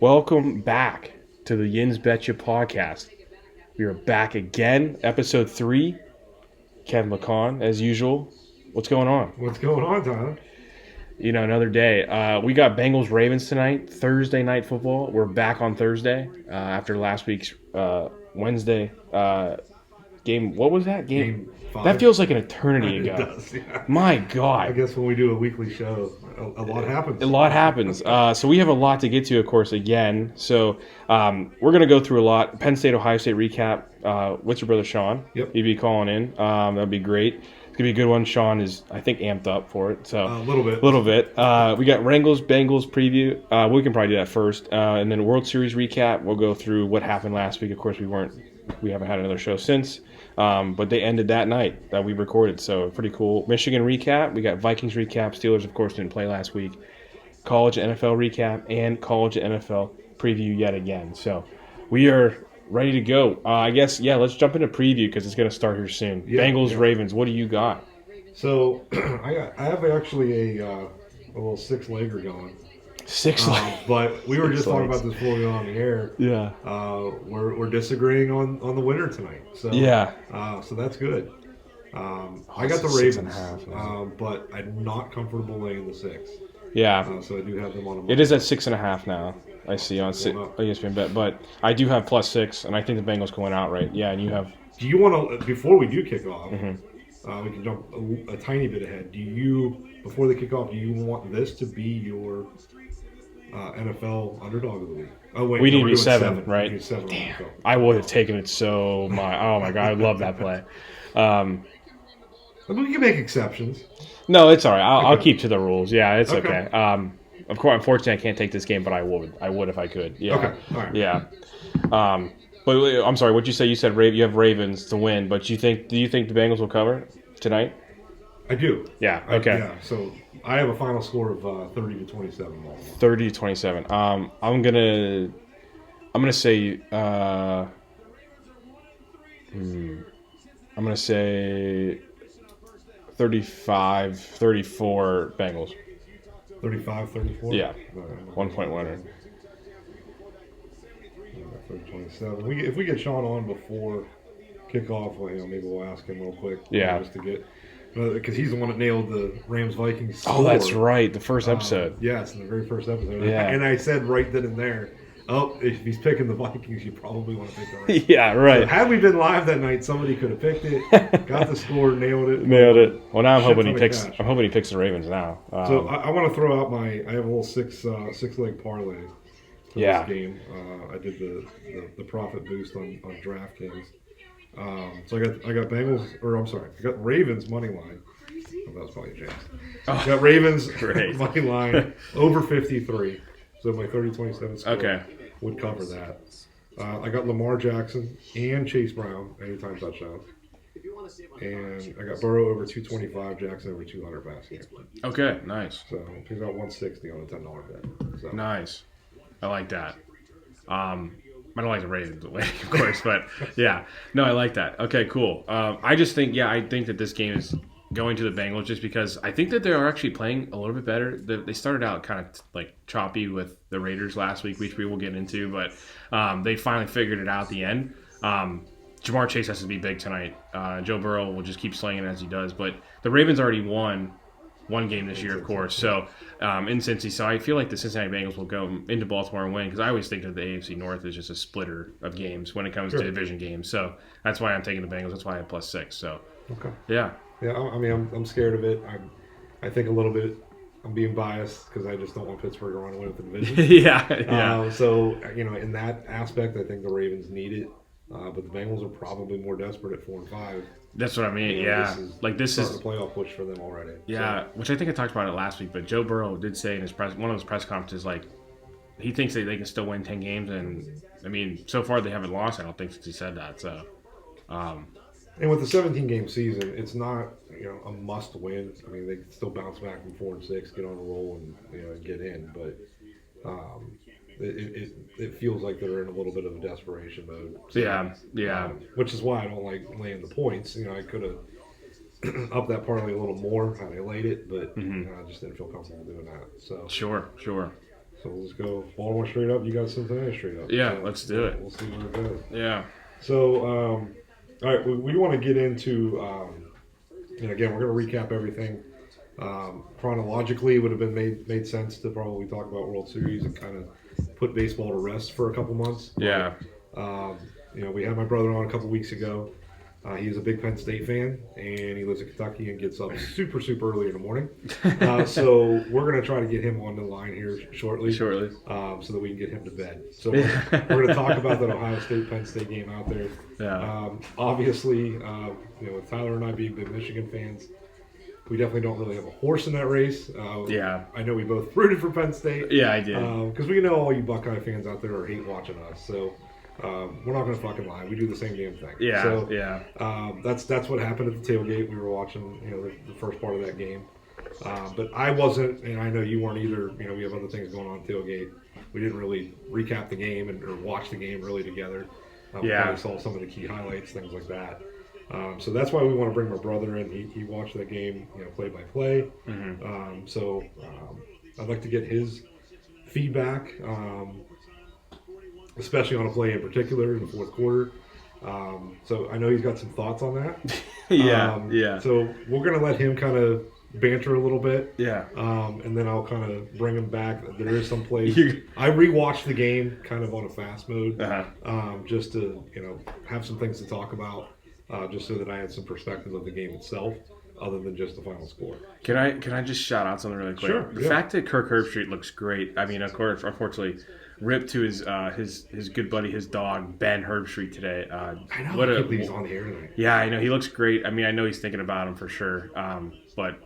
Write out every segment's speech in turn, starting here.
Welcome back to the Yins Betcha podcast. We are back again, episode 3. Kevin McCon, as usual. What's going on? What's going on, Tyler? Another day. We got Bengals-Ravens tonight, Thursday night football. We're back on Thursday after last week's Wednesday game. What was that? Game 5? That feels like an eternity ago. It does, yeah. My God. I guess when we do a weekly show, a lot happens. A lot happens. So we have a lot to get to, of course, again. So we're going to go through a lot. Penn-State-Ohio State recap. What's your brother, Shawn? Yep. He'd be calling in. That'd be great. It's going to be a good one. Shawn is, I think, amped up for it. So A little bit. We got Ravens-Bengals Preview. We can probably do that first. And then World Series recap. We'll go through what happened last week. Of course, we haven't had another show since. But they ended that night that we recorded, so pretty cool. Michigan recap. We got Vikings recap. Steelers, of course, didn't play last week. College NFL recap and college NFL preview yet again. So we are ready to go. I guess, let's jump into preview because it's going to start here soon. Yeah, Bengals, yeah. Ravens, what do you got? So I have actually a little six-legger going. But we were just talking about this before we went on the air. Yeah. We're disagreeing on the winner tonight. So Yeah. So that's good. I got the It's Ravens, 6.5, but I'm not comfortable laying the 6. Yeah. So I do have them on a. It is at 6.5 now. I see on ESPN bet, but I do have +6, and I think the Bengals can win outright. Yeah, and you have. Do you want to, before we do kick off, Mm-hmm. we can jump a tiny bit ahead. Before they kick off, do you want this to be your NFL underdog of the week? Oh, wait. We need to we're be doing 7, right? We need 7 Damn. NFL. I would have taken it so much. Oh, my God. I love that play. I mean, we can make exceptions. No, it's all right. I'll Okay. keep to the rules. Yeah, it's okay. Okay. Of course, unfortunately, I can't take this game, but I would. I would if I could. Yeah. Okay. All right. Yeah. But I'm sorry. What'd you say? You said you have Ravens to win, but do you think the Bengals will cover tonight? I do. Yeah. Okay. Yeah. So I have a final score of 30-27. 30-27. I'm gonna say. I'm gonna say 35-34 Bengals. 35-34? Yeah. 1 point winner. 30-27. If we get Shawn on before kickoff, well, maybe we'll ask him real quick. Yeah. Just to get, because he's the one that nailed the Rams-Vikings score. Oh, that's right. The first episode. Yes, in the very first episode. Yeah. And I said right then and there, if he's picking the Vikings, you probably want to pick the Rams. Yeah, right. So had we been live that night, somebody could have picked it, got the score, nailed it. Nailed it. Well, now I'm Shit hoping he ton of picks. cash. I'm hoping he picks the Ravens now. So I want to throw out I have a little six-leg parlay for Yeah. this game. I did the profit boost on DraftKings. So I got I got Ravens money line. Oh, that was probably James. I got Ravens money line over 53. So my 30-27 score would cover that. I got Lamar Jackson and Chase Brown anytime touchdown. And I got Burrow over 225, Jackson over 200 passing yards. Okay, nice. So he's got 160 on a $10 bet. So. Nice. I like that. I don't like the Ravens, of course, but yeah. No, I like that. Okay, cool. I think that this game is going to the Bengals just because I think that they are actually playing a little bit better. They started out kind of like choppy with the Raiders last week, which we will get into, but they finally figured it out at the end. Jamar Chase has to be big tonight. Joe Burrow will just keep slinging as he does, but the Ravens already won one game this year, of course. So in Cincy, so I feel like the Cincinnati Bengals will go into Baltimore and win because I always think of the AFC North as just a splitter of games when it comes to division games. So that's why I'm taking the Bengals. That's why I have +6. So yeah. Yeah, I mean, I'm scared of it. I think a little bit. I'm being biased because I just don't want Pittsburgh to run away with the division. yeah. So in that aspect, I think the Ravens need it, but the Bengals are probably more desperate at 4-5. That's what I mean. This is a playoff push for them already. Yeah, which I think I talked about it last week. But Joe Burrow did say in one of his press conferences, like he thinks that they can still win 10 games, and I mean, so far they haven't lost. I don't think since he said that. So. And with the 17-game season, it's not a must win. I mean, they can still bounce back from 4-6, get on a roll, and get in. But it feels like they're in a little bit of a desperation mode. So, yeah. Which is why I don't like laying the points. I could have upped that parlay a little more had I laid it, but I just didn't feel comfortable doing that. So Sure. So we'll just go Baltimore straight up. You got Cincinnati straight up. Yeah, so let's do it. We'll see where it goes. Yeah. So, all right, we want to get into, again, we're going to recap everything. Chronologically, it would have been made sense to probably talk about World Series and kind of put baseball to rest for a couple months. Yeah. We had my brother on a couple weeks ago. He's a big Penn State fan, and he lives in Kentucky and gets up super, super early in the morning. So we're going to try to get him on the line here shortly. So that we can get him to bed. So we're going to talk about that Ohio State-Penn State game out there. Yeah. Obviously, with Tyler and I being big Michigan fans, we definitely don't really have a horse in that race. Yeah. I know we both rooted for Penn State. Yeah, I did. Because we know all you Buckeye fans out there are hate watching us. So we're not going to fucking lie. We do the same damn thing. Yeah. So, yeah. That's what happened at the tailgate. We were watching, the first part of that game. But I wasn't, and I know you weren't either. We have other things going on at tailgate. We didn't really recap the game or watch the game really together. We saw some of the key highlights, things like that. So that's why we want to bring my brother in. He watched that game, play by play. So I'd like to get his feedback, especially on a play in particular in the fourth quarter. So I know he's got some thoughts on that. Yeah. So we're gonna let him kind of banter a little bit. Yeah. And then I'll kind of bring him back. There is some plays. I rewatched the game kind of on a fast mode, just to have some things to talk about. Just so that I had some perspective of the game itself, other than just the final score. Can I just shout out something really quick? Sure. The fact that Kirk Herbstreit looks great. I mean, of course, unfortunately, rip to his good buddy, his dog Ben Herbstreit today. I know. He's on the air tonight. Yeah, I know he looks great. I mean, I know he's thinking about him for sure. But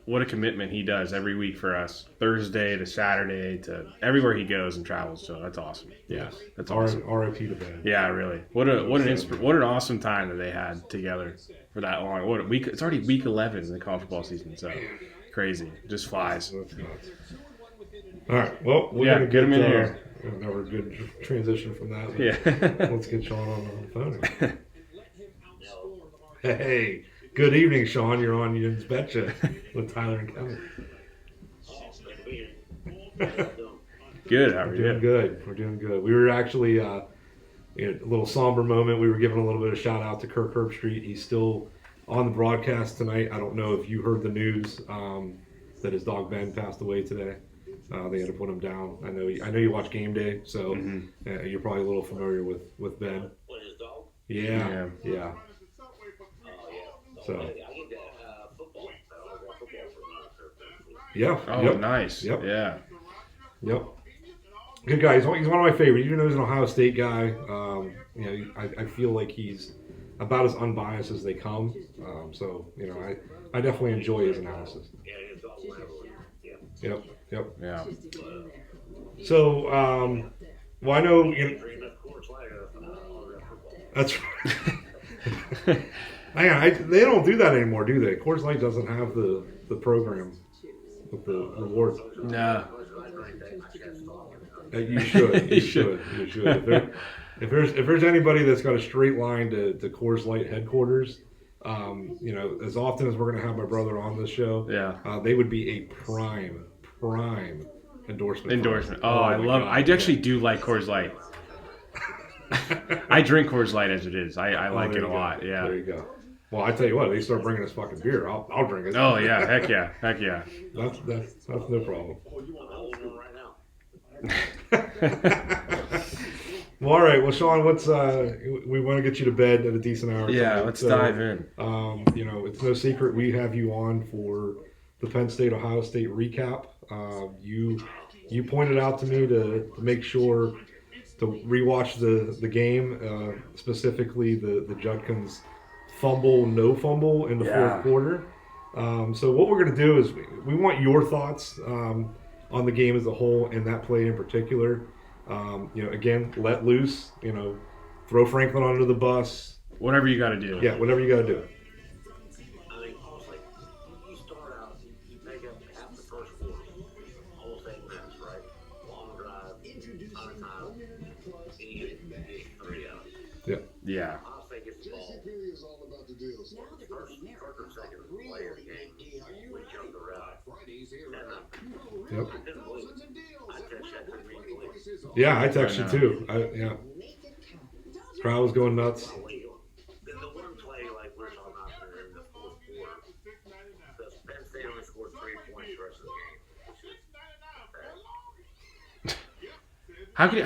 what a commitment he does every week for us, Thursday to Saturday to everywhere he goes and travels. So that's awesome. Yeah, that's awesome. R.I.P. to Ben. Yeah, really. What an awesome time that they had together for that long. What a week! It's already week 11 in the college football season. So crazy, just flies. That's nuts. All right. Well, we're gonna get him in here. Another good transition from that. Yeah. Let's get Shawn on the phone. Hey. Good evening, Shawn. You're on Yin's Betcha with Tyler and Kevin. Good. How are you? We're doing good. We were actually a little somber moment. We were giving a little bit of shout out to Kirk Herbstreit. He's still on the broadcast tonight. I don't know if you heard the news that his dog Ben passed away today. They had to put him down. I know you watch Game Day, so you're probably a little familiar with Ben. What, his dog? Yeah. So. Yeah. Oh, yep. nice. Yep. Yeah. Yep. Good guy. He's one of my favorites. Even though he's an Ohio State guy, I feel like he's about as unbiased as they come. So I definitely enjoy his analysis. Yep. Yeah. So, well, I know. That's right. They don't do that anymore, do they? Coors Light doesn't have the program with the rewards. No. You should. You should. If there's anybody that's got a straight line to Coors Light headquarters, as often as we're going to have my brother on this show, they would be a prime endorsement. Oh, I love it. I actually do like Coors Light. I drink Coors Light as it is. I like it a lot. Yeah. There you go. Well, I tell you what, they start bringing us fucking beer. I'll drink it. Oh yeah, heck yeah. That's no problem. Well, all right. Well, Shawn, let's we want to get you to bed at a decent hour. Yeah, let's dive in. It's no secret we have you on for the Penn-State-Ohio State recap. You pointed out to me to make sure to rewatch the game, specifically the Judkins no fumble in the fourth quarter. So what we're going to do is we want your thoughts on the game as a whole and that play in particular. Again, let loose. Throw Franklin under the bus. Whatever you got to do. Yeah, whatever you got to do. I mean, honestly, you start out, you make up half the first quarter, almost 8 minutes, right? Long drive, ton of time, and you get 3 out. Yeah. Honestly, gets the ball. First or second play of the game, we jumped around. Yep. I couldn't believe it. I texted Yeah, I texted too. Yeah. Crowd was going nuts. The one play, like we're talking about there in the fourth quarter, the Penn State only scored 3 points the rest of the game.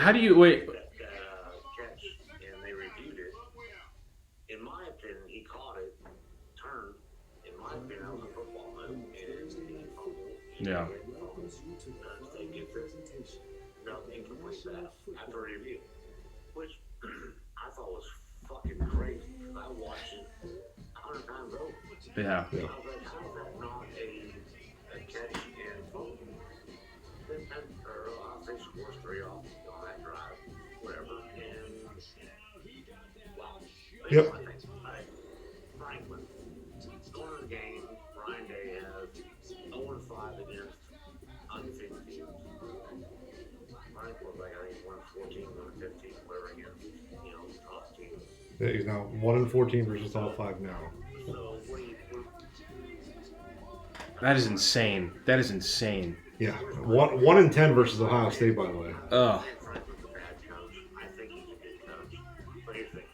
How do you wait? That catch, and they reviewed it. In my opinion, he caught it, turned. In my opinion, that was a football move, and he fumbled. Yeah. State gets it. No, incomplete pass after review, which I thought was fucking crazy. I watched it 100 times over. Yeah. I was like, how is that not a catch and fumble? Then I'll say scores 3 off on that drive, whatever. And wow. Yep. Franklin, scoring the game, Ryan Day has 0-5 against undefeated teams. Franklin was like, I think 1-14, 1-15, whatever against, top teams. Yeah, he's now 1-14 versus all 5 now. So what do you That is insane. That is insane. Yeah, 1-10 versus Ohio State, by the way. Oh. Franklin's a bad coach. I think he's a good coach. But here's the thing.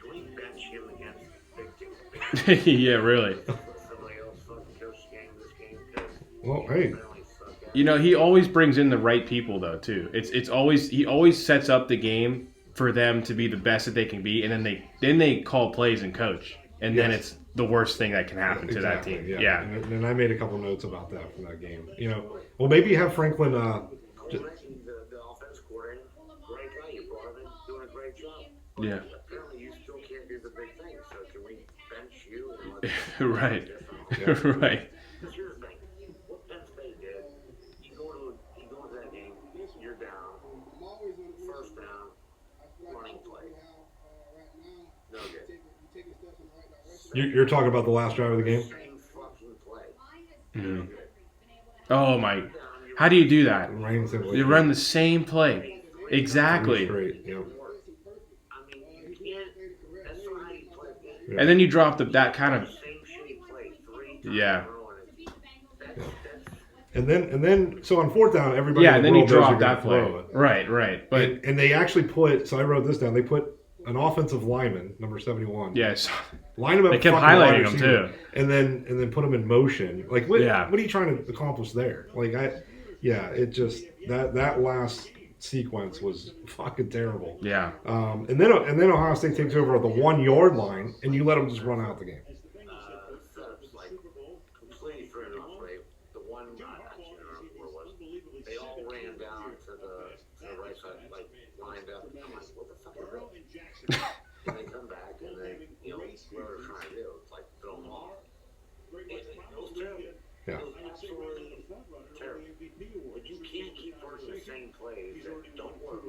Can we bench him against big teams? Yeah, really. Somebody else fucking coach the game this game? Because Well, hey, You know, he always brings in the right people though too. It's always he always sets up the game for them to be the best that they can be, and then they call plays and coach, and then Yes. it's the worst thing that can happen to that team. Yeah. And I made a couple notes about that from that game. Well, maybe have Franklin. the offense coordinator, great guy. You brought him in, doing a great job. But Yeah. apparently, you still can't do the big things. So can we bench you? And Right. Yeah. Right. Because here's the thing. What Penn State did, you go into that game, you're down, first down, running play. No good. You're talking about the last drive of the game. Same fucking play. Mhm. Oh my! How do you do that? Ryan simply You run the same play. Exactly. Straight. Yeah. I mean, you can't. That's not how you play. Yeah. And then you drop that kind of Same shitty play 3 times Yeah. in a row, and And then so on 4th down, everybody. yeah. in And the then you world knows drop you're gonna that play. throw it. Right. But And they actually put. So I wrote this down. They put an offensive lineman, number 71. yes, Line him up. they kept fucking wide highlighting him receiver, too. And then put him in motion. Like what? Yeah. What are you trying to accomplish there? Like it just that last sequence was fucking terrible. Yeah. And then Ohio State takes over at the 1-yard line, and you let them just run out the game. setups like completely threw it off. Right, the one I can't remember where it was. They all ran down to the right side, like lined up. I'm like, what the fuck is that? And they come back and they, what they're trying to do, it's like throw them off. It was terrible. Yeah. It was absolutely terrible. But you can't keep running the same plays that don't work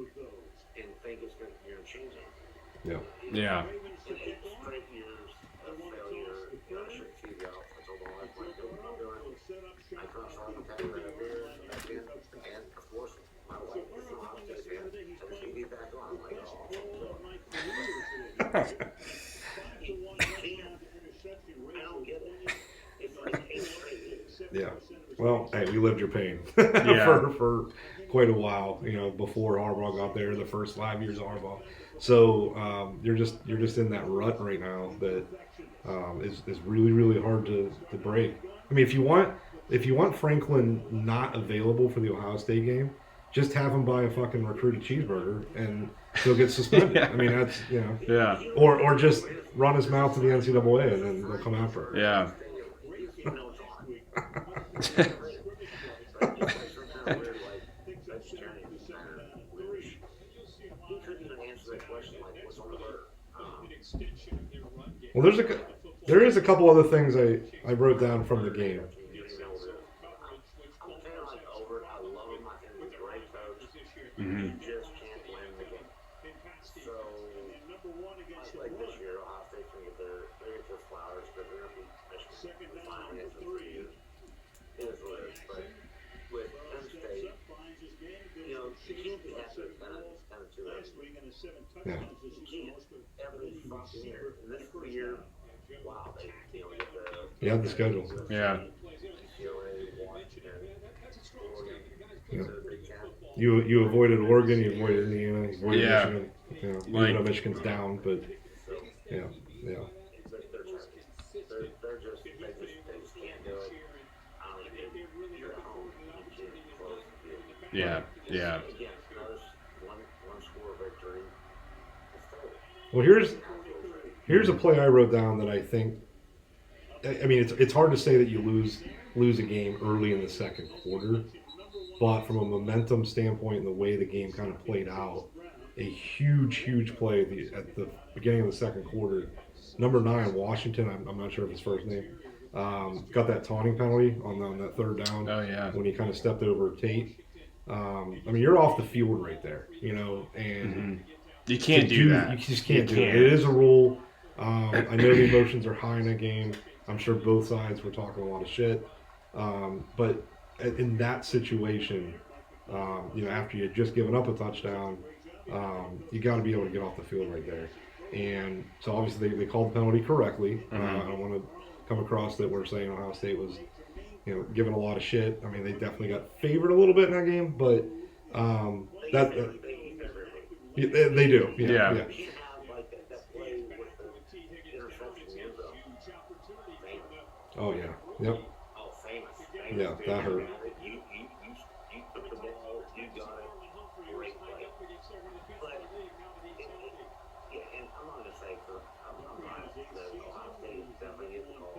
and think you're gonna change it. Yeah. Yeah. In 8 straight years of failure, I should see the offensive line like doing. I crossed on the pattern up here, back in, and of course, my wife is in the hospital again. And she be back on. I'm like, oh. I don't get it. It's like 8 straight years. Yeah. Well, hey, we lived your pain Yeah. for quite a while. Before Harbaugh got there, the first 5 years of Harbaugh. So you're just in that rut right now that is really really hard to break. I mean, if you want Franklin not available for the Ohio State game, just have him buy a fucking recruited cheeseburger and he'll get suspended. Yeah. I mean, that's Yeah. or just run his mouth to the NCAA and then they'll come after him. Yeah. You know it's on. But it's sometimes weird, like, vegetarian center, which he couldn't even answer that question, like, what's on the burger? Well, there is a couple other things I wrote down from the game. I'm kind of like over it. I love him. I think he's a great coach. Mhm. You just can't win the game. So, like this year, Ohio State's going to get their flowers because they're going to beat Michigan finally after 3 years. It is what it is. But with Penn State, you can't be happy with kind of 2 Yeah. You can't every fucking year. And this year, wow, they get the Yeah, the schedule. Yeah. UCLA, Washington, Oregon, Yeah. to the Big Ten. You avoided Oregon, you avoided Indiana, you avoided Yeah. Michigan. You know, Like- even though Michigan's down, but yeah. They're just they just can't do it. You're at home. You can't close the field. Yeah. Yeah. Again, another one score victory. It's terrible. Well, here's a play I wrote down that I think. I mean, it's hard to say that you lose a game early in the second quarter, but from a momentum standpoint and the way the game kind of played out, a huge play at the beginning of the second quarter. Number 9, Washington. I'm not sure of his first name. Got that taunting penalty on that third down. Oh yeah. When he kind of stepped over Tate. I mean, you're off the field right there, you know, and You can't do that. You just can't do it. It is a rule. I know the emotions are high in that game. I'm sure both sides were talking a lot of shit. But in that situation, you know, after you had just given up a touchdown, you got to be able to get off the field right there. And so obviously they called the penalty correctly. I don't want to come across that we're saying Ohio State was, you know, given a lot of shit. I mean, they definitely got favored a little bit in that game, but they do. Yeah. You have like that play with the interception in the end zone. Oh yeah. Yep. Oh, famous. Yeah, that hurt. You took the ball, you got it, great play. But, yeah, and I'm not going to say I'm not the Ohio State definitely gets the call.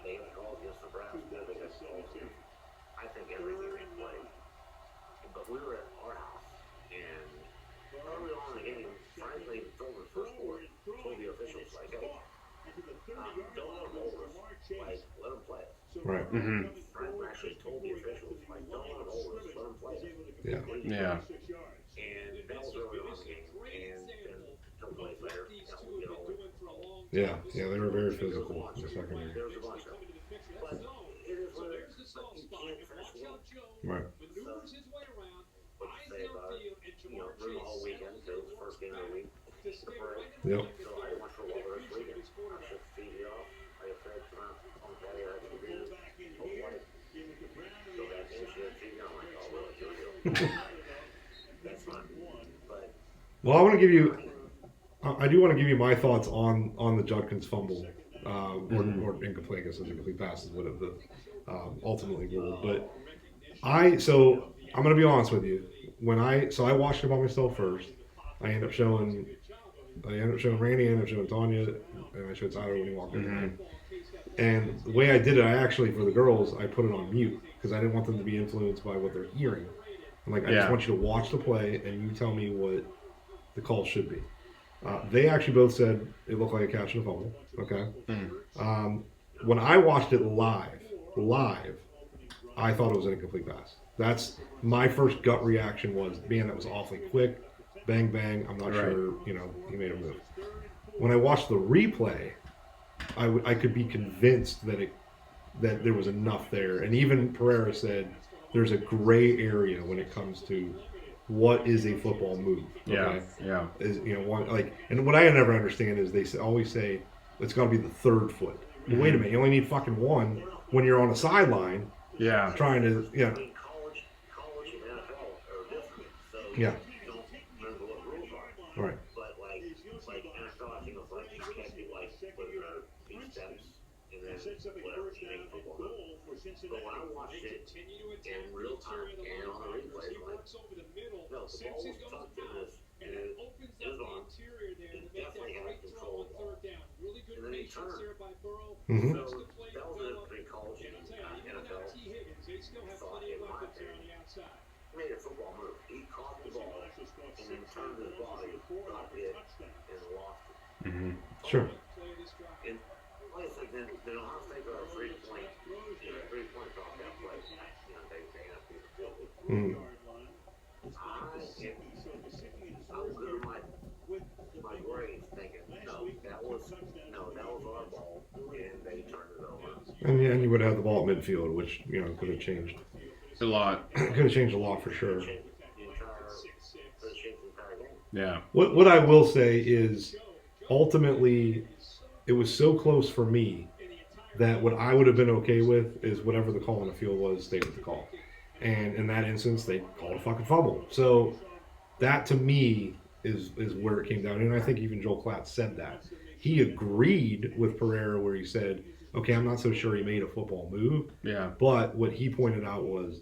They have calls against Nebraska, they got calls against, I think everything they played. But we were at our house, and early on in the game, frankly, from the first quarter, told the officials, like, hey, don't let them hold us, like, let them play us. Right. Frank actually told the officials, like, don't let them hold us, let them play us. Yeah. Yeah. And that was early on in the game, and then a couple plays later, we get all Yeah. Yeah. They were very physical in the second half. there was a bunch of them. But it is what it is. But you can't finish the game. Right. So, what you say about it, you know, we're the whole weekend, so it was the first game of the week. It's the break. Yep. So I didn't watch for a while the rest of the weekend. I shut the TV off. I said, on Friday, I had to be hopefully go back in, shut the TV on. I'm like, oh, well, here we go. That's fine. But Well, I want to give you. I do want to give you my thoughts on the Judkins fumble, or incomplete. I guess it's incomplete pass is what it ultimately ruled. But I'm going to be honest with you. I watched it by myself first. I ended up showing Randy, I ended up showing Tanya, and I showed Tyler when he walked in. And the way I did it, I actually, for the girls, I put it on mute because I didn't want them to be influenced by what they're hearing. I'm like, I just want you to watch the play and you tell me what the call should be. They actually both said it looked like a catch and a fumble. Okay. When I watched it live, I thought it was an incomplete pass. That's my first gut reaction was, man, that was awfully quick. Bang, bang. I'm not sure, you know, he made a move. When I watched the replay, I could be convinced that there was enough there. And even Pereira said there's a gray area when it comes to what is a football move. Okay? Yeah. Is, you know, and what I never understand is they always say it's got to be the third foot. Well, wait a minute, you only need fucking one when you're on a sideline. Yeah. Trying to, I mean, college and NFL are different. So Yeah. you don't remember what rules are. Right. But like NFL, I think it's like you can't be like these steps and then whatever you make football. But when I watched it in real time and on the replay, I'm like, no, the ball was tucked in his arm. He definitely had control of the ball. And then he turned. Mm-hmm. So that was the difference between college and NFL. Thought, in my opinion, made a football move. He caught the ball and then turned his body, got it, and lost it. Mm-hmm. Sure. And like I said, then Ohio State got a 3-point, drop down play. You know, they have to be the field. Mm-hmm. I'm good in my grave thinking, no, that was our ball, and they turned it over. And you would have the ball at midfield, which, you know, could have changed. A lot. Could have changed a lot for sure. The entire game. Yeah. What I will say is, ultimately, it was so close for me that what I would have been okay with is whatever the call on the field was, stay with the call. And in that instance, they called a fucking fumble. So that to me is where it came down. And I think even Joel Klatt said that. He agreed with Pereira where he said, okay, I'm not so sure he made a football move. Yeah. But what he pointed out was,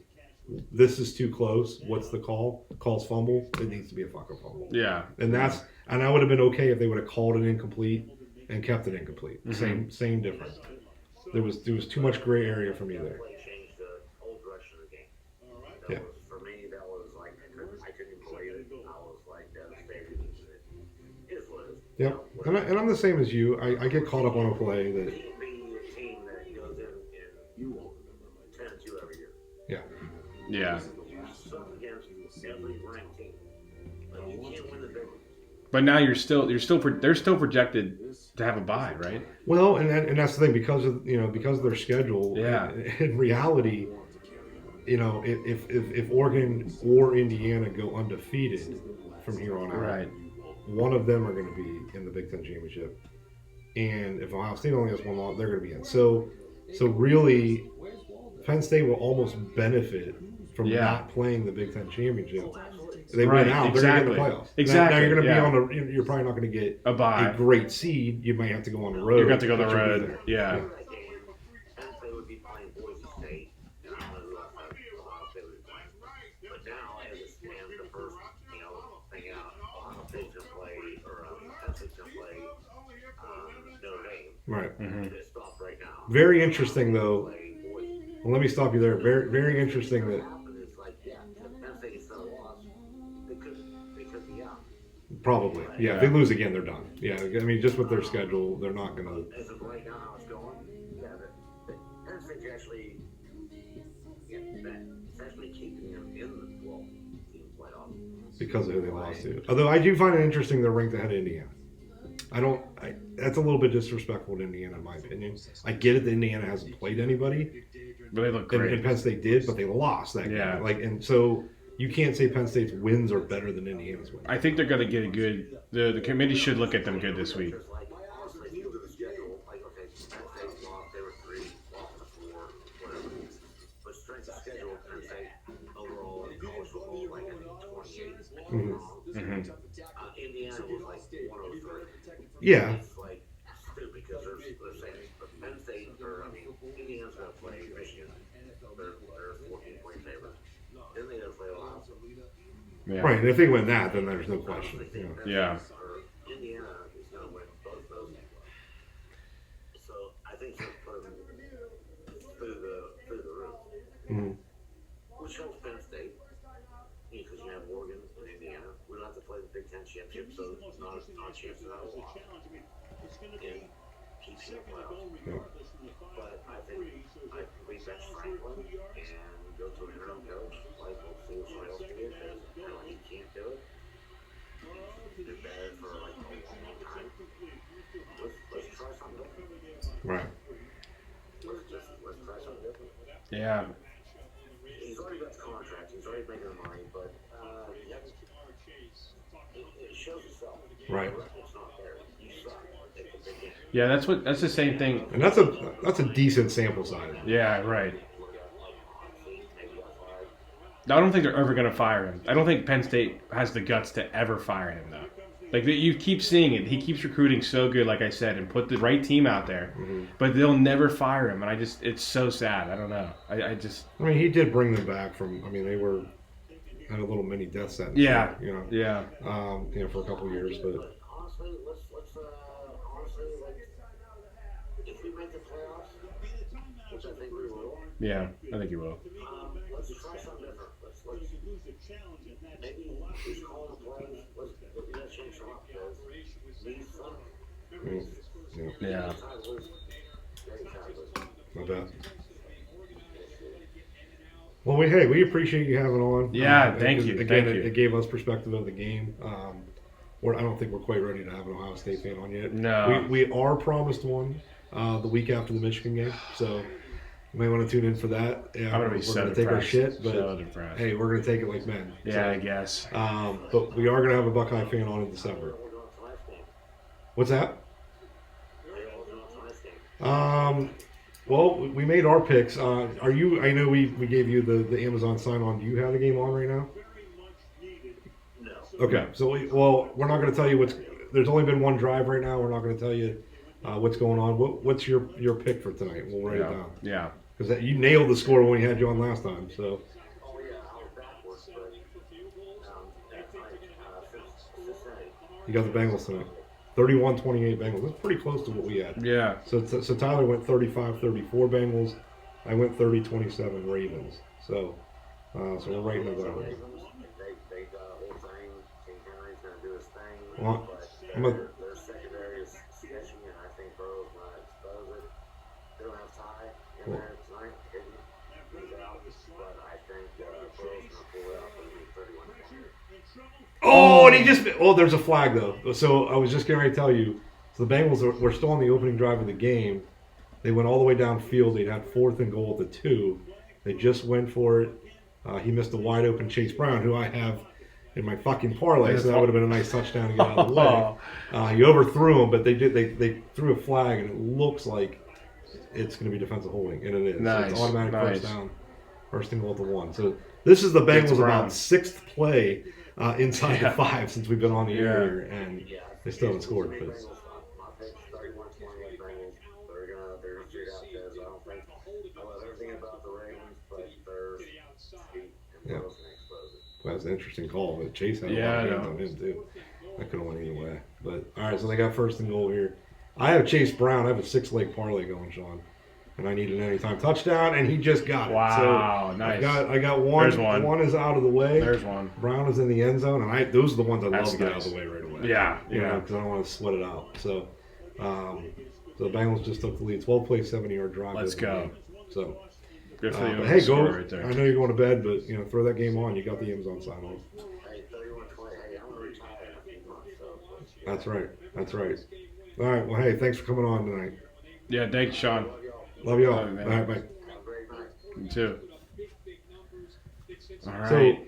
this is too close. What's the call? Calls fumble. It needs to be a fucking fumble. Yeah. And I would have been okay if they would have called it incomplete and kept it incomplete. Same difference. There was too much gray area for me there. Changed the whole direction of the game. Yeah. For me, that was like, I couldn't believe it. I was like devastated. It is what it is. Yep. And I'm the same as you. I get caught up on a play that. Being a team that goes in 10-2 every year. Yeah. Yeah. You suck against every ranked team. But you can't win the big one. But now they're still projected to have a bye, right? Well, and that's the thing, because of their schedule. Yeah. In reality, if Oregon or Indiana go undefeated from here on out, Right. one of them are going to be in the Big Ten championship, and if Ohio State only has one loss, they're going to be in. So really, Penn State will almost benefit from not playing the Big Ten championship. They win out, they're going to get in the playoffs. Exactly. Now you're going to be you're probably not going to get a bye, a great seed. You might have to go on the road. You're going to go on the road. Yeah. Penn State would be playing Boise State, and I don't know who else Ohio State would be playing. But now, as it stands, the first thing out, Ohio State's going to play, or Penn State's going to play Notre Dame. Right. It's stopped right now. Very interesting, though. Well, let me stop you there. Very, very interesting that. Probably. Yeah, if they lose again, they're done. Yeah, I mean, just with their schedule, they're not going to. As of right now, how it's going, Penn State's actually, it's actually keeping them in the 12-team playoff. Because of who they lost to. Although I do find it interesting they're ranked ahead of Indiana. That's a little bit disrespectful to Indiana, in my opinion. I get it that Indiana hasn't played anybody. But they look great. And Penn State did, but they lost that game. And so you can't say Penn State's wins are better than Indiana's wins. I think they're going to get a good. The committee should look at them good this week. Honestly, if you look at the schedule, Penn State lost, they were 3, lost 4, whatever. But strength of schedule, Penn State overall in college football, I think 28. Indiana was 103. Yeah. It's stupid because they're saying, but Penn State, Indiana's going to play Michigan. They're 14-point favorite. Then they don't play Ohio. Yeah. Right, and if they win that, then there's no question. Yeah. Indiana is going to win both those. So I think she'll put them through the roof. Which helps Penn State, because you have Oregon and Indiana. We don't have to play the Big Ten championship, so it's not a chance to have a loss. And keeps you in the playoffs. But I think we bench Franklin and go to an interim coach. We'll see what somebody else can do. Because he can't do it. He's been bad for a long time. Let's try something different. Right. Let's try something different. Yeah. He's already got the contract. He's already making the money, but it shows itself. Right. It's not there. You suck. Take the big game. Yeah, that's the same thing. And that's a decent sample size. Yeah, right. I don't think they're ever going to fire him. I don't think Penn State has the guts to ever fire him, though. You keep seeing it. He keeps recruiting so good, like I said, and put the right team out there. But they'll never fire him, and it's so sad. I don't know. I mean, he did bring them back from. I mean, they had a little mini death sentence. Yeah. Yeah. For a couple of years, but. Honestly, if we make the playoffs, which I think we will. Yeah, I think you will. Let's try something different. Let's maybe who's calling the plays. Let's change some up because these suck. Yeah. I bet. Well, we appreciate you having on. Yeah, thank you. Again, it gave us perspective of the game. I don't think we're quite ready to have an Ohio State fan on yet. No. We are promised one the week after the Michigan game, so you may want to tune in for that. Yeah, I'm gonna be we're gonna take our shit, but hey, we're gonna take it like men. Yeah, so, I guess. But we are gonna have a Buckeye fan on in December. What's that? Well, we made our picks. Are you? I know we gave you the Amazon sign on. Do you have the game on right now? No. Okay. So we're not going to tell you what's. There's only been one drive right now. We're not going to tell you what's going on. What's your pick for tonight? We'll write it down. Yeah. Because you nailed the score when we had you on last time. So. Oh yeah, I was backwards, but that's like Cincinnati. You got the Bengals tonight. 31-28 Bengals. That's pretty close to what we had. Yeah. So Tyler went 35-34 Bengals. I went 30-27 Ravens. So we're right in the middle. Ravens, they got a whole thing. King Henry's going to do his thing. Well, but their secondary is sketchy, and I think Burrow's going to expose it. They don't have Ty in there tonight. He's out. But I think Burrow's going to pull it out for 31-20. Oh, and he just. Oh, there's a flag though. So I was just getting ready to tell you. So the Bengals were still on the opening drive of the game. They went all the way downfield. They'd had 4th and goal at the 2. They just went for it. He missed a wide open Chase Brown, who I have in my fucking parlay. So that would have been a nice touchdown to get out of the way. He overthrew him, but they threw a flag, and it looks like it's going to be defensive holding, and it is. Nice, So it's automatic nice. first down, first and goal at the 1. So this is the Bengals about 6th play. Inside the 5 since we've been on the air here, and they still haven't scored. But. My pick's 31-28 Bengals. They're gonna figure out this. I don't think I love everything about the Ravens, but they're deep and Burrow's gonna expose it. That's an interesting call, but Chase had a Yeah, lot I of hands know. on him too. That could have went either way. But all right, so they got first and goal here. I have Chase Brown. I have a 6-leg parlay going, Shawn, and I need an anytime touchdown, and he just got it. Wow, So nice. I got one. There's one. One is out of the way. There's one. Brown is in the end zone, and those are the ones I That's love to get out nice. of the way right away. Yeah, You know, yeah. because I don't want to sweat it out. So, the Bengals just took the lead. 12 play, 70-yard drive. Let's go. So. Good for you. But hey, go! Right there. I know you're going to bed, but throw that game on. You got the Amazon sign on. Hey, 31-20. Hey, I'm gonna retire in a few months, so. That's right. That's right. All right. Well, hey, thanks for coming on tonight. Yeah, thank you, Shawn. Love you all. Love you, man. All right, bye. Have a great night. You too. All right.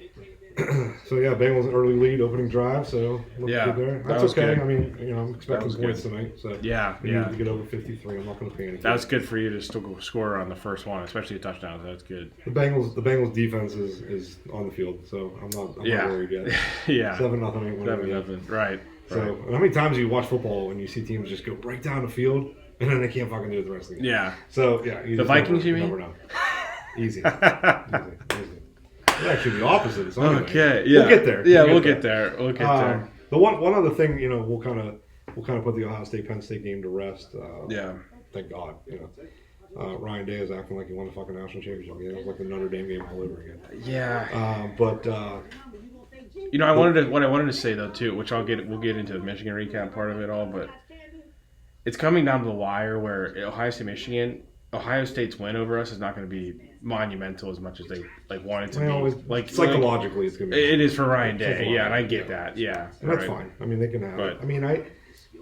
So yeah, Bengals an early lead, opening drive. So looked Yeah, good there. that That's was okay. good. I mean, I'm expecting was points good. tonight. So Yeah, we yeah. need to get over 53. I'm not going to panic. That was good for you to still score on the first one, especially a touchdown. That's good. The Bengals defense is on the field, so I'm not worried yet. Yeah. 7-0 ain't winning 7-0. yet. Right. So right. how many times do you watch football and you see teams just go right down the field and then they can't fucking do it the rest of the game? Yeah. So yeah, you The just Vikings, never, you mean? never know. Easy. Easy. It's actually the opposite. So anyway, Okay. Yeah. we'll get there. Yeah, we'll get there. We'll get there. The one other thing, we'll kind of put the Ohio State Penn State game to rest. Yeah. Thank God. Ryan Day is acting like he won the fucking national championship game. It was like the Notre Dame game all over again. Yeah. But I wanted to say though too, which we'll get into the Michigan recap part of it all, but it's coming down to the wire where Ohio State's win over us is not going to be monumental as much as they want it to be. Psychologically, it's gonna be. It is for Ryan Day, yeah, and I get that, yeah, and that's fine. I mean, they can have it. I mean, I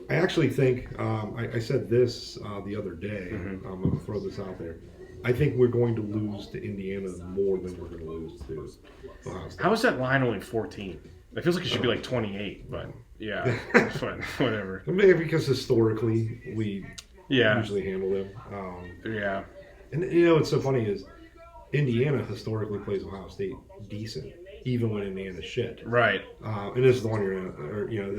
actually think I said this the other day. Mm-hmm. I'm going to throw this out there. I think we're going to lose to Indiana more than we're going to lose to Ohio State. How is that line only 14? It feels like it should be like 28, but yeah, it's fine. Whatever. Maybe because historically we Yeah, usually handle them. yeah, And what's so funny is Indiana historically plays Ohio State decent, even when Indiana's shit. right. And this is the one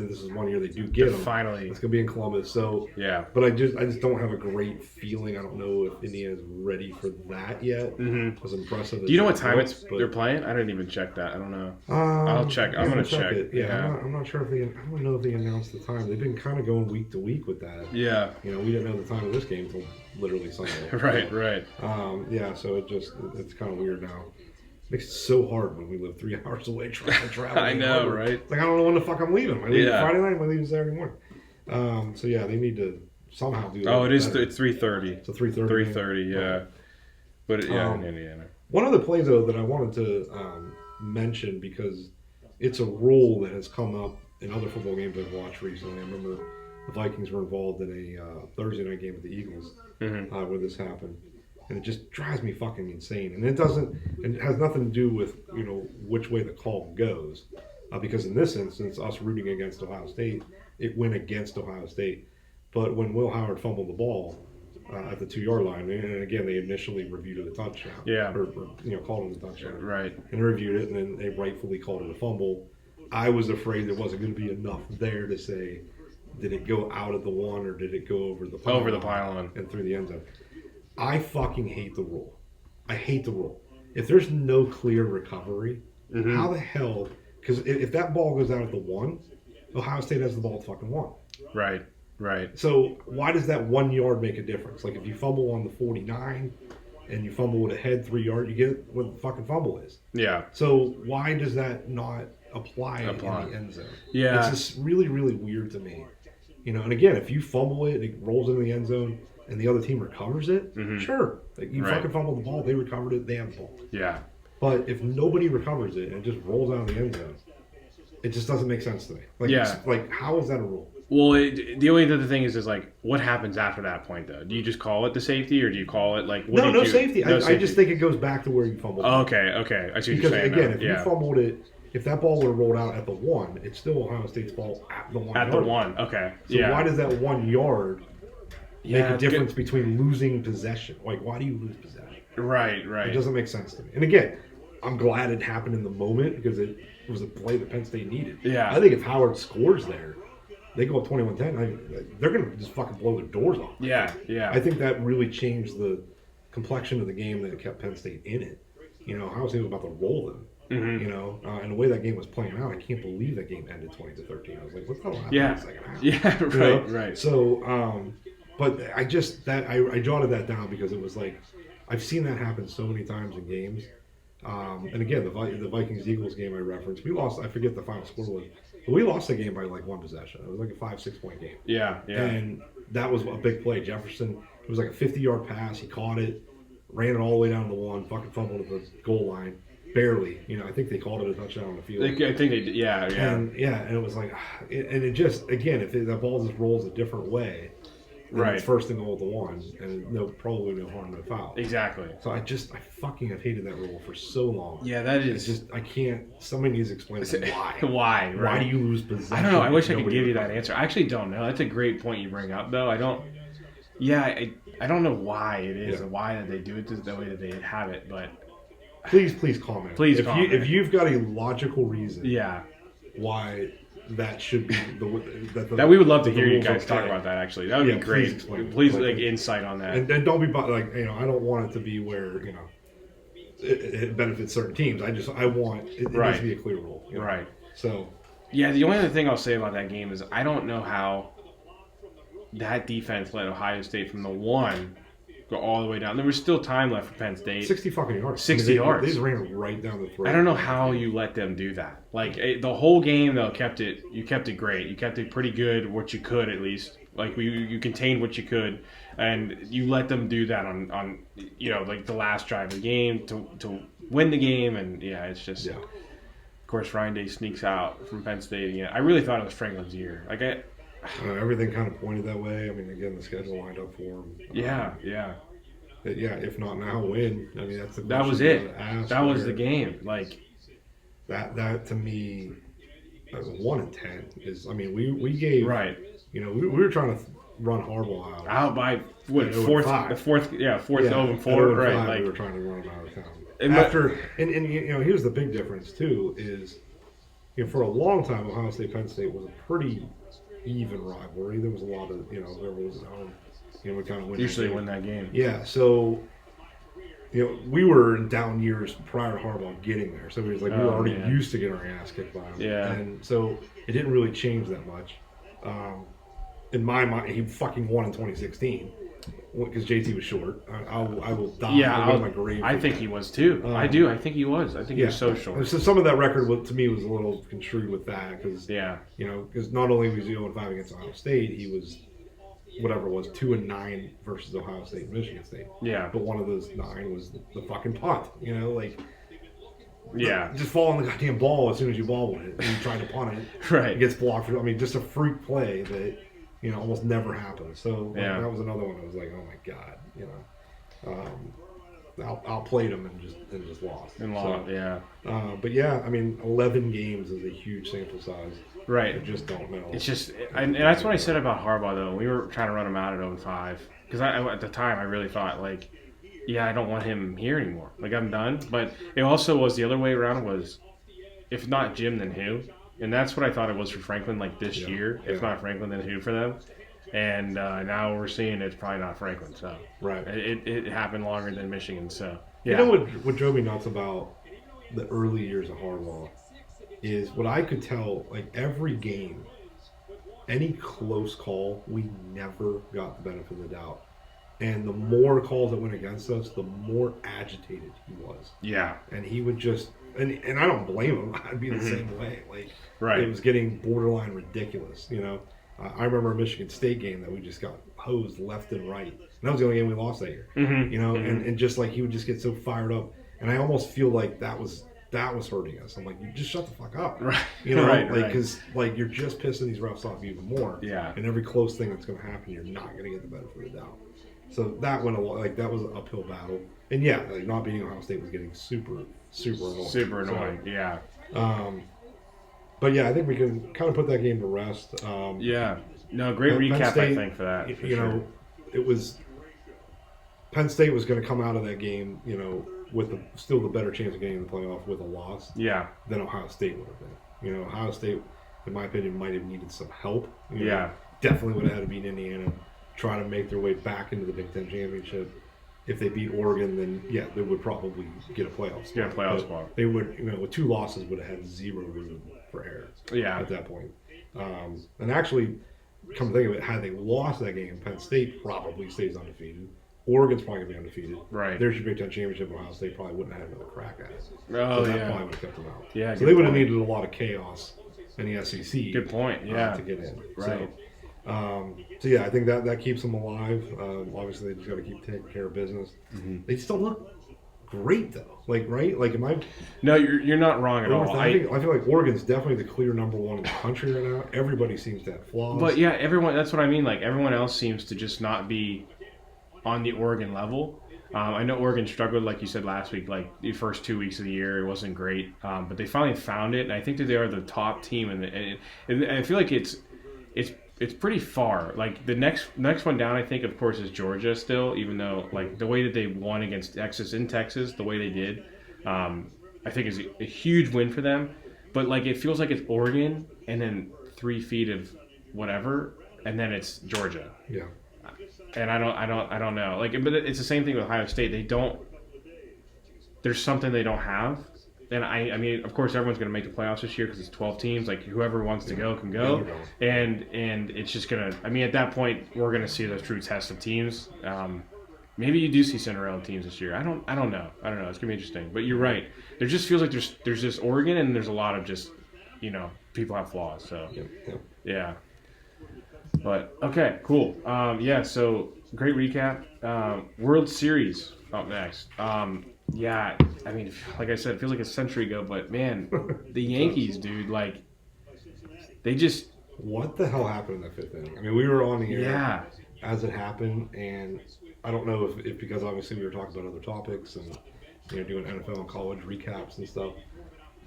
this is one year they do get them. Finally, It's gonna be in Columbus. So yeah. but I just don't have a great feeling. I don't know if Indiana's ready for that yet. Mm-hmm. As impressive. Do you know what time but they're playing? I didn't even check that. I don't know. I'll check. I'm gonna check. it. Yeah. I'm not sure if I don't know if they announced the time. They've been kind of going week to week with that. Yeah. We didn't know the time of this game until literally Sunday. Right. Yeah. So it's kind of weird now. Makes it so hard when we live 3 hours away trying to travel. I know, right? It's like I don't know when the fuck I'm leaving. Am I leaving Yeah. Friday night? Am I leaving Saturday morning? So yeah, they need to somehow do that. Oh, it is. better. It's 3:30. It's a 3:30. 3:30. Yeah. But in Indiana. One of the plays though that I wanted to mention because it's a rule that has come up in other football games I've watched recently. I remember the Vikings were involved in a Thursday night game with the Eagles where this happened. And it just drives me fucking insane. And it has nothing to do with, which way the call goes. Because in this instance, us rooting against Ohio State, it went against Ohio State. But when Will Howard fumbled the ball, at the 2-yard line. And again, they initially reviewed it a touchdown. Yeah. Or called it a touchdown. Right. And reviewed it, and then they rightfully called it a fumble. I was afraid there wasn't going to be enough there to say, did it go out of the 1 or did it go over the pylon? Over the pylon. And through the end zone. I fucking hate the rule. I hate the rule. If there's no clear recovery, how the hell? Because if that ball goes out at the 1, Ohio State has the ball at the fucking 1. Right. So why does that 1 yard make a difference? Like if you fumble on the 49 and you fumble with a head 3 yard, you get what the fucking fumble is. Yeah. So why does that not apply in the end zone? Yeah. It's just really, really weird to me. And again, if you fumble it, it rolls into the end zone, and the other team recovers it, sure. Like you fucking fumbled the ball, they recovered it, they have the ball. Yeah. But if nobody recovers it and it just rolls out of the end zone, it just doesn't make sense to me. Like how is that a rule? Well, the only other thing is like, what happens after that point, though? Do you just call it the safety, or do you call it like... No safety. I just think it goes back to where you fumbled it. Oh, okay. I see what you're saying. Because, again, if you fumbled it, if that ball would have rolled out at the 1, it's still Ohio State's ball at the 1 At the 1, okay. So why does that 1 yard make a difference between losing possession? Like, why do you lose possession? Right. It doesn't make sense to me. And again, I'm glad it happened in the moment because it was a play that Penn State needed. Yeah. I think if Howard scores there, they go up 21-10, they're going to just fucking blow their doors off. Yeah. I think that really changed the complexion of the game that kept Penn State in it. Ohio State was about to roll them. And the way that game was playing out, I can't believe that game ended 20-13. I was like, what the hell happened in the second half? Yeah, right. So, but I jotted that down because it was like, I've seen that happen so many times in games. And again, the Vikings-Eagles game I referenced, we lost, I forget the final score was, but we lost the game by like 1 possession. It was like a 5-6 point game. Yeah. And that was a big play. Jefferson, it was like a 50-yard pass. He caught it, ran it all the way down to the 1, fucking fumbled at the goal line. Barely. I think they called it a touchdown on the field. I think they did. Yeah. And it was like, and it just, again, if that ball just rolls a different way, then it's first and goal at the 1, and probably no harm, no foul. Exactly. So I fucking have hated that rule for so long. Yeah, that is. It's just, I can't, somebody needs to explain to me why. Why, right? Why do you lose possession? I don't know. I wish I could give you that answer. I actually don't know. That's a great point you bring up, though. I don't know why it is or why that they do it the way that they have it, but. Please comment. Comment. If you've got a logical reason why that should be that we would love to hear you guys talk about that, actually. That would be great. Please insight on that. And don't be like, I don't want it to be where, it benefits certain teams. I want it needs to be a clear rule. Right. So yeah, the only other thing I'll say about that game is I don't know how that defense let Ohio State from the 1 go all the way down. There was still time left for Penn State. 60 fucking yards. 60 yards. They just ran right down the throat. I don't know how you let them do that. Like the whole game, though, you kept it great. You kept it pretty good, what you could at least. Like you contained what you could, and you let them do that on like the last drive of the game to win the game. And it's just. Of course, Ryan Day sneaks out from Penn State. I really thought it was Franklin's year. Like everything kind of pointed that way. I mean, again, the schedule lined up for him. Yeah. If not now, when? I mean, that's the that was it. That was the game. Like that to me, 1 in 10 is. I mean, we gave right. We were trying to run Harbaugh out by what fourth 0-4 right. Like we were trying to run him out of town. And here's the big difference too is. For a long time, Ohio State Penn State was a pretty even rivalry. There was a lot of whoever was at home, we kind of win that game. Yeah, so we were in down years prior to Harbaugh getting there, so it was like we were already used to getting our ass kicked by him. Yeah, and so it didn't really change that much. In my mind, he fucking won in 2016. Because JT was short. I will die on my grave. I think he was too. I do. I think he was. I think he was so short. So some of that record to me was a little construed with that because because not only was he 0-5 against Ohio State, he was whatever it was 2-9 versus Ohio State and Michigan State. Yeah. But one of those 9 was the fucking punt. Yeah. Just fall on the goddamn ball as soon as you bobbled it and you try to punt it. Right. It gets blocked. Just a freak play that. Almost never happens. So that was another one. I was like, oh my god, outplayed them and just lost. And lost, yeah. But yeah, I mean, 11 games is a huge sample size. Right. I just don't know. It's just, and that's what I said about Harbaugh though. We were trying to run him out at 0-5 because at the time I really thought like, yeah, I don't want him here anymore. Like I'm done. But it also was the other way around was, if not Jim, then who? And that's what I thought it was for Franklin. Like this year, if not Franklin, then who for them? And now we're seeing it's probably not Franklin. So right, it happened longer than Michigan. So yeah. You know what drove me nuts about the early years of Harbaugh is what I could tell. Like every game, any close call, we never got the benefit of the doubt. And the more calls that went against us, the more agitated he was. Yeah. And he would just, and I don't blame him. I'd be the same way. Like, right. It was getting borderline ridiculous, you know. I remember a Michigan State game that we just got hosed left and right. And that was the only game we lost that year. You know, and just like he would just get so fired up. And I almost feel like that was hurting us. I'm like, you just shut the fuck up. Right. You know, right, like, because like you're just pissing these refs off even more. Yeah. And every close thing that's going to happen, you're not going to get the benefit of the doubt. So that went a lot. Like that was an uphill battle. And yeah, like not beating Ohio State was getting super annoying. Super annoying. So, yeah. But yeah, I think we can kind of put that game to rest. Yeah. No, great recap, State, I think, for that. You know, it was Penn State was going to come out of that game, you know, with still the better chance of getting in the playoff with a loss. Yeah. Than Ohio State would have been. You know, Ohio State, in my opinion, might have needed some help. You yeah. know, definitely would have had to beat Indiana, try to make their way back into the Big Ten championship. If they beat Oregon, then yeah, they would probably get a playoff spot. Get a playoff spot. They would, you know, with 2 losses, would have had zero room for error. Yeah. At that point, and actually, come to think of it, had they lost that game, Penn State probably stays undefeated. Oregon's probably gonna be undefeated. Right. There's your Big Ten championship. Ohio State probably wouldn't have had another crack at it. Oh, so that yeah. probably would have kept them out. Yeah. So they would have needed a lot of chaos in the SEC. Good point. Yeah. To get in. Right. So yeah, I think that keeps them alive. Obviously, they just got to keep taking care of business. They still look great though. Like right? Like am I? No, you're not wrong at all. I feel like Oregon's definitely the clear number 1 in the country right now. Everybody seems to have flaws. But yeah, everyone. That's what I mean. Like everyone else seems to just not be on the Oregon level. I know Oregon struggled, like you said last week. Like the first 2 weeks of the year, it wasn't great. But they finally found it, and I think that they are the top team. And I feel like it's pretty far. Like the next one down, I think, of course, is Georgia still. Even though like the way that they won against Texas in Texas, the way they did, I think is a huge win for them. But like it feels like it's Oregon, and then 3 feet of whatever, and then it's Georgia. Yeah. And I don't know. Like, but it's the same thing with Ohio State. There's something they don't have. And I mean, of course, everyone's going to make the playoffs this year because it's 12 teams. Like, whoever wants to go can go. And it's just going to – I mean, at that point, we're going to see those true tests of teams. Maybe you do see Cinderella teams this year. I don't know. It's going to be interesting. But you're right. There just feels like there's just Oregon, and there's a lot of just, you know, people have flaws. So, yeah. But, okay, cool. Yeah, so great recap. World Series up next. Yeah, I mean, like I said, it feels like a century ago, but man, the Yankees, dude, like, they just... What the hell happened in that 5th inning? I mean, we were on the air Yeah. as it happened, and I don't know if because obviously we were talking about other topics and, you know, doing NFL and college recaps and stuff.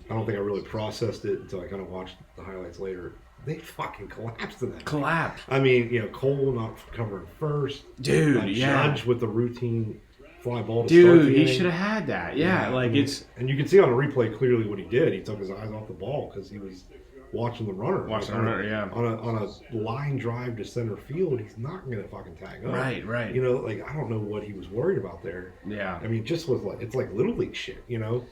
I don't think I really processed it until I kind of watched the highlights later. They fucking collapsed in that. Collapsed. I mean, you know, Cole not covering first. Dude, yeah. Judge with the routine fly ball to start Dude, the he inning. should have had that. Yeah, like I mean, it's... And you can see on the replay clearly what he did. He took his eyes off the ball because he was watching the runner. Watching the runner, yeah. On a line drive to center field, he's not going to fucking tag up. Right. You know, like, I don't know what he was worried about there. Yeah. I mean, just was like, it's like Little League shit, you know?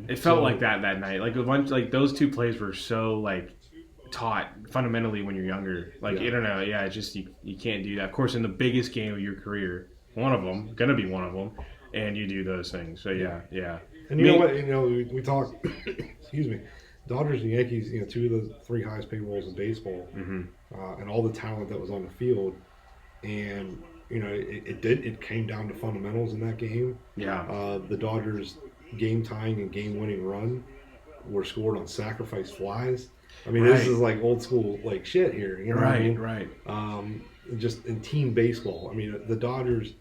It felt like that night. Like, a bunch, like those 2 plays were so, like, taught fundamentally when you're younger. Like, I don't know. Yeah, it's just you can't do that. Of course, in the biggest game of your career, one of them, going to be one of them, and you do those things. So, yeah. And you know what? You know, we talk, excuse me, Dodgers and Yankees, you know, 2 of the 3 highest paid roles in baseball, and all the talent that was on the field. And, you know, it came down to fundamentals in that game. Yeah. The Dodgers' game-tying and game-winning run were scored on sacrifice flies. I mean, this is like old school like shit here. You know what I mean? Right. Just in team baseball. I mean, the Dodgers,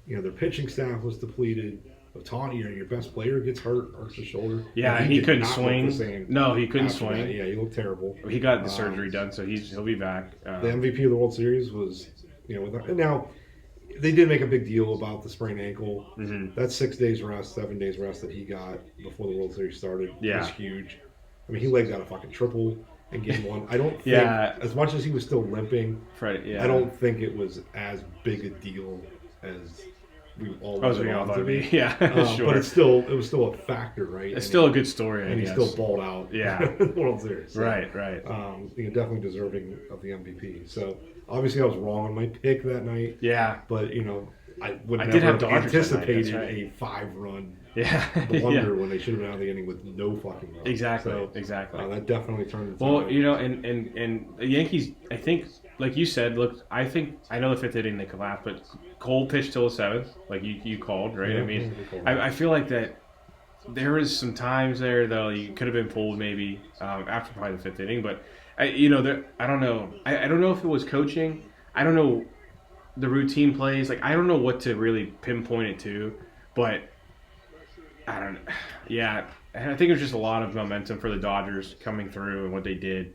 their pitching staff was depleted. Ohtani, your best player gets hurts his shoulder. Yeah, And he did couldn't not look swing. the same No, he couldn't after swing. that. Yeah, he looked terrible. He got the surgery done, so he'll be back. The MVP of the World Series was, and now they did make a big deal about the sprained ankle. Mm-hmm. That 6 days rest, 7 days rest that he got before the World Series started was huge. I mean, he legged out a fucking triple in game 1. I don't think, as much as he was still limping, I don't think it was as big a deal as we all thought it would be. Yeah, sure. But it was still a factor, right? It's still a good story, and he still balled out. Yeah, in the World Series. So, right. Definitely deserving of the MVP. So obviously, I was wrong on my pick that night. Yeah, but I would I never did have have Dodgers anticipated that night, a 5-run blunder when they should have been out of the inning with no fucking run. Exactly. That definitely turned. Well, and the Yankees, I think, like you said, look, I know the 5th inning they collapsed, but Cole pitched till the 7th, like you called, right? Yeah, I mean, I feel like that there was some times there though you could have been pulled maybe after probably the 5th inning, but I don't know. I don't know if it was coaching. I don't know the routine plays. Like I don't know what to really pinpoint it to, but I don't know. Yeah, I think it was just a lot of momentum for the Dodgers coming through and what they did.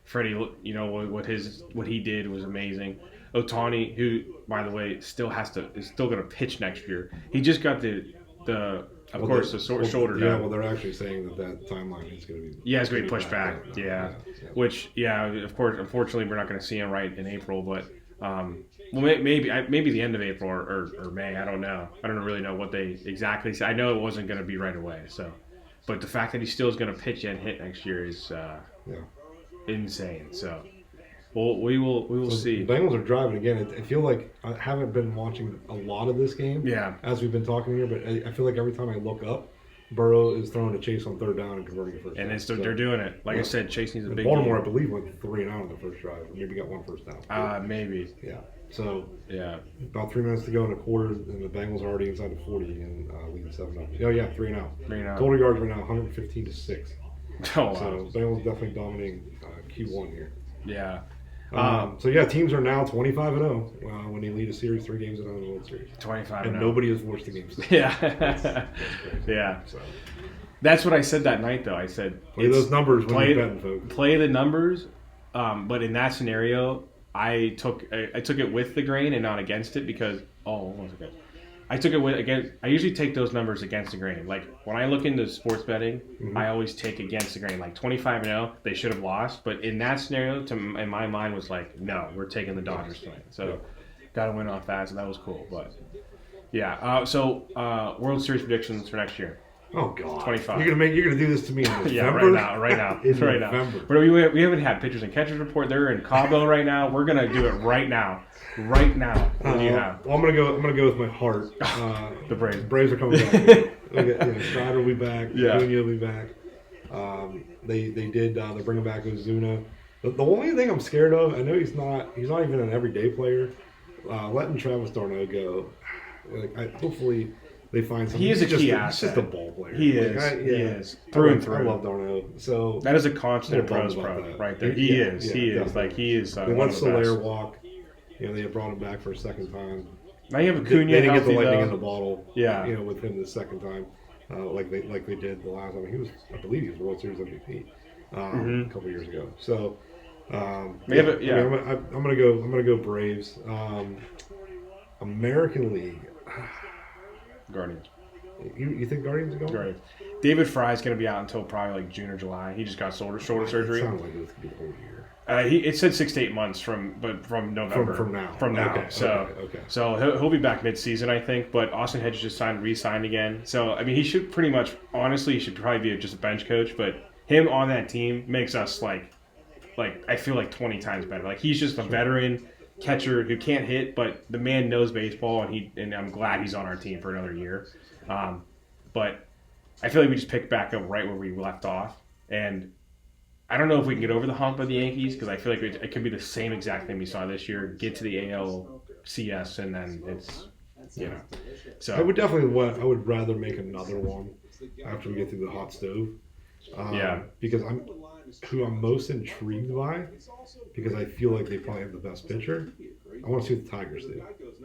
Freddie, what he did was amazing. Ohtani, who by the way is still going to pitch next year. He just got the shoulder done. Yeah, well, they're actually saying that timeline is going to be. Yeah, it's going to be pushed back. Yeah. Which of course, unfortunately, we're not going to see him right in April, but maybe the end of April or May. I don't know. I don't really know what they exactly said. I know it wasn't going to be right away. So, but the fact that he still is going to pitch and hit next year is insane. So, we will see. The Bengals are driving again. I feel like I haven't been watching a lot of this game. Yeah. As we've been talking here, but I feel like every time I look up, Burrow is throwing a Chase on 3rd down and converting a first down. And they're doing it. Like I said, Chase needs a big Baltimore, game. I believe, went 3 and out on the first drive. Maybe got 1 first down. Maybe. Yeah. So yeah, about 3 minutes to go in the quarter, and the Bengals are already inside the 40 and leading 7-0. Oh yeah, 3 and out. Total yards right now 115-6. Oh wow. So Bengals definitely dominating Q1 here. Yeah. Teams are now 25-0 when they lead a series 3 games in the World Series. 25-0. And nobody has forced a game. Yeah. That's crazy. Yeah. So. That's what I said that night, though. I said play those numbers when you're betting, folks. Play the numbers, but in that scenario, I took it with the grain and not against it because I took it with I usually take those numbers against the grain. Like when I look into sports betting, I always take against the grain. Like 25-0, they should have lost, but in that scenario, in my mind was like, no, we're taking the Dodgers tonight. So got to win off that. So that was cool. But yeah, World Series predictions for next year. Oh God! 25. You're gonna do this to me in November? Yeah, right now. But we haven't had pitchers and catchers report. They're in Cabo right now. We're gonna do it right now. Right now. What do you have? Well, I'm gonna go with my heart. The Braves. The Braves are coming back. Strider will be back. Yeah. Acuna will be back. They're bringing back Ozuna. The only thing I'm scared of, I know he's not even an everyday player. Letting Travis d'Arnaud go. Hopefully. They find something. He is a key asset. He's just a ball player. He is. Through and through. I love d'Arnaud. So that is a constant pros pro right there. He is. He is. They let Soler walk. They brought him back for a second time. Now you have Acuna. They didn't get the lightning in the bottle. Yeah. With him the second time, like they did the last time. I believe he was World Series MVP a couple years ago. So I'm gonna go Braves. American League. Guardians. You think Guardians are going? Guardians. David Fry's going to be out until probably like June or July. He just got shoulder surgery. It sounds like it's going to be the whole year. It said 6 to 8 months from November. From now. Okay. So he'll be back mid-season, I think. But Austin Hedges just re-signed again. So I mean, he should pretty much, honestly, he should probably be just a bench coach. But him on that team makes us like I feel like 20 times better. Like he's just a veteran catcher who can't hit, but the man knows baseball, and I'm glad he's on our team for another year. But I feel like we just picked back up right where we left off, and I don't know if we can get over the hump of the Yankees because I feel like it could be the same exact thing we saw this year. Get to the ALCS, and then it's So I would rather make another one after we get through the hot stove. Because who I'm most intrigued by, because I feel like they probably have the best pitcher. I want to see what the Tigers do.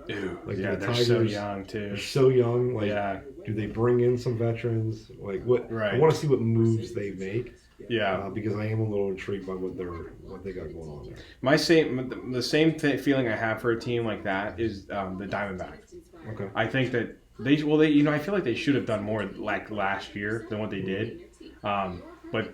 Ew, Like yeah, the they're Tigers, so young too. They're so young. Like, Yeah. do they bring in some veterans? Like, what? Right. I want to see what moves they make. Yeah. Because I am a little intrigued by what they got going on there. The same feeling I have for a team like that is the Diamondbacks. Okay. I think that I feel like they should have done more like last year than what they did. But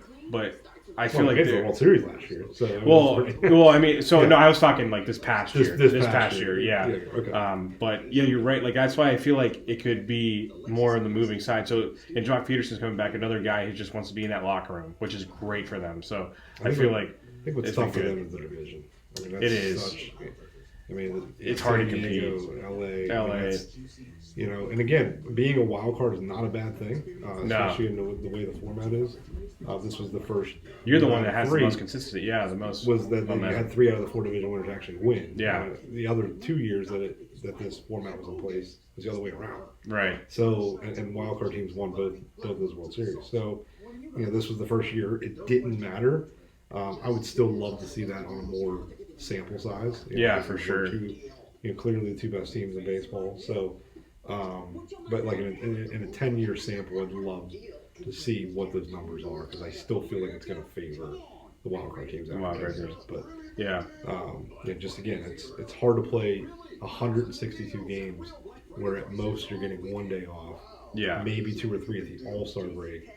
I feel like they made the World Series last year. So I mean, no, I was talking like this past year. This past year, yeah. Okay. But yeah, you're right. Like that's why I feel like it could be more on the moving side. So, and Jock Peterson's coming back, another guy who just wants to be in that locker room, which is great for them. So I feel like I think what's tough for them is the division. I mean, that's it is. It's hard to compete. LA. And again, being a wild card is not a bad thing, especially in the way the format is. This was the first. You're the one that has the most consistency. Yeah, the most. Was that you had 3 out of the 4 division winners actually win. Yeah. The other 2 years that this format was in place was the other way around. Right. So, and wild card teams won both those World Series. So, this was the first year. It didn't matter. I would still love to see that on a more sample size. For sure. Clearly the 2 best teams in baseball. So, but like in a 10-year sample, I'd love to see what those numbers are because I still feel like it's going to favor the wild card teams. But just again, it's hard to play 162 games where at most you're getting 1 day off. Yeah. Maybe 2 or 3 at the All-Star break,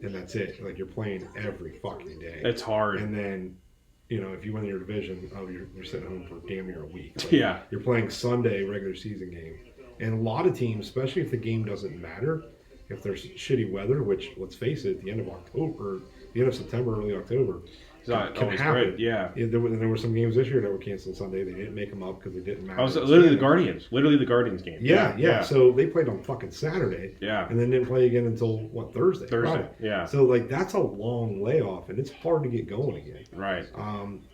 and that's it. Like you're playing every fucking day. It's hard. And then, if you win your division, you're sitting home for damn near a week. Like, yeah. You're playing Sunday regular season game, and a lot of teams, especially if the game doesn't matter, if there's shitty weather, which let's face it, at the end of October, the end of September, early October, can happen. Great. Yeah. There were some games this year that were canceled Sunday. They didn't make them up because they didn't matter. I was literally the Guardians game. Yeah. So they played on fucking Saturday. Yeah. And then didn't play again until Thursday. Thursday. Right. Yeah. So that's a long layoff, and it's hard to get going again. Right.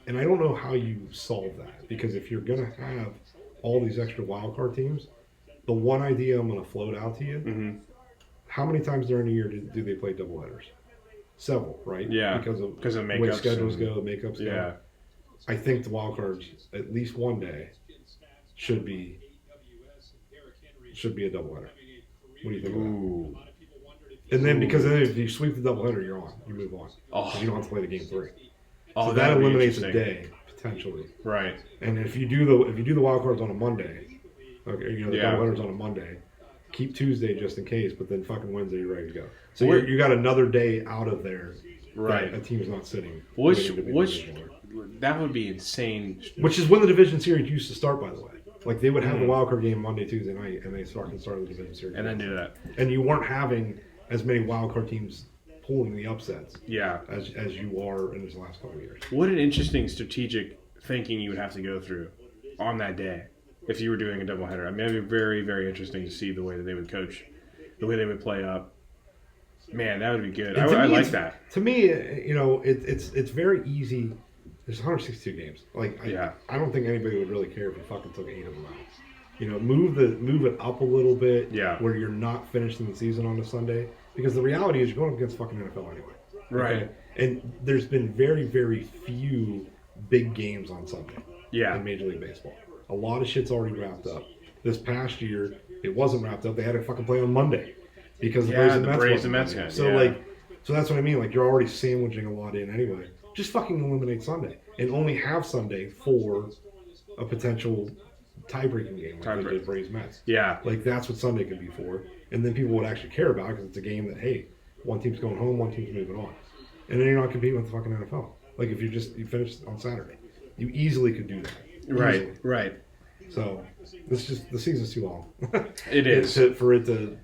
And I don't know how you solve that because if you're gonna have all these extra wild card teams, the one idea I'm gonna float out to you. Mm-hmm. How many times during the year do they play doubleheaders? Several, right? Yeah. Because of makeups, the way schedules go, makeups go. Yeah. I think the wild cards at least one day should be a doubleheader. What do you think of that? And then because then if you sweep the doubleheader, you're on. You move on. Because you don't have to play the game 3. So that eliminates a day potentially. Right. And if you do the wild cards on a Monday, okay, the doubleheaders on a Monday. Keep Tuesday just in case, but then fucking Wednesday you're ready to go. So you got another day out of there. Right. That a team's not sitting. That would be insane. Which is when the division series used to start, by the way. Like they would have the wild card game Monday, Tuesday night, and they start the division series. And then do that. And you weren't having as many wild card teams pulling the upsets. Yeah. As you are in this last couple of years. What an interesting strategic thinking you would have to go through on that day. If you were doing a doubleheader, I mean, it'd be very, very interesting to see the way that they would coach, the way they would play up. Man, that would be good. I like that. To me, it's very easy. There's 162 games. I don't think anybody would really care if you fucking took 8 of them out. Move it up a little bit. Yeah. Where you're not finishing the season on a Sunday, because the reality is you're going up against fucking NFL anyway. Right. Okay? And there's been very, very few big games on Sunday. Yeah. In Major League Baseball. A lot of shit's already wrapped up. This past year, it wasn't wrapped up. They had to fucking play on Monday because the Braves and Mets guys. So so that's what I mean. Like you're already sandwiching a lot in anyway. Just fucking eliminate Sunday and only have Sunday for a potential tie-breaking game like they did Braves Mets. Yeah. Like that's what Sunday could be for, and then people would actually care about it because it's a game that one team's going home, one team's moving on, and then you're not competing with the fucking NFL. Like if you finish on Saturday, you easily could do that. Right. So the season's too long. It is for it to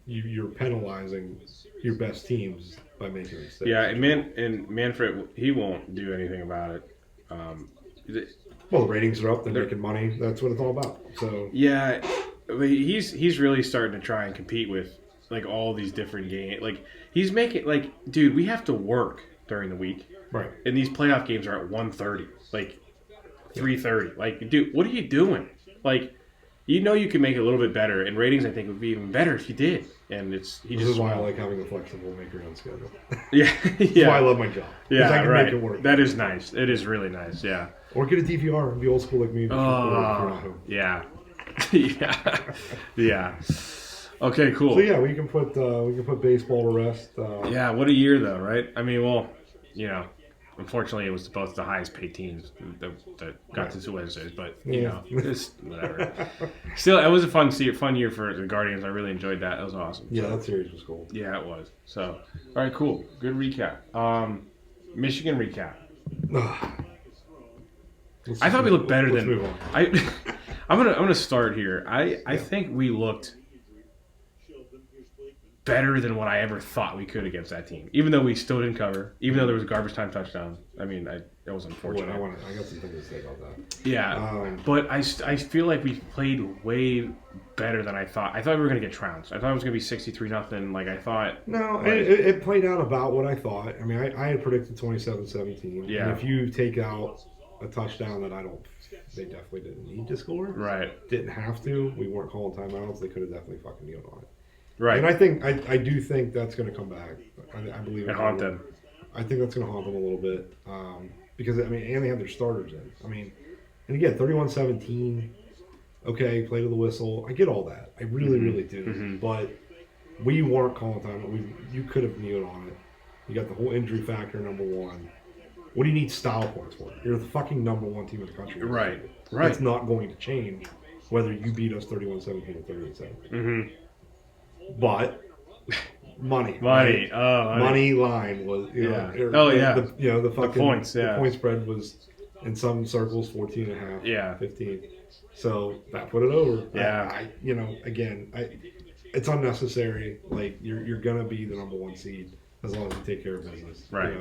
you're penalizing your best teams by making mistakes. Yeah, and Manfred he won't do anything about it. Well, the ratings are up. They're making money. That's what it's all about. So yeah, but he's really starting to try and compete with like all these different games. Like he's making dude, we have to work during the week. Right. And these playoff games are at 1:30. 3:30. Like, dude, what are you doing? Like, you can make it a little bit better, and ratings I think would be even better if you did. And this is why I like having a flexible make your own schedule. Yeah. That's why I love my job. Yeah, I can right. make it work. That is nice. It is really nice. Yeah. Or get a DVR and be old school like me. Oh, yeah. Yeah. Yeah. Okay, cool. So yeah, we can put baseball to rest. Yeah, what a year though, right? I mean, well, unfortunately, it was both the highest paid teams that got to 2 Wednesdays, but it's whatever. Still, it was a fun year for the Guardians. I really enjoyed that. That was awesome. Yeah, that series was cool. Yeah, it was. So, all right, cool, good recap. Michigan recap. I thought we looked better let's than move on. I'm gonna start here. I think we looked better than what I ever thought we could against that team. Even though we still didn't cover, even though there was a garbage time touchdown. I mean, it was unfortunate. I got some things to say about that. Yeah, but I feel like we played way better than I thought. I thought we were going to get trounced. I thought it was going to be 63-0. Like I thought. No, it played out about what I thought. I mean, I had predicted 27-17. Yeah. And if you take out a touchdown that they definitely didn't need to score. Right. Didn't have to. We weren't calling timeouts. They could have definitely fucking kneeled on it. Right. And I do think that's going to come back. I believe and haunt them. I think that's going to haunt them a little bit because and they have their starters in. I mean, and again, 31-17. Okay, play to the whistle. I get all that. I really, really do. Mm-hmm. But we weren't calling time. You could have kneeled on it. You got the whole injury factor, number one. What do you need style points for? You're the fucking number one team in the country. Right. That's not going to change whether you beat us 31-17 or 38-17. Mm-hmm. But money line was the fucking points, the point spread was in some circles 14.5, 15. So that put it over. Yeah, it's unnecessary. Like you're gonna be the number one seed as long as you take care of business. Right.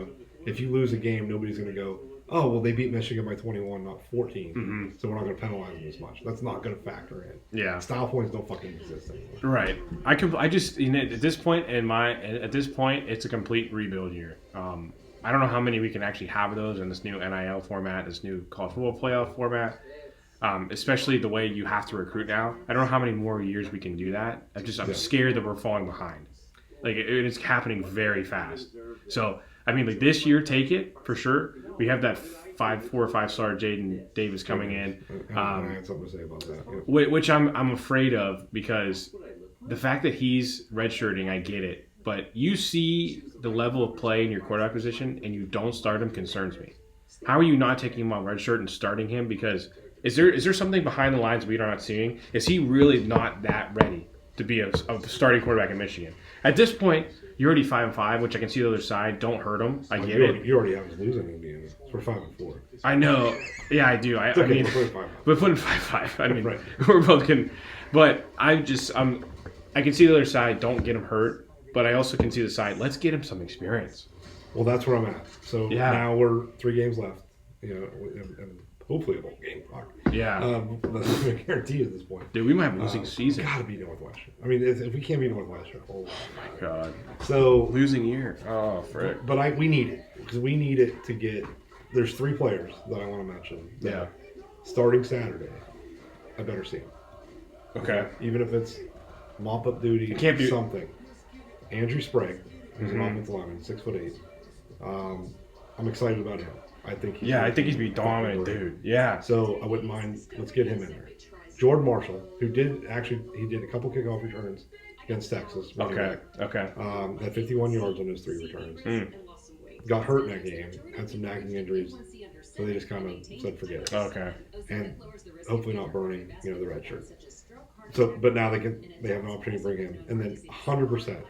If you lose a game, nobody's gonna go, oh, well, they beat Michigan by 21, not 14, mm-hmm. so we're not going to penalize them as much. That's not going to factor in. Yeah. Style points don't fucking exist anymore. Right. I just, at this point, it's a complete rebuild year. I don't know how many we can actually have those in this new NIL format, this new college football playoff format, especially the way you have to recruit now. I don't know how many more years we can do that. I'm scared that we're falling behind. Like, it's happening very fast. So, I mean, like this year, take it for sure. We have that 4 or 5 star Jaden Davis coming in. I had something to say about that. Yeah. Which I'm afraid of because the fact that he's redshirting, I get it. But you see the level of play in your quarterback position and you don't start him concerns me. How are you not taking him on redshirt and starting him? Because is there something behind the lines we are not seeing? Is he really not that ready to be a starting quarterback in Michigan? At this point, you're already 5-5, which I can see the other side. Don't hurt him. I get it. You already have us losing Indiana. We're 5-4. I know. Yeah, I do. I mean, we're putting 5-5. I mean, right. We're both going. But I can see the other side. Don't get him hurt. But I also can see the side. Let's get him some experience. Well, that's where I'm at. So now we're 3 games left. And hopefully a bowl game. Yeah. That's not a guarantee at this point. Dude, we might have a losing season. Got to beat Northwestern. I mean, if we can't beat Northwestern, oh my god. So losing year. Oh, frick. But we need it because we need it to get. There's 3 players that I want to mention. Yeah. Starting Saturday, I better see them. Okay. Even if it's mop up duty, it can't be something. Andrew Sprague, who's an offensive lineman, 6'8". I'm excited about him. I think he's be dominant, dude. Yeah. So I wouldn't mind. Let's get him in there. Jordan Marshall, who did a couple kickoff returns against Texas. Okay. Had 51 yards on those 3 returns. Got hurt in that game. Had some nagging injuries. So they just kind of said forget it. Okay. And hopefully not burning, the red shirt. So, but now they have an opportunity to bring him, and then 100%,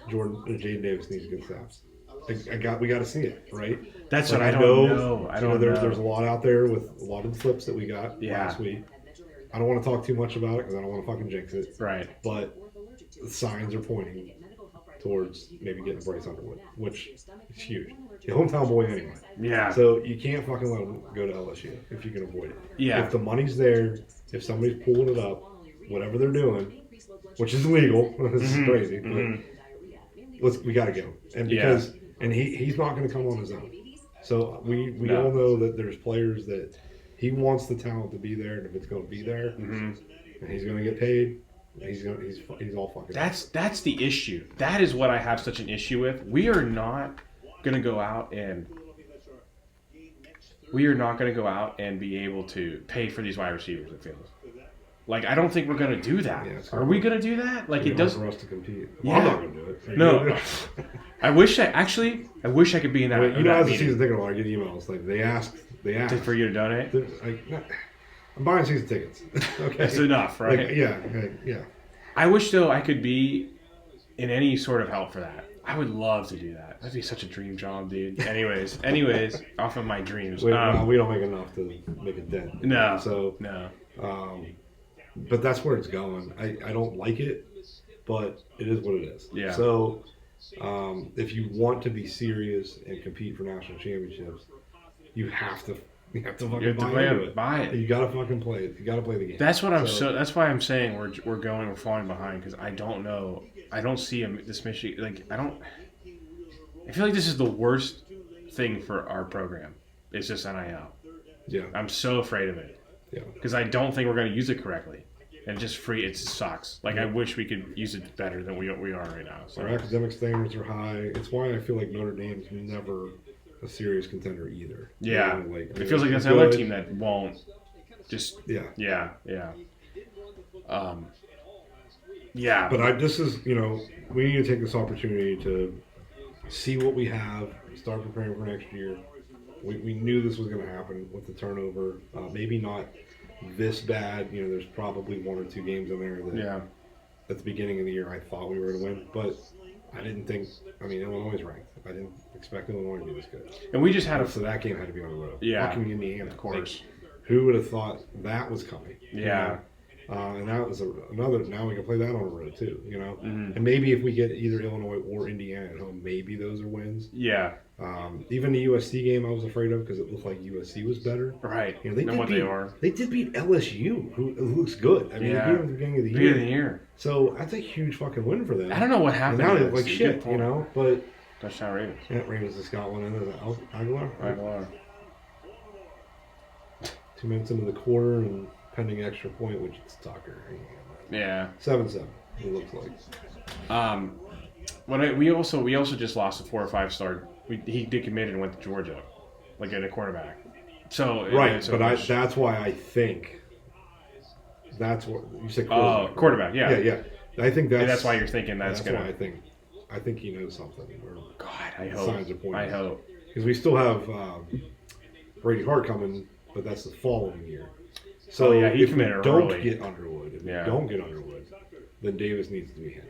Jaden Davis needs good snaps. We got to see it, right? That's what I don't know. There's a lot out there with a lot of the flips that we got last week. I don't want to talk too much about it because I don't want to fucking jinx it. Right. But the signs are pointing towards maybe getting Bryce Underwood, which is huge. The hometown boy anyway. Yeah. So you can't fucking let him go to LSU if you can avoid it. Yeah. If the money's there, if somebody's pulling it up, whatever they're doing, which is illegal, this is crazy, but we got to get him. And because and he's not going to come on his own. So we all know that there's players that he wants the talent to be there, and if it's going to be there, and he's going to get paid, he's all fucking. That's the issue. That is what I have such an issue with. We are not going to go out and be able to pay for these wide receivers. It feels Like, I don't think we're going to do that. Yeah, Are we going to do that? Like, it does. For us to compete. Yeah. I'm not going to do it. No. I wish I could be in that. You know, as the season ticket holder, I get emails like they ask for you to donate. I'm buying season tickets. Okay, That's enough, right? Like, yeah. I wish though I could be in any sort of help for that. I would love to do that. That'd be such a dream job, dude. Anyways, off of my dreams. We don't make enough to make a dent. No. So no. But that's where it's going. I don't like it, but it is what it is. Yeah. So if you want to be serious and compete for national championships, you have to fucking buy it. You gotta fucking play it. You gotta play the game. That's what that's why I'm saying we're falling behind, because I don't know. I don't see this Michigan, like, I feel like this is the worst thing for our program. It's just NIL. Yeah. I'm so afraid of it. Yeah. Because I don't think we're going to use it correctly. And just it sucks. Like, I wish we could use it better than we are right now. So. Our academic standards are high. It's why I feel like Notre Dame's never a serious contender either. Yeah. You know, like, it feels like that's another team that won't just... Yeah. Yeah. Yeah. But this is, we need to take this opportunity to see what we have, start preparing for next year. We knew this was going to happen with the turnover. Maybe not this bad. There's probably 1 or 2 games in there that at the beginning of the year I thought we were going to win. But I didn't think, Illinois is ranked. I didn't expect Illinois to be this good. And we just had So that game had to be on the road. Yeah. Fucking Indiana. Of course. Like, who would have thought that was coming? Yeah. And that was another. Now we can play that on the road too, Mm-hmm. And maybe if we get either Illinois or Indiana at home, maybe those are wins. Yeah. Even the USC game, I was afraid of because it looked like USC was better. Right. They are. They did beat LSU, who looks good. They beat them at the beginning of the year. So that's a huge fucking win for them. I don't know what happened. And now they look like shit, But touchdown Ravens. Yeah, Ravens just got one in there. Aguilar. 2 minutes into the quarter and pending extra point, which is Tucker. Yeah. 7-7. It looks like. We also just lost a 4 or 5 star. He decommitted and went to Georgia, like at a quarterback. So right, but that's why I think that's what you said. Quarterback. Quarterback. Yeah. Yeah. I think that's why you're thinking that's gonna. Why I think he knows something. God, I hope. Signs are pointing. I hope because we still have Brady Hart coming, but that's the following year. So he if we committed don't early. get Underwood, then Davis needs to be him.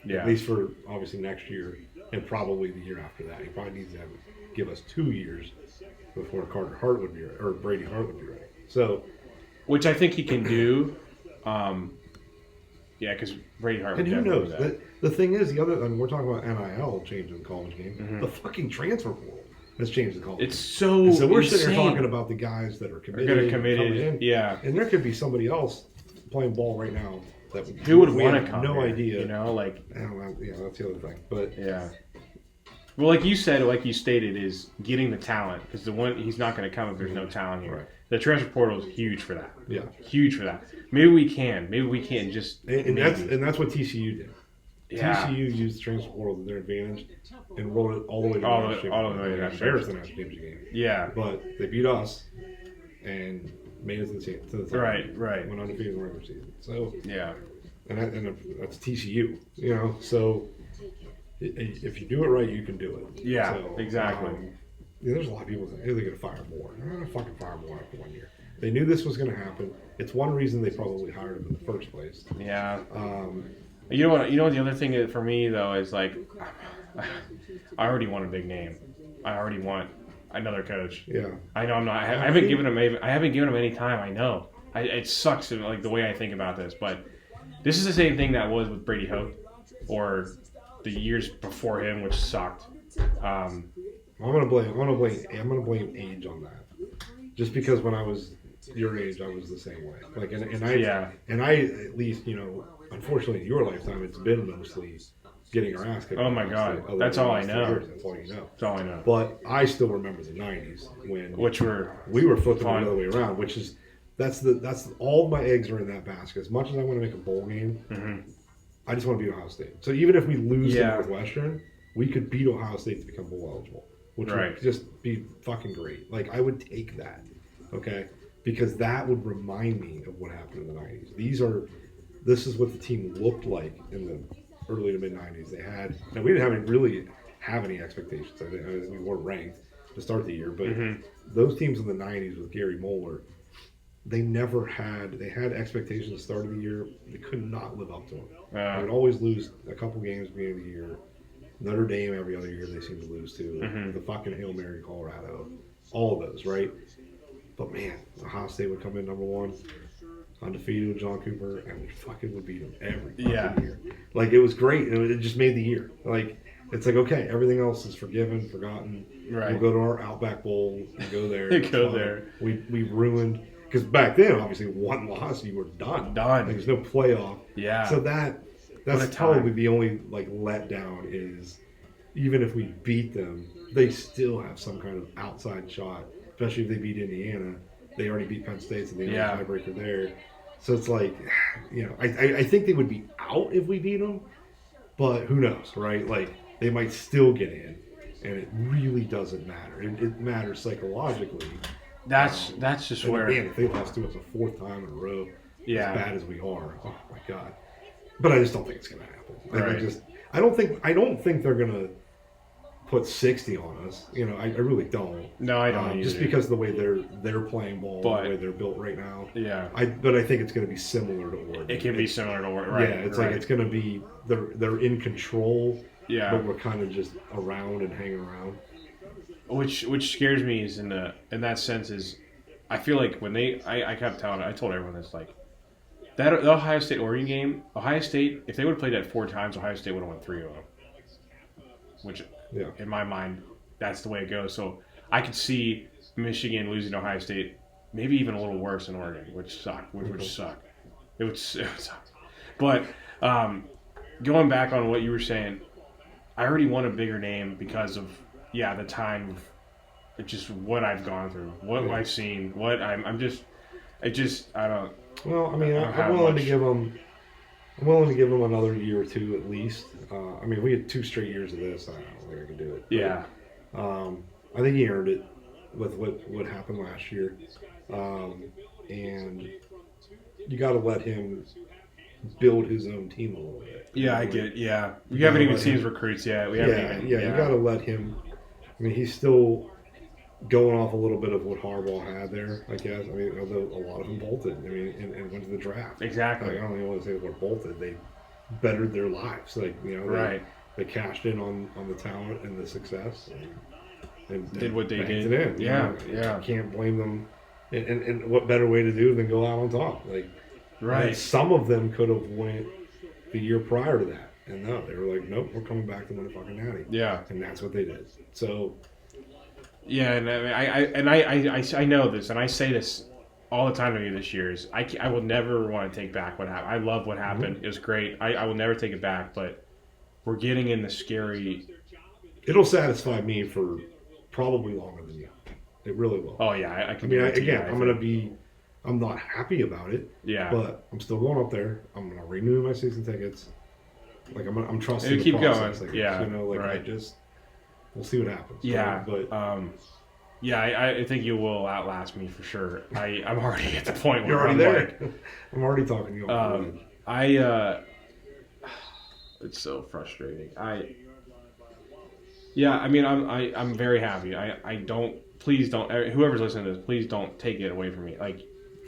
Yeah. At least for obviously next year and probably the year after that. He probably needs to give us 2 years before Carter Hart would be ready, or Brady Hart would be ready. So, which I think he can do. Because Brady Hart. And who knows? That. The thing is, we're talking about NIL changing the college game. Mm-hmm. The fucking transfer portal has changed the college. It's so. So we're insane. sitting here talking about the guys that are committed. Yeah. And there could be somebody else playing ball right now that who would want to come. No here, idea. That's the other thing. But yeah. Well, like you said, like you stated, is getting the talent, because he's not going to come if there's no talent here. Right. The transfer portal is huge for that. Yeah, huge for that. Maybe we can just and that's what TCU did. Yeah. TCU used the transfer portal to their advantage and rolled it all the way to the national championship game. Yeah, but they beat us and made it to the right. Went undefeated in the regular season. So yeah, and that's TCU. So if you do it right, you can do it. Yeah, so, exactly. There's a lot of people that they're going to fire Moore. They're going to fucking fire Moore after 1 year. They knew this was going to happen. It's one reason they probably hired him in the first place. Yeah. You know what? The other thing is, for me though is like, I already want a big name. I already want another coach. Yeah. I know I'm not. I haven't given him any time. I know. It sucks like the way I think about this, but this is the same thing that was with Brady Hoke, or the years before him, which sucked. I'm gonna blame age on that. Just because when I was your age, I was the same way. Like, and I at least, unfortunately in your lifetime, it's been mostly getting our ass kicked. Oh my God, that's all I know. That's all you know. That's all I know. But I still remember the '90s when we were flipping the other way around, which is that's all my eggs are in that basket. As much as I want to make a bowl game, I just want to beat Ohio State. So even if we lose to Northwestern, we could beat Ohio State to become bowl eligible, which would just be fucking great. Like, I would take that. Okay, because that would remind me of what happened in the 90s. This is what the team looked like in the early to mid 90s. We didn't really have any expectations. I think we weren't ranked to start the year, but those teams in the 90s with Gary Moeller, they had expectations at the start of the year. They could not live up to them. They would always lose a couple games at the beginning of the year. Notre Dame every other year they seem to lose to. The fucking Hail Mary Colorado. All of those, right? But man, Ohio State would come in number one, undefeated with John Cooper, and we fucking would beat them every fucking year. Like, it was great. It just made the year. Like, it's like, okay, everything else is forgiven, forgotten. Right. We'll go to our Outback Bowl and go there. There. We ruined, because back then, obviously, one loss, you were done. Like, there's no playoff. Yeah. So that's probably the only, like, letdown is, even if we beat them, they still have some kind of outside shot, especially if they beat Indiana. They already beat Penn State, so they have a tiebreaker there. So it's like, I think they would be out if we beat them, but who knows, right? Like, they might still get in, and it really doesn't matter. It matters psychologically. That's just where. Man, if they lost to us a fourth time in a row, as bad as we are, oh my god. But I just don't think it's going to happen. Like, I don't think they're going to put 60 on us. I really don't. No, I don't either. Just because of the way they're playing ball, the way they're built right now. Yeah. But I think it's going to be similar to Oregon. It can be similar to Oregon, right? Yeah, it's like it's going to be they're in control. Yeah. But we're kind of just around and hanging around. Which scares me is in that sense is, I feel like when I kept I told everyone this, like, that the Ohio State Oregon game, Ohio State, if they would have played that 4 times, Ohio State would have won 3 of them. Which, in my mind, that's the way it goes. So I could see Michigan losing to Ohio State, maybe even a little worse than Oregon, which sucked. It would suck. But going back on what you were saying, I already want a bigger name because of the time of just what I've gone through, what I've seen, what I don't. Well, I mean, I'm willing to give them another year or two at least. I mean, if we had 2 straight years of this, I don't think I could do it. Yeah. But, I think he earned it with what happened last year. And you got to let him build his own team a little bit. Yeah, I get it. Yeah. We haven't even seen his recruits yet. You got to let him. I mean, he's still going off a little bit of what Harbaugh had there, I guess. I mean, although a lot of them bolted. I mean, and went to the draft. Exactly. Like, I don't even want to say the word bolted. They bettered their lives. Like, they cashed in on the talent and the success and did what they did. It in. Yeah. You can't blame them. And what better way to do than go out on top? Like, right. Some of them could have went the year prior to that. And no, they were like, nope, we're coming back to win a fucking natty. Yeah. And that's what they did. So. Yeah, and I know this, and I say this all the time to you this year, is I will never want to take back what happened. I love what happened. It was great. I will never take it back, but we're getting in the scary. It'll satisfy me for probably longer than you. It really will. Oh, yeah. I mean, again, I'm not happy about it. Yeah. But I'm still going up there. I'm going to renew my season tickets. Like, I'm trusting the keep process. going. Like, right. We'll see what happens. Yeah. But I think you will outlast me for sure. I'm already at the point where you're already I'm there. Like, I'm already talking to you. It's so frustrating. I'm very happy. Please don't, whoever's listening to this, please don't take it away from me. Like,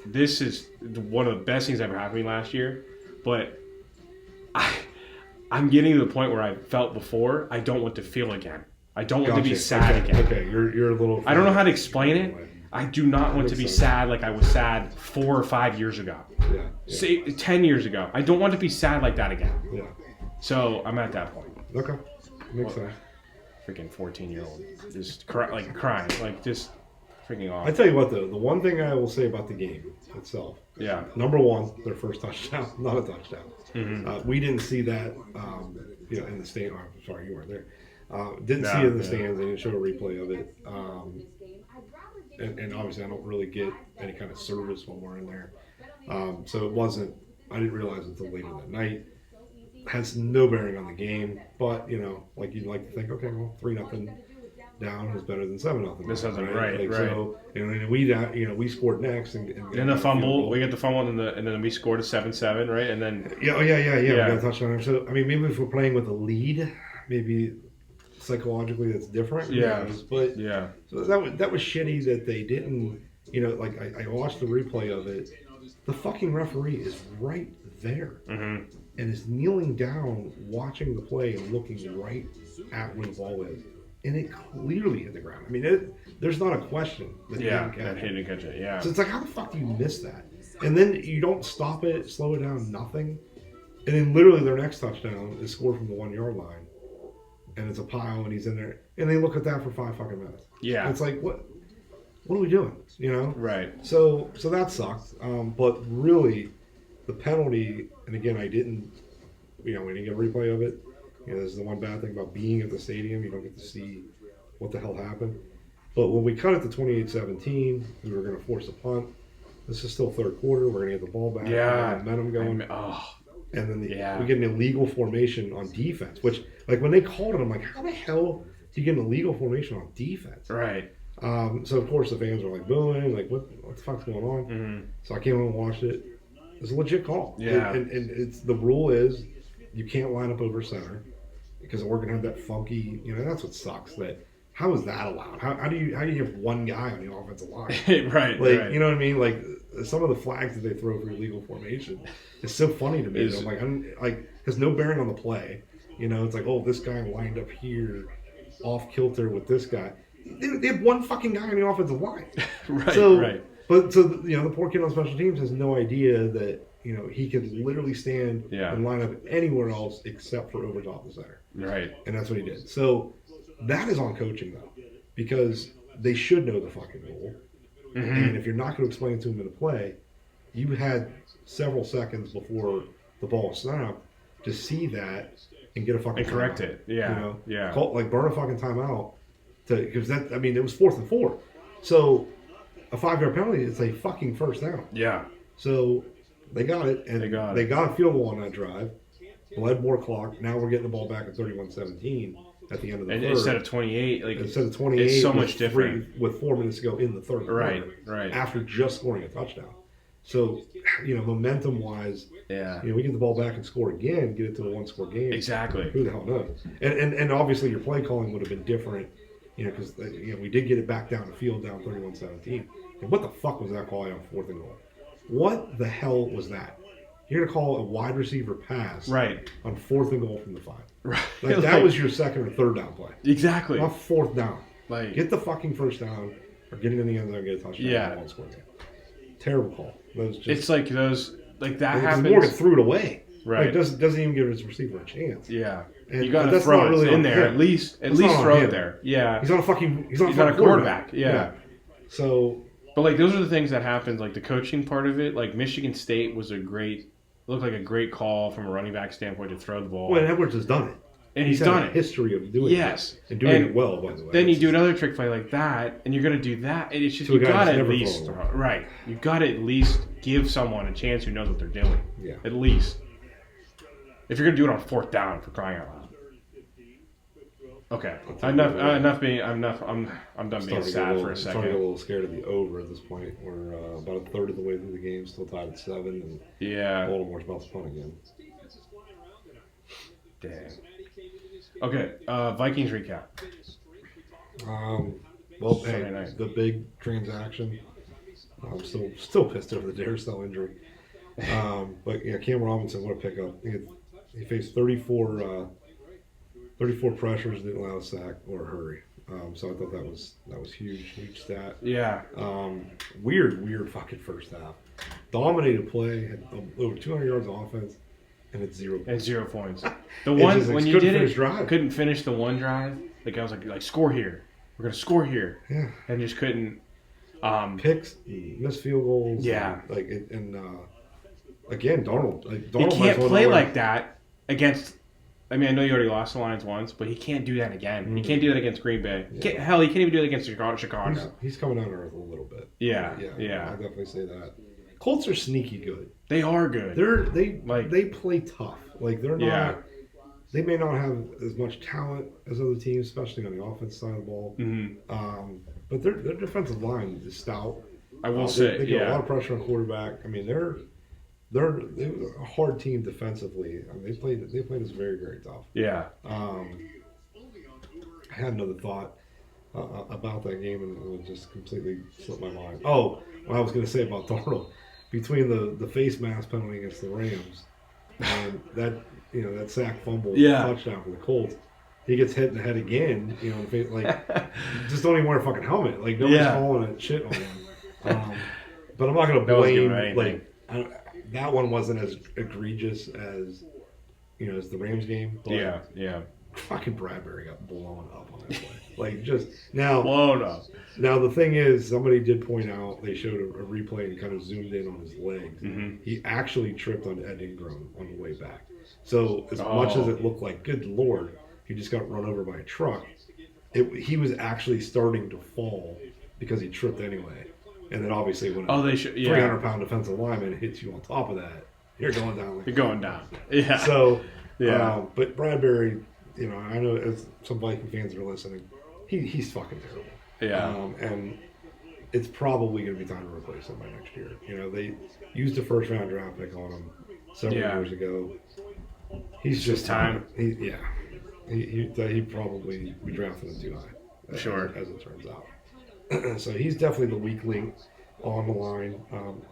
this is one of the best things that ever happened to me last year, but I'm getting to the point where I felt before. I don't want to feel again. I don't want to be sad again. Okay, you're a little. I don't know how to explain it. I do not want to be sad like I was sad 4 or 5 years ago. Yeah. Say 10 years ago. I don't want to be sad like that again. Yeah. So I'm at that point. Okay. Makes sense. Freaking 14-year-old just crying, like just freaking off. I tell you what, though, the one thing I will say about the game itself. Yeah. Number one, their first touchdown, not a touchdown. Mm-hmm. We didn't see that, in the stand. I'm sorry, you weren't there. Didn't see it in the stands. They didn't show a replay of it. And obviously, I don't really get any kind of service when we're in there. So it wasn't. I didn't realize until later that night. Has no bearing on the game, but like you'd like to think, okay, well, 3-0, down is better than 7-0. This isn't right. So and we scored next and then the fumble. We get the fumble and then we scored a 7-7, right? And then yeah. We got a touchdown. So I mean, maybe if we're playing with a lead, maybe psychologically that's different. Yeah, but So that was shitty that they didn't. Like I watched the replay of it. The fucking referee is right there and is kneeling down, watching the play and looking right at where the ball is, and it clearly hit the ground. I mean, there's not a question that he didn't catch it. Yeah. So it's like, how the fuck do you miss that? And then you don't stop it, slow it down, nothing, and then literally their next touchdown is scored from the 1-yard line, and it's a pile, and he's in there, and they look at that for 5 fucking minutes. Yeah. And it's like, what are we doing? Right. So that sucked. But really, the penalty, and again, we didn't get a replay of it. This is the one bad thing about being at the stadium. You don't get to see what the hell happened. But when we cut it to 28-17, we were going to force a punt. This is still third quarter. We're going to get the ball back. Yeah. Momentum going. And then we get an illegal formation on defense, which, like, when they called it, I'm like, how the hell do you get an illegal formation on defense? Right. So of course the fans were like booing, like what the fuck's going on? Mm-hmm. So I came home and watched it. It's a legit call. Yeah. And it's the rule is you can't line up over center because we're gonna have that funky. That's what sucks. That how is that allowed? How do you have one guy on the offensive line? Right. Like right. you know what I mean? Like some of the flags that they throw for illegal formation is so funny to me. I'm like has no bearing on the play. It's like, oh, this guy lined up here, off kilter with this guy. They have one fucking guy on the offensive line. Right. But the poor kid on special teams has no idea that he could literally stand and line up anywhere else except for over top the center. Right. And that's what he did. So that is on coaching though, because they should know the fucking rule. Mm-hmm. And if you're not going to explain it to them in the play, you had several seconds before the ball was snapped to see that and get a fucking and correct timeout. it. Yeah. Burn a fucking timeout. Because it was 4th and 4. So a 5-yard penalty is a fucking first down. Yeah. So they got it, and they got a field goal on that drive. Bled more clock. Now we're getting the ball back at 31-17 at the end of the third. Instead of 28, instead of 28, it's so much different with 4 minutes to go in the third. Right. After just scoring a touchdown. So momentum wise, we get the ball back and score again, get it to a 1-score game. Exactly. Who the hell knows? And obviously your play calling would have been different. Because we did get it back down the field, down 31-17. And what the fuck was that call on 4th and goal? What the hell was that? You're gonna call a wide receiver pass on 4th and goal from the 5. Right. Like that was your second or third down play. Exactly. Not 4th down. Like get the fucking first down or get it in the end zone and get a touchdown. Yeah. And score game. Terrible call. It's like those that happens. Morgan threw it away. Right. Like, doesn't even give his receiver a chance. Yeah. And, you got to throw it really in there. At least throw it there. Yeah. He's not a quarterback. Yeah. So. But like those are the things that happens. Like the coaching part of it. Like Michigan State was looked like a great call from a running back standpoint to throw the ball. Well, Edwards has done it. And he's done it. History of doing it. And doing it well, by the way. Then you do another trick play like that, and you're going to do that. And it's just, you got to at least throw it. Right. You got to at least give someone a chance who knows what they're doing. Yeah. At least. If you're going to do it on 4th down, for crying out loud. Okay. I'm done being sad for a second. I'm starting to get a little scared of the over at this point. We're about a third of the way through the game, still tied at 7, and Baltimore's about to punt again. Damn. Okay, Vikings recap. The big transaction. I'm still pissed over the Darcel injury. But Cam Robinson, what a pickup. He faced 34 pressures, didn't allow a sack or a hurry. So I thought that was huge stat. Yeah. Weird fucking first half. Dominated play, had over 200 yards of offense, and it's 0 points. And 0 points. The one when you did it, drive. Couldn't finish the one drive. Like I was like score here. We're gonna score here. Yeah. And just couldn't. Picks, missed field goals. Yeah. Again, Darnold. He can't play like that against. I mean, I know you already lost the Lions once, but he can't do that again. Mm-hmm. He can't do that against Green Bay. He can't even do it against Chicago. He's coming down to earth a little bit. Yeah. I'll definitely say that. Colts are sneaky good. They are good. They play tough. Like they're not. they may not have as much talent as other teams, especially on the offense side of the ball. But their defensive line is stout. I will say, they get a lot of pressure on quarterback. I mean, they're a hard team defensively. I mean, they played us very, very tough. Yeah. I had another thought about that game, and it just completely slipped my mind. Oh, what I was going to say about Darnold, between the face mask penalty against the Rams and that sack fumble touchdown for the Colts, he gets hit in the head again. You know, like just don't even wear a fucking helmet. Like nobody's calling it shit on him. But I'm not going to blame that one wasn't as egregious as as the Rams game. But yeah. Fucking Bradbury got blown up on that play. Like just now blown up. Now the thing is, somebody did point out, they showed a replay and kind of zoomed in on his legs. He actually tripped on Ed Ingram on the way back. So as much as it looked like, good Lord, he just got run over by a truck, he was actually starting to fall because he tripped anyway. And then obviously when a 300-pound defensive lineman hits you on top of that, you're going down. You're going down. Yeah. So, but Bradbury, I know as some Viking fans are listening, he's fucking terrible. Yeah. And it's probably going to be time to replace him by next year. They used a first-round draft pick on him several years ago. He's just time. He probably, we drafted him too high. Sure. As it turns out. So he's definitely the weak link on the line.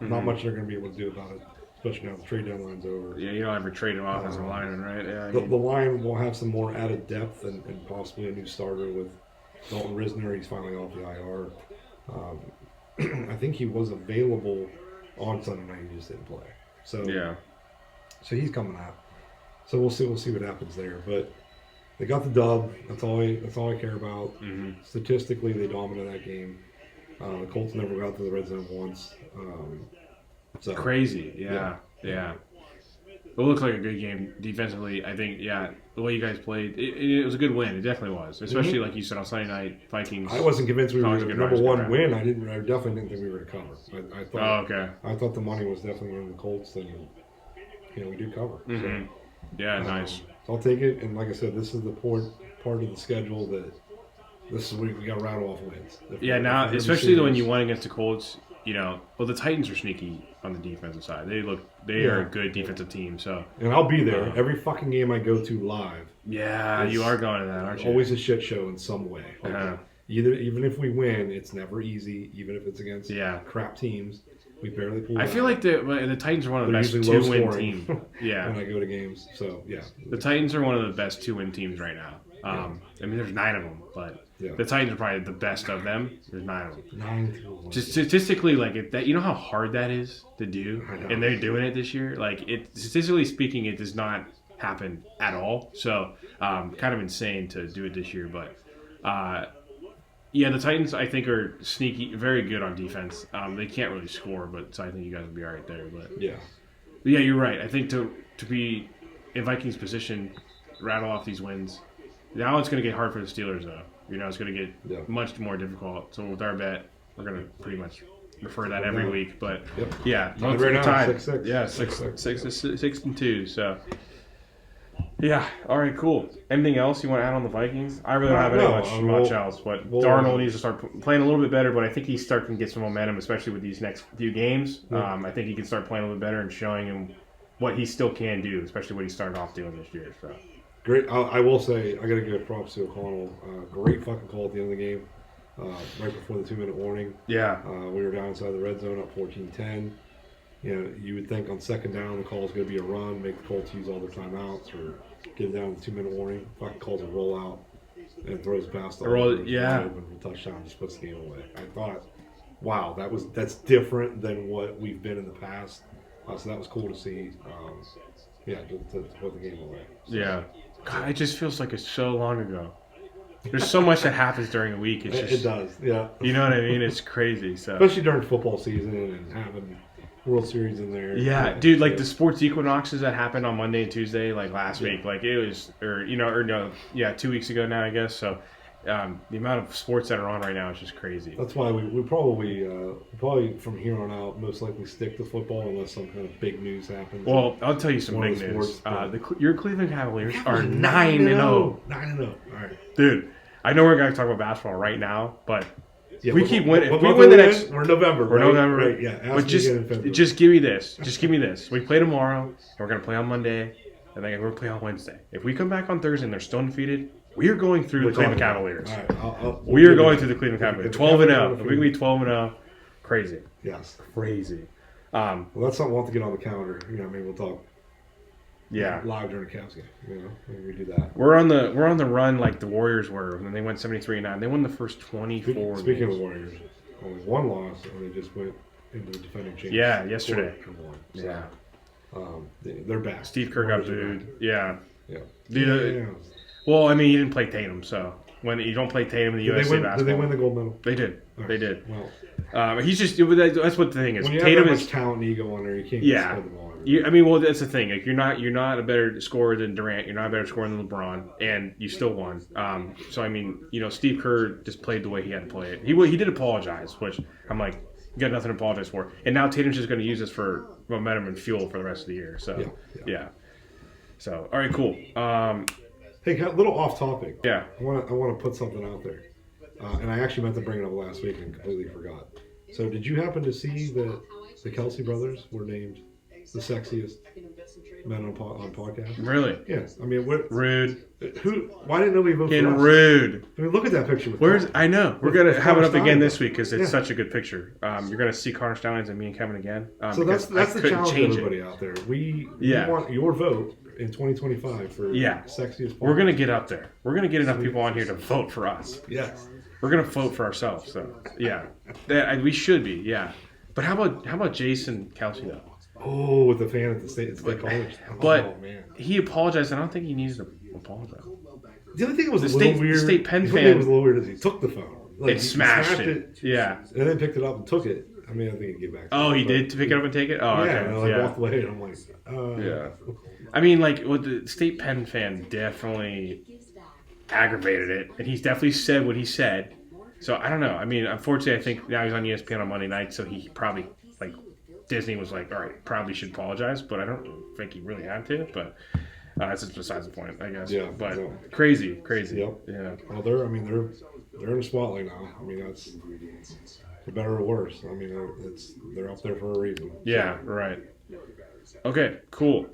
Not much they're going to be able to do about it, especially now the trade deadline's over. Yeah, you don't ever trade him off as a lineman, right? Yeah. The line will have some more added depth and possibly a new starter with Dalton Risner. He's finally off the IR. I think he was available on Sunday night. He just didn't play. So he's coming out. So we'll see what happens there. But they got the dub. That's all I care about. Statistically, they dominated that game. The Colts never got to the red zone once. Crazy. Yeah. It looks like a good game defensively. I think, the way you guys played, it was a good win. It definitely was, especially like you said on Sunday night, Vikings. I wasn't convinced we were going to number one win. I definitely didn't think we were going to cover. I thought. I thought the money was definitely on the Colts, and we did cover. So, nice. So I'll take it, and like I said, this is the part of the schedule that this is we got to rattle off wins. Now especially when you won against the Colts. The Titans are sneaky on the defensive side. They are a good defensive team. So, and I'll be there every fucking game I go to live. Yeah, you are going to that, aren't you? Always a shit show in some way. Even if we win, it's never easy. Even if it's against crap teams, we barely pull. I feel like the Titans are one of the best 2-win teams. Yeah, when I go to games, so the Titans are one of the best 2-win teams right now. I mean, there's 9 of them, but the Titans are probably the best of them. There's 9 of them. 9. Just statistically, that you know how hard that is to do, and they're doing it this year. Statistically speaking, it does not happen at all. So, kind of insane to do it this year. But the Titans I think are sneaky, very good on defense. They can't really score, so I think you guys will be all right there. But you're right. I think to be in Vikings position, rattle off these wins. Now it's going to get hard for the Steelers, though. It's going to get much more difficult. So with our bet, we're going to pretty much refer that every week. But right now, 6-6. Yeah, 6-2. So all right, cool. Anything else you want to add on the Vikings? I really don't have much else. But Darnold needs to start playing a little bit better. But I think he's starting to get some momentum, especially with these next few games. I think he can start playing a little bit better and showing him what he still can do, especially what he started off doing this year. So. Great. I will say, I got to give props to O'Connell. Great fucking call at the end of the game, right before the 2-minute warning. Yeah. We were down inside the red zone up 14-10. You would think on second down the call is going to be a run, make the Colts use all their timeouts, or get it down to the 2-minute warning. Fucking calls a rollout and throws past the open for a touchdown, just puts the game away. I thought, wow, that's different than what we've been in the past. So that was cool to see. To put the game away. So. Yeah. God, it just feels like it's so long ago. There's so much that happens during the week. It does, yeah. You know what I mean? It's crazy. So especially during football season and having World Series in there. Yeah, dude, the sports equinoxes that happened on Monday and Tuesday, last week, it was, 2 weeks ago now, I guess. So The amount of sports that are on right now is just crazy. That's why we probably from here on out most likely stick to football unless some kind of big news happens. Well, I'll tell you some One of big the news. sports, Your Cleveland Cavaliers are 9-0. 9-0. All right. Dude, I know we're going to talk about basketball right now, but Yeah, we keep winning. What If we month win are the we next, in? We're in November. we're right? November. Right, yeah. Ask But me again in February. just give me this. Just give me this. We play tomorrow, and we're going to play on Monday, and then we're going to play on Wednesday. If we come back on Thursday and they're still undefeated, we are going through the Cleveland Cavaliers. All right, We are going through the Cleveland Cavaliers. 12-0. If we can be 12-0, crazy. Yes. Crazy. Well, that's something we'll have to get on the calendar. You know, maybe we'll talk. Yeah. Live during the Cavs game. You know, maybe we do that. We're on the run like the Warriors were when they went 73-9. They won the first 24. Speaking games. of Warriors, only one loss, and they just went into the defending champions. Yeah, yesterday. So, Yeah. they're back. Steve Kerr got Warriors are booed. back. Yeah. Yeah. Dude, Yeah. Well, I mean, he didn't play Tatum, so when you don't play Tatum in the Did USA they win? basketball, Did they win the gold medal? They did. All They right. did. Well, He's just that's what the thing is. when you have Tatum that much is talent and ego on there, you can't yeah. spread the ball. I mean, well, that's the thing. Like, you're not a better scorer than Durant. You're not a better scorer than LeBron, and you still won. So I mean, Steve Kerr just played the way he had to play it. He did apologize, which I'm like, you got nothing to apologize for. And now Tatum's just going to use this for momentum and fuel for the rest of the year. So yeah. So all right, cool. Hey, a little off topic. Yeah. I want to put something out there, and I actually meant to bring it up last week and completely forgot. So, did you happen to see that the Kelsey brothers were named the sexiest men on podcast? Really? Yes. I mean, what? Rude. Why didn't nobody vote Getting for us? rude. I mean, look at that picture. I know. We're going to have it up again this week. week because it's such a good picture. You're going to see Connor Stallions and me and Kevin again. So that's the challenge to change everybody out there. We Yeah. want your vote in 2025 for sexiest. We're going to get up there. We're going to get enough people on here to vote for us. Yes. We're going to vote for ourselves. So, yeah. We should be, yeah. But how about Jason Kelsey, though? Oh, with the fan at the state college. But oh, man. he apologized, and I don't think he needed to apologize. The other thing that was The a little state- weird. state Penn the other thing fan- that was a little weird is he took the phone. Like, It he smashed it. Yeah. And then picked it up and took it. I mean, I think he'd get back to Oh, it, he but- did to pick it up and take it? Oh, Yeah, okay. and I walked away and I'm like, Yeah. I mean, like, with the state Penn fan definitely aggravated it, and he's definitely said what he said. So I don't know. I mean, unfortunately, I think now he's on ESPN on Monday night, so he probably Disney was like, all right, probably should apologize, but I don't think he really had to. But that's just besides the point, I guess. Yeah, But no. crazy. Yep. Yeah. Well, they're in the spotlight now. I mean, that's for better or worse. I mean, they're up there for a reason. Yeah. Right. Okay. Cool.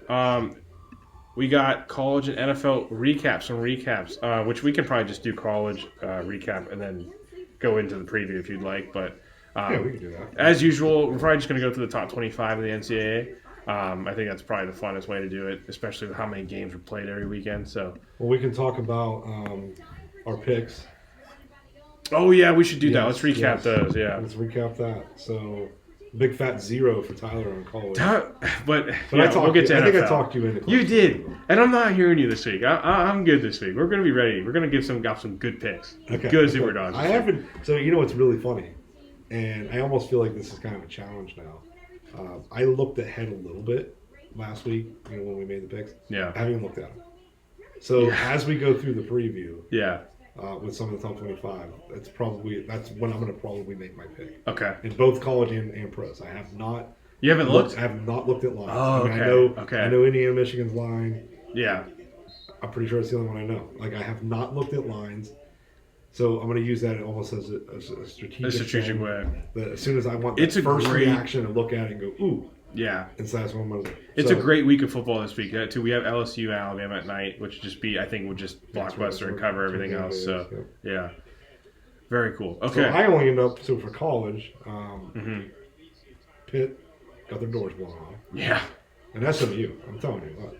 We got college and NFL recaps, which we can probably just do college recap and then go into the preview if you'd like. But Yeah, we can do that. as usual, we're probably just going to go through the top 25 of the NCAA. I think that's probably the funnest way to do it, especially with how many games are played every weekend. So, Well, we can talk about our picks. oh yeah, we should do that. Yes, Let's recap yes. those. Yeah. Let's recap that. So, big fat 0 for Tyler on college. But But we'll get to I NFL. think I talked you into You did, and I'm not hearing you this week. I'm good this week. We're going to be ready. We're going to got some good picks. Okay. Good Super Dogs. I haven't. So you know what's really funny, and I almost feel like this is kind of a challenge now. I looked ahead a little bit last week, when we made the picks. Yeah. I haven't even looked at them. So as we go through the preview, Yeah. with some of the top 25, that's when I'm going to probably make my pick Okay. in both college and pros. I have not. You haven't looked? I have not looked at lines. Oh, I mean, okay. I know Indiana Michigan's line. Yeah. I'm pretty sure it's the only one I know. Like, I have not looked at lines. So I'm going to use that almost as a strategic A strategic thing, way. that as soon as I want It's the a first great- reaction and look at it and go, ooh. Yeah. And so that's what I'm going to do. It's a great week of football this week, too. We have LSU and Alabama at night, which I think would just blockbuster and cover everything else. So, yeah. Very cool. Okay. So I only end up, for college, Mm-hmm. Pitt got their doors blown off. Yeah. And SMU, I'm telling you what.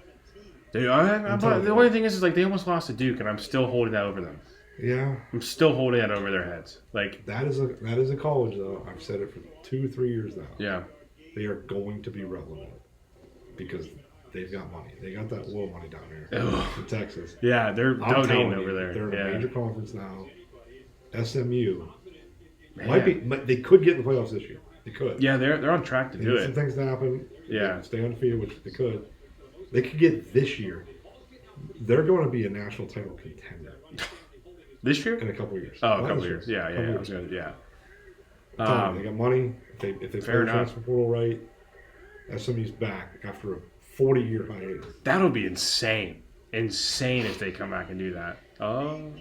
Dude, telling the you. only thing is like they almost lost to Duke, and I'm still holding that over them. Yeah. I'm still holding that over their heads. Like, That is a college, though. I've said it for 2-3 years now. yeah. They are going to be relevant because they've got money. They got that oil money down there Ugh. in Texas. Yeah, they're I'm telling donating you, over there. They're in Yeah. a major conference now. SMU Man. they could get in the playoffs this year. They could. Yeah, they're on track to They do need some it. things to happen. Yeah. They stay undefeated, which they could. They could get this year. They're going to be a national title contender. This year? in a couple of years. Oh, a Not couple this years. year. Yeah, Couple yeah, years. yeah. I'm telling you, they got money. If they play Fair the enough. transfer portal right, SMU's back after a 40-year hiatus. That'll be insane. Insane if they come back and do that. Oh.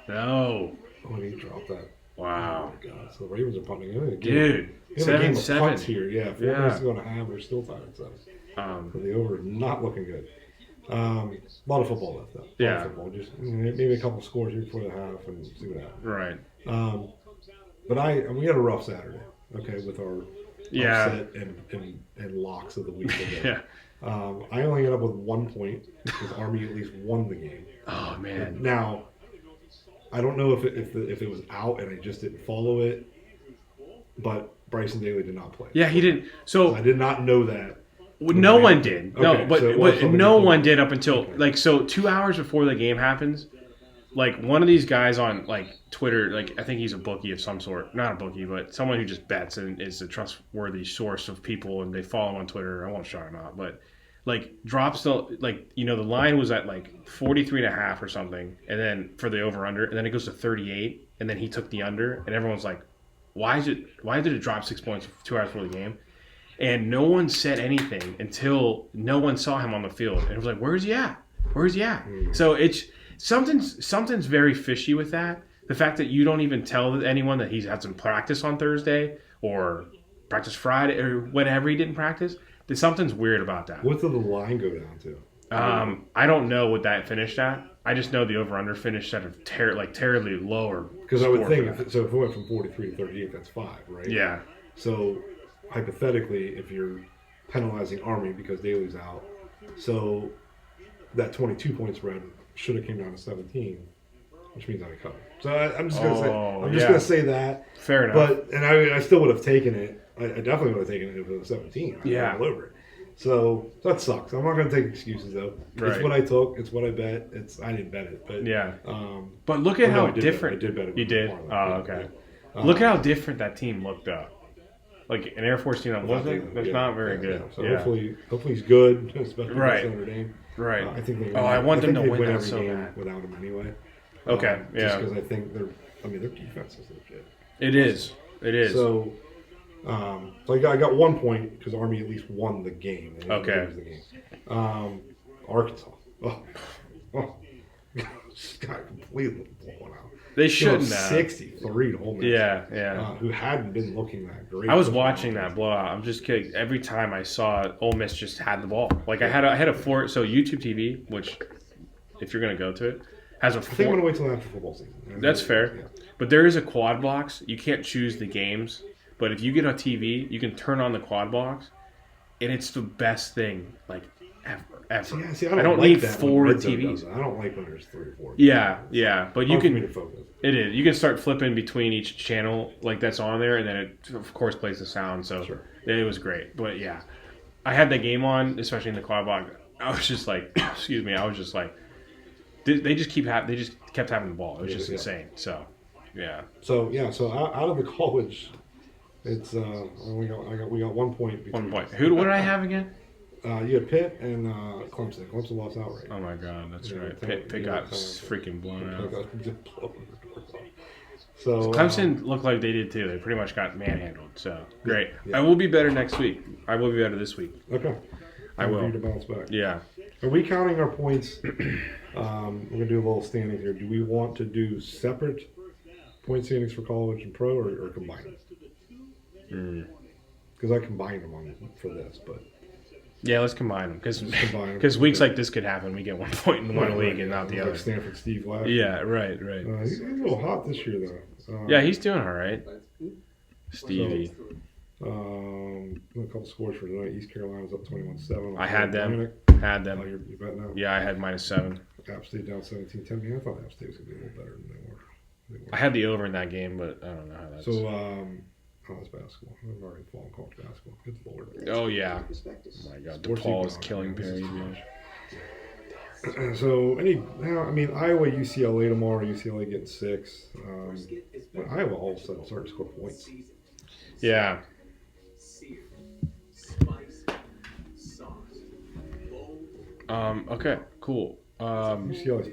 No. Oh, he dropped that. Wow. Oh, my God. So the Ravens are punting in. Dude. We have a game of 7-7. punts here. Yeah, 4 minutes to go and a half. We're still tied. So the over is not looking good. A lot of football left, though. A lot of football. Just maybe a couple scores here before the half and see what happens. Right. But we had a rough Saturday, okay, with our upset and locks of the week. Yeah. I only ended up with 1 point because Army at least won the game. Oh, man. Now, I don't know if it was out and I just didn't follow it, but Bryson Daly did not play. Yeah, he didn't. So I did not know that. no one did. No, Okay, but, so it was but something no to- one did up until Okay. like so 2 hours before the game happens. Like one of these guys on like Twitter, like I think he's a bookie of some sort, not a bookie, but someone who just bets and is a trustworthy source of people, and they follow him on Twitter. I won't shout him out, but like drops the the line was at like 43.5 or something, and then for the over under, and then it goes to 38, and then he took the under, and everyone's like, why did it drop 6 points 2 hours before the game? And no one said anything until no one saw him on the field, and it was like, where's he at? Where's he at? So it's something's very fishy with that. The fact that you don't even tell anyone that he's had some practice on Thursday or practice Friday or whatever he didn't practice. There's something's weird about that. What did the line go down to? I don't know what that finished at. I just know the over/under finished at a terribly lower. Because I would score think for that. if it went from 43 to 38, that's 5, right? Yeah. So hypothetically, if you're penalizing Army because Daly's out, so that 22-point spread should have came down to 17, which means I covered. So I'm just gonna say that. Fair enough. But I still would have taken it. I definitely would have taken it if it was 17. Yeah. All over it. So that sucks. I'm not going to take excuses though. Right. It's what I took. It's what I bet. I didn't bet it, but yeah. But look at how different. I did bet it. You did? Parlay. Oh, okay. Look at how different that team looked up. Like an Air Force team that wasn't. That's not very good. Yeah. So hopefully he's good, especially Right. against Notre Dame. Right. I think they. I want them to win that every so game bad. without him anyway. Okay. Just because I think their defense is legit. It is. It is. So I got 1 point because Army at least won the game. They didn't Okay. lose the game. Arkansas. Just got completely blown out. They shouldn't have. 63 to Ole Miss. Yeah. Who hadn't been looking that great. I was watching that blowout. I'm just kidding. Every time I saw it, Ole Miss just had the ball. Like I had a four. So YouTube TV, which if you're gonna go to it, has a I think I'm four. going to wait till after football season. That's fair. Yeah. But there is a quad box. You can't choose the games. But if you get a TV, you can turn on the quad box, and it's the best thing like ever. See, I don't like need that 4 when Red Zone TVs. does it. I don't like when there's 3 or 4. Yeah. But you Hard for me can. to focus. It is. You can start flipping between each channel like that's on there, and then it of course plays the sound. So Sure. it was great. But yeah, I had that game on, especially in the quad box. I was just like, excuse me. I was just like, they just kept having the ball. It was just insane. So yeah. So out of the college, it's we got 1 point. 1 point. What did I have again? You had Pitt and Clemson. Clemson lost outright. Oh my God, that's Yeah, right. Pitt Pitt got freaking blown out. So Clemson looked like they did too. They pretty much got manhandled. So great. Yeah. I will be better next week. I will be better this week. Okay. I will. For you to bounce back. Yeah. Are we counting our points? We're gonna do a little standing here. Do we want to do separate point standings for college and pro, or combine them? Because I combined them for this, but Yeah, let's combine them combine 'em. because weeks like this could happen. We get 1 point in one league and not the Like other. Stanford Steve last. Yeah, right. He's a little hot this year though. Yeah, he's doing all right. Stevie. A couple scores for tonight. East Carolina's up 21-7. I had them. Had Oh, them. you're betting now? Yeah, I had -7. App State down 17-10. Man, I thought App State was going to be a little better than they were. I had the over in that game, but I don't know how that's. So, that's basketball. I've already fallen college basketball. Good Lord. Oh yeah. Oh my God, Sports DePaul is econ, killing man. This is Perry. So, Iowa, UCLA tomorrow. UCLA getting 6. But Iowa all of a sudden starting to score points. Yeah. Okay, cool. UCLA's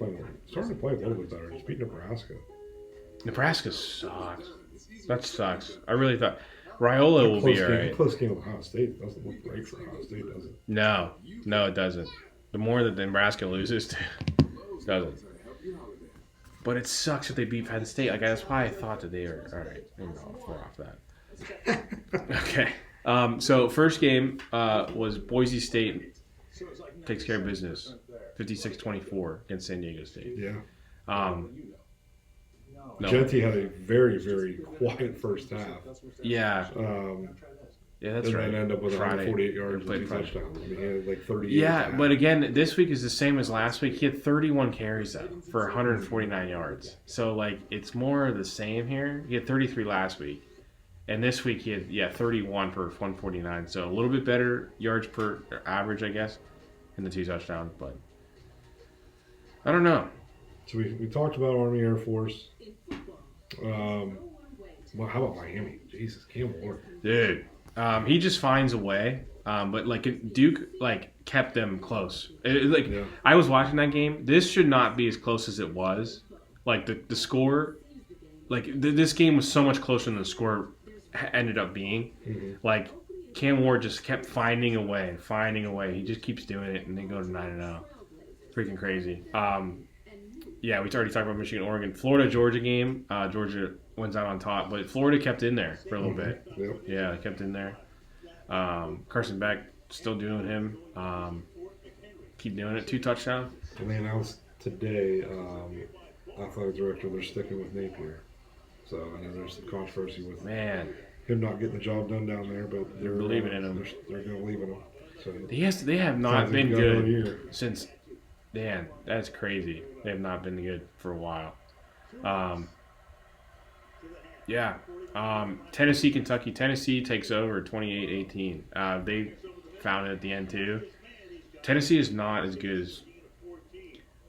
starting to play a little bit better. Just beat Nebraska. Nebraska sucks. That sucks. I really thought Raiola will be all right. A close game with Ohio State doesn't look great for Ohio State, does it? No, it doesn't. The more that Nebraska loses, it doesn't. But it sucks that they beat Penn State. Like that's why I thought that they were all right. I'll throw off that. Okay. So first game was Boise State takes care of business, 56-24 against San Diego State. Yeah. No. Genty had a very, very quiet first half. Yeah. Yeah, that's right. And then end up with 148 yards and 2 touchdowns. I mean, he had like 38. Yeah, but again, this week is the same as last week. He had 31 carries though for 149 yards. So like it's more the same here. He had 33 last week. And this week he had 31 for 149. So a little bit better yards per average, I guess, in the 2 touchdowns, but I don't know. So we talked about Army Air Force. Well, how about Miami? Jesus, Cam Ward. Dude, he just finds a way. But like Duke, kept them close. I was watching that game. This should not be as close as it was. Like the score, this game was so much closer than the score ended up being. Mm-hmm. Like Cam Ward just kept finding a way. He just keeps doing it, and they go to 9-0. Freaking crazy. Yeah, we already talked about Michigan, Oregon, Florida, Georgia game. Georgia wins out on top, but Florida kept in there for a little bit. Yep. Yeah, they kept in there. Carson Beck still doing him. Keep doing it. 2 touchdowns. And they announced today, athletic director, they're sticking with Napier. So I know there's some controversy with him not getting the job done down there, but they're believing in him. They're going to believe in him. So they have not been good since. Man, that's crazy. They have not been good for a while. Tennessee, Kentucky. Tennessee takes over 28-18. They found it at the end too. Tennessee is not as good as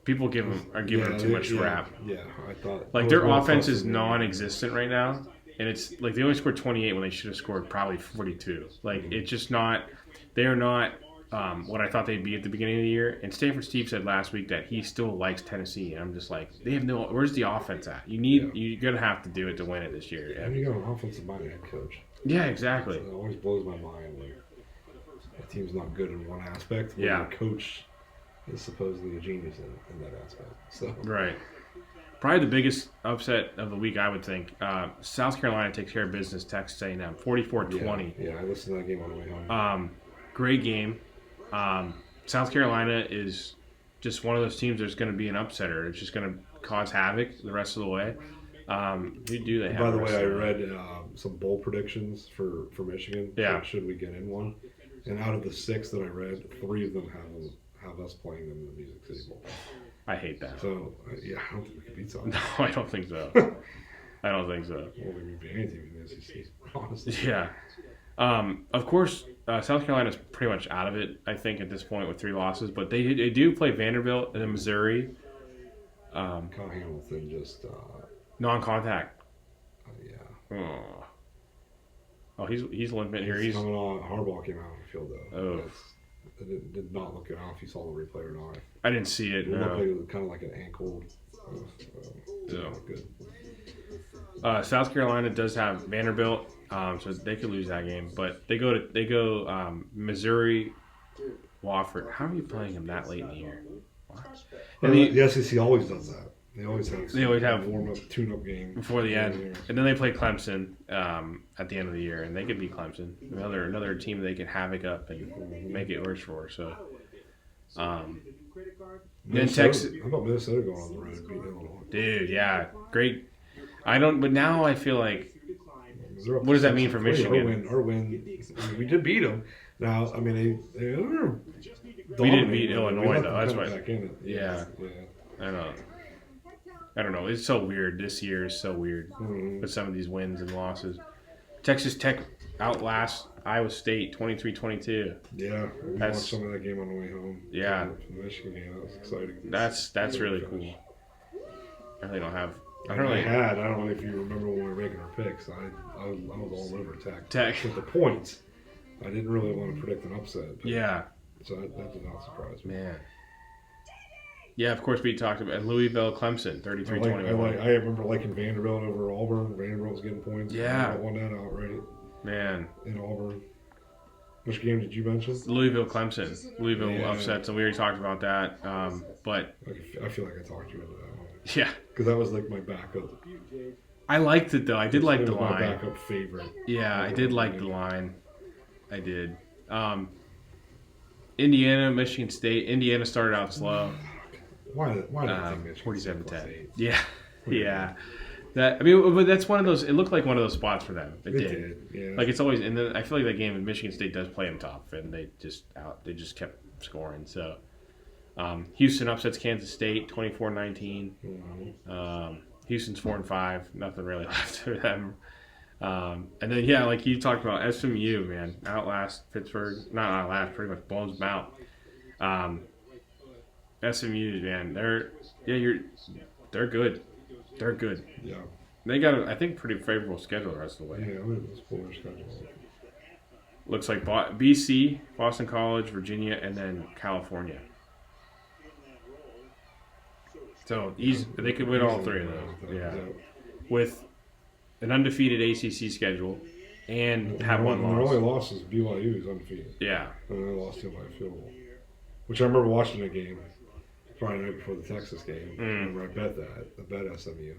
people are giving them too much rap. Yeah, I thought. Their offense is non-existent right now, and it's like they only scored 28 when they should have scored probably 42. It's just not. They are not. What I thought they'd be at the beginning of the year. And Stanford Steve said last week that he still likes Tennessee. And I'm just like, they have no. Where's the offense at? You're gonna have to do it to win it this year. And you got an offensive minded head coach. Yeah, exactly. It always blows my mind when a team's not good in one aspect. But the coach is supposedly a genius in that aspect. So right. Probably the biggest upset of the week, I would think. South Carolina takes care of business. Texas A&M, 44-20. Yeah, I listened to that game on the way home. Great game. South Carolina is just one of those teams that's going to be an upsetter. It's just going to cause havoc the rest of the way. Who do they have? By the way, I read some bowl predictions for Michigan. Yeah. Should we get in one? And out of the 6 that I read, 3 of them have us playing them in the Music City Bowl. I hate that. So, I don't think we can beat something. No, I don't think so. I don't think so. Well, we can beat any team in the SEC, honestly. Yeah. Of course, South Carolina's pretty much out of it, I think, at this point with 3 losses. But they do play Vanderbilt and then Missouri. Kyle Hamilton just... non-contact. Yeah. Oh, he's limping here. He's coming on. Harbaugh came out on the field, though. Oh. It did not look good. I don't know if you saw the replay or not. I didn't see it, It looked like kind of like an ankle. Good. South Carolina does have Vanderbilt, so they could lose that game. But they go Missouri, Wofford. How are you playing them that late in the year? The SEC always does that. They always have warm-up, tune-up game before the end, and then they play Clemson at the end of the year, and they could beat Clemson, another team they could havoc up and make it worse for. So, then Texas. How about Minnesota going on the road and beating Illinois? Dude, yeah, great. But now I feel like, what does that mean for Michigan? Our win. We did beat them. Now, I mean, we didn't beat Illinois though. That's why. Yeah. I don't know. It's so weird. This year is so weird with some of these wins and losses. Texas Tech outlasts Iowa State 23-22. Yeah, we watched some of that game on the way home. Yeah, the Michigan game. That was exciting. That's really cool. I really don't have. I don't know if you remember when we were making our picks. I was all over Tech. With the points, I didn't really want to predict an upset. Yeah. So that did not surprise me. Man. Yeah, of course we talked about Louisville, Clemson, 33-21. I remember liking Vanderbilt over Auburn. Vanderbilt was getting points. Yeah. I won that outright. Man. In Auburn. Which game did you mention? Louisville, Clemson. Louisville upset, so we already talked about that. But I feel like I talked you into that one. Yeah. Because that was like my backup. I liked it, though. I did like the line. My backup favorite. Yeah, I did like the line. I did. Indiana, Michigan State. Indiana started out slow. Why did I think Michigan 47-10. Yeah. Yeah. But that's one of those. It looked like one of those spots for them. It did. Yeah. Like it's always. And then I feel like that game in Michigan State does play them tough, and they just kept scoring. So, Houston upsets Kansas State 24-19. Mm-hmm. Houston's 4-5. Nothing really left for them. And then like you talked about, SMU, man, outlast Pittsburgh. Not outlast, pretty much blows them out. SMU, man, they're good. They're good. Yeah. They got, I think, pretty favorable schedule the rest of the way. Yeah, let's pull their schedule. Looks like BC, Boston College, Virginia, and then California. So they could win all three of those. Yeah. With an undefeated ACC schedule and have one loss. Their only loss is BYU is undefeated. Yeah. And they lost him by a field goal. Which I remember watching the game Friday night before the Texas game. I remember I bet that. I bet SMU.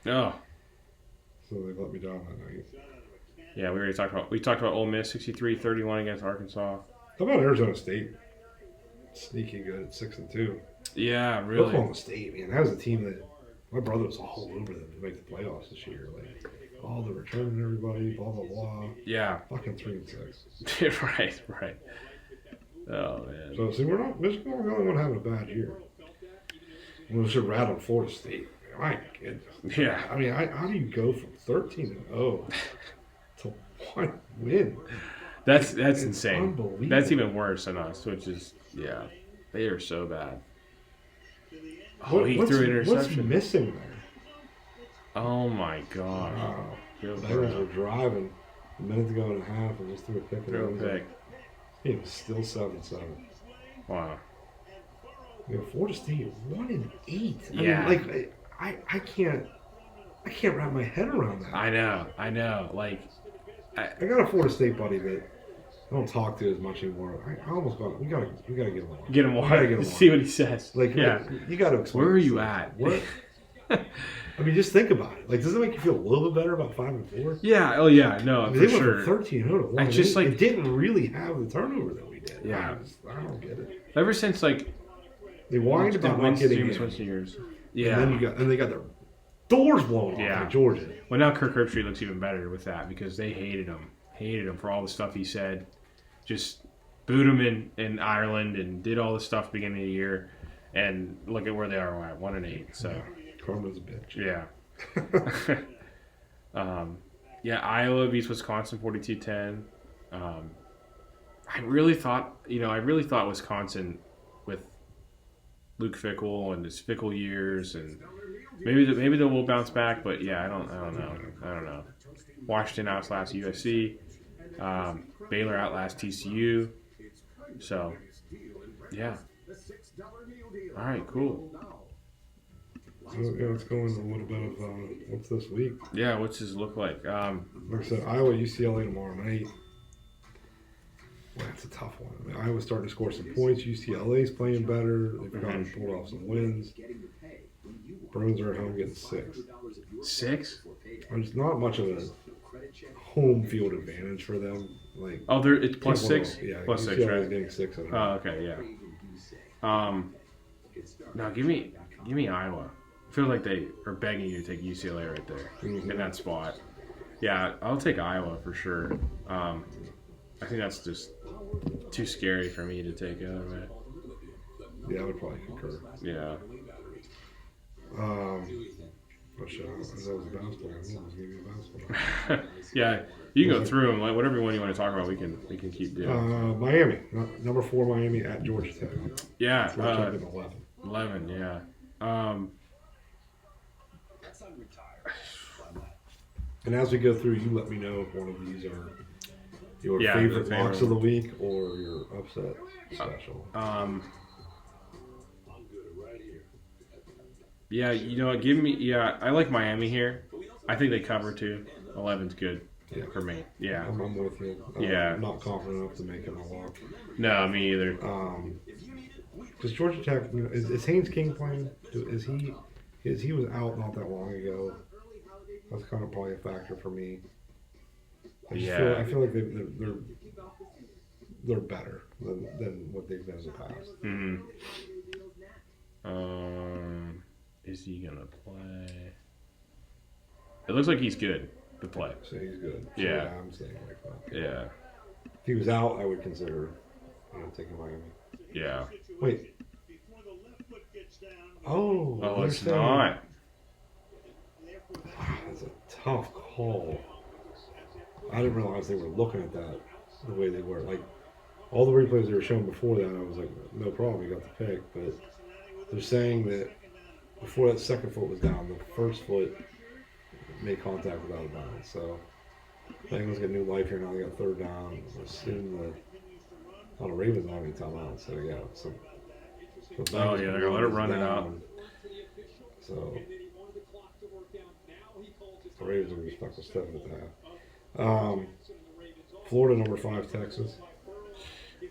Oh. So they let me down that night. Yeah, we talked about Ole Miss 63-31 against Arkansas. How about Arizona State? Sneaky good at 6-2. Yeah, really. Oklahoma State, man, that was a team that my brother was all over them to make the playoffs this year. Like, they're returning everybody, blah blah blah. Yeah. Fucking 3-6. Right. Oh man. So see, Michigan was the only one having a bad year. We should rattle Florida State. My goodness. Yeah. I mean, how do you go from 13-0 to one win? That's insane. Unbelievable. That's even worse than us, which is they are so bad. Oh, he threw an interception. What's missing there? Oh my god. Wow. The Bears were driving a minute to go and a half and just threw a pick. It was still 7-7. Wow. Florida State 1-8. Yeah. I mean, I can't wrap my head around that. I know. Like, I got a Florida State buddy that I don't talk to as much anymore. I almost got. We gotta get him on. Get him on. See what he says. Like, you got to explain. Where are you at? What? I mean, just think about it. Like, does it make you feel a little bit better about 5-4? Yeah. Oh yeah. No, I mean, for they sure. went from 13-0 to 1. I just it didn't really have the turnover that we did. Yeah. I don't get it. Ever since they whined about not getting years. Yeah. And then they got their doors blown off by Georgia. Well, now Kirk Herbstreit looks even better with that because they hated him for all the stuff he said. Just booed him in Ireland and did all the stuff beginning of the year. And look at where they are at 1-8. So Karma's a bitch. Yeah. Iowa beats Wisconsin 42-10. I really thought Wisconsin with Luke Fickell and his Fickell years, and maybe they will bounce back, but I don't know. Washington outlast USC, Baylor outlast TCU, so all right, cool. So, let's go into a little bit of what's this week. Yeah, what's this look like? Like I said, Iowa, UCLA tomorrow night. Well, that's a tough one. I mean, Iowa's starting to score some points. UCLA's playing better. They've gotten pulled off some wins. Bruins are at home getting 6. 6? There's not much of a home field advantage for them. Like, it's plus 6. Yeah, plus UCLA 6, right? is getting 6 at home. Oh, okay, yeah. Now give me Iowa. I feel like they are begging you to take UCLA right there in that spot. Yeah, I'll take Iowa for sure. I think that's just too scary for me to take out of it. Yeah, I would probably concur. Yeah. Which that was a basketball. I was giving you a basketball. Yeah, you can go through them. Like whatever one you want to talk about, we can keep doing. Miami, number 4 Miami at Georgia Tech. Yeah. Georgia Tech 11. 11, yeah. And as we go through, you let me know if one of these are your favorite locks of the week or your upset special. Yeah, you know what? Give me. Yeah, I like Miami here. I think they cover too. 11's good for me. Yeah. I'm with you. Yeah. I'm not confident enough to make it my lock. No, me either. Because Georgia Tech, you know, is Haynes King playing? He was out not that long ago. That's kind of probably a factor for me. I feel like they're better than what they've been in the past. Mm-hmm. Is he gonna play? It looks like he's good to play. So he's good. So Yeah. I'm saying like that. Yeah. If he was out, I would consider taking Miami. Yeah. Wait. Oh. Oh, it's not. That's a tough call. I didn't realize they were looking at that the way they were. Like, all the replays they were showing before that, I was like, no problem, you got the pick. But they're saying that before that second foot was down, the first foot made contact without a bounds. So, Bengals get new life here now. They got third down. Assume the Ravens don't have any timeouts. So, yeah. So Oh, yeah, they're going to let it run it out. So, the Ravens will be stuck with 7 at that. Florida number 5, Texas.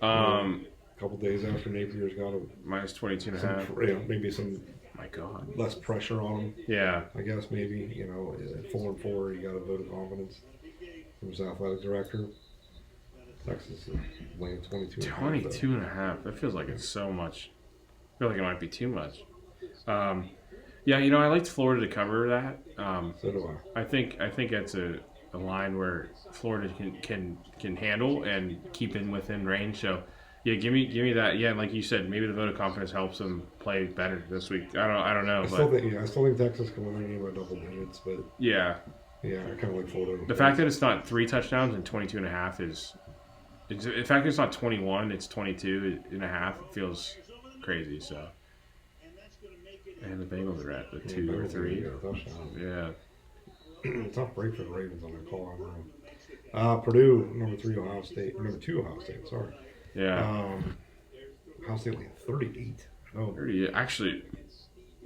A couple days after Napier's got a minus 22.5. Yeah, maybe some My God. less pressure on him. Yeah. I guess maybe at 4-4, you got a vote of confidence from his athletic director. Texas is laying 22. 22.5. That feels like it's so much. I feel like it might be too much. Yeah, I liked Florida to cover that. So do I. I think it's a line where Florida can handle and keep in within range. So yeah, give me that. Yeah, like you said, maybe the vote of confidence helps them play better this week. I don't know. I still think Texas can win the game by double digits, but yeah, I kind of like Florida. The fact that it's not 3 touchdowns and 22.5 is. The fact that it's not 21, it's 22.5. It feels crazy. So. And the Bengals are at the 2 or 3. Yeah. Tough break for the Ravens on their call. Purdue, number 2 Ohio State. Sorry. Yeah. Ohio State like 38. Oh, 38. Actually,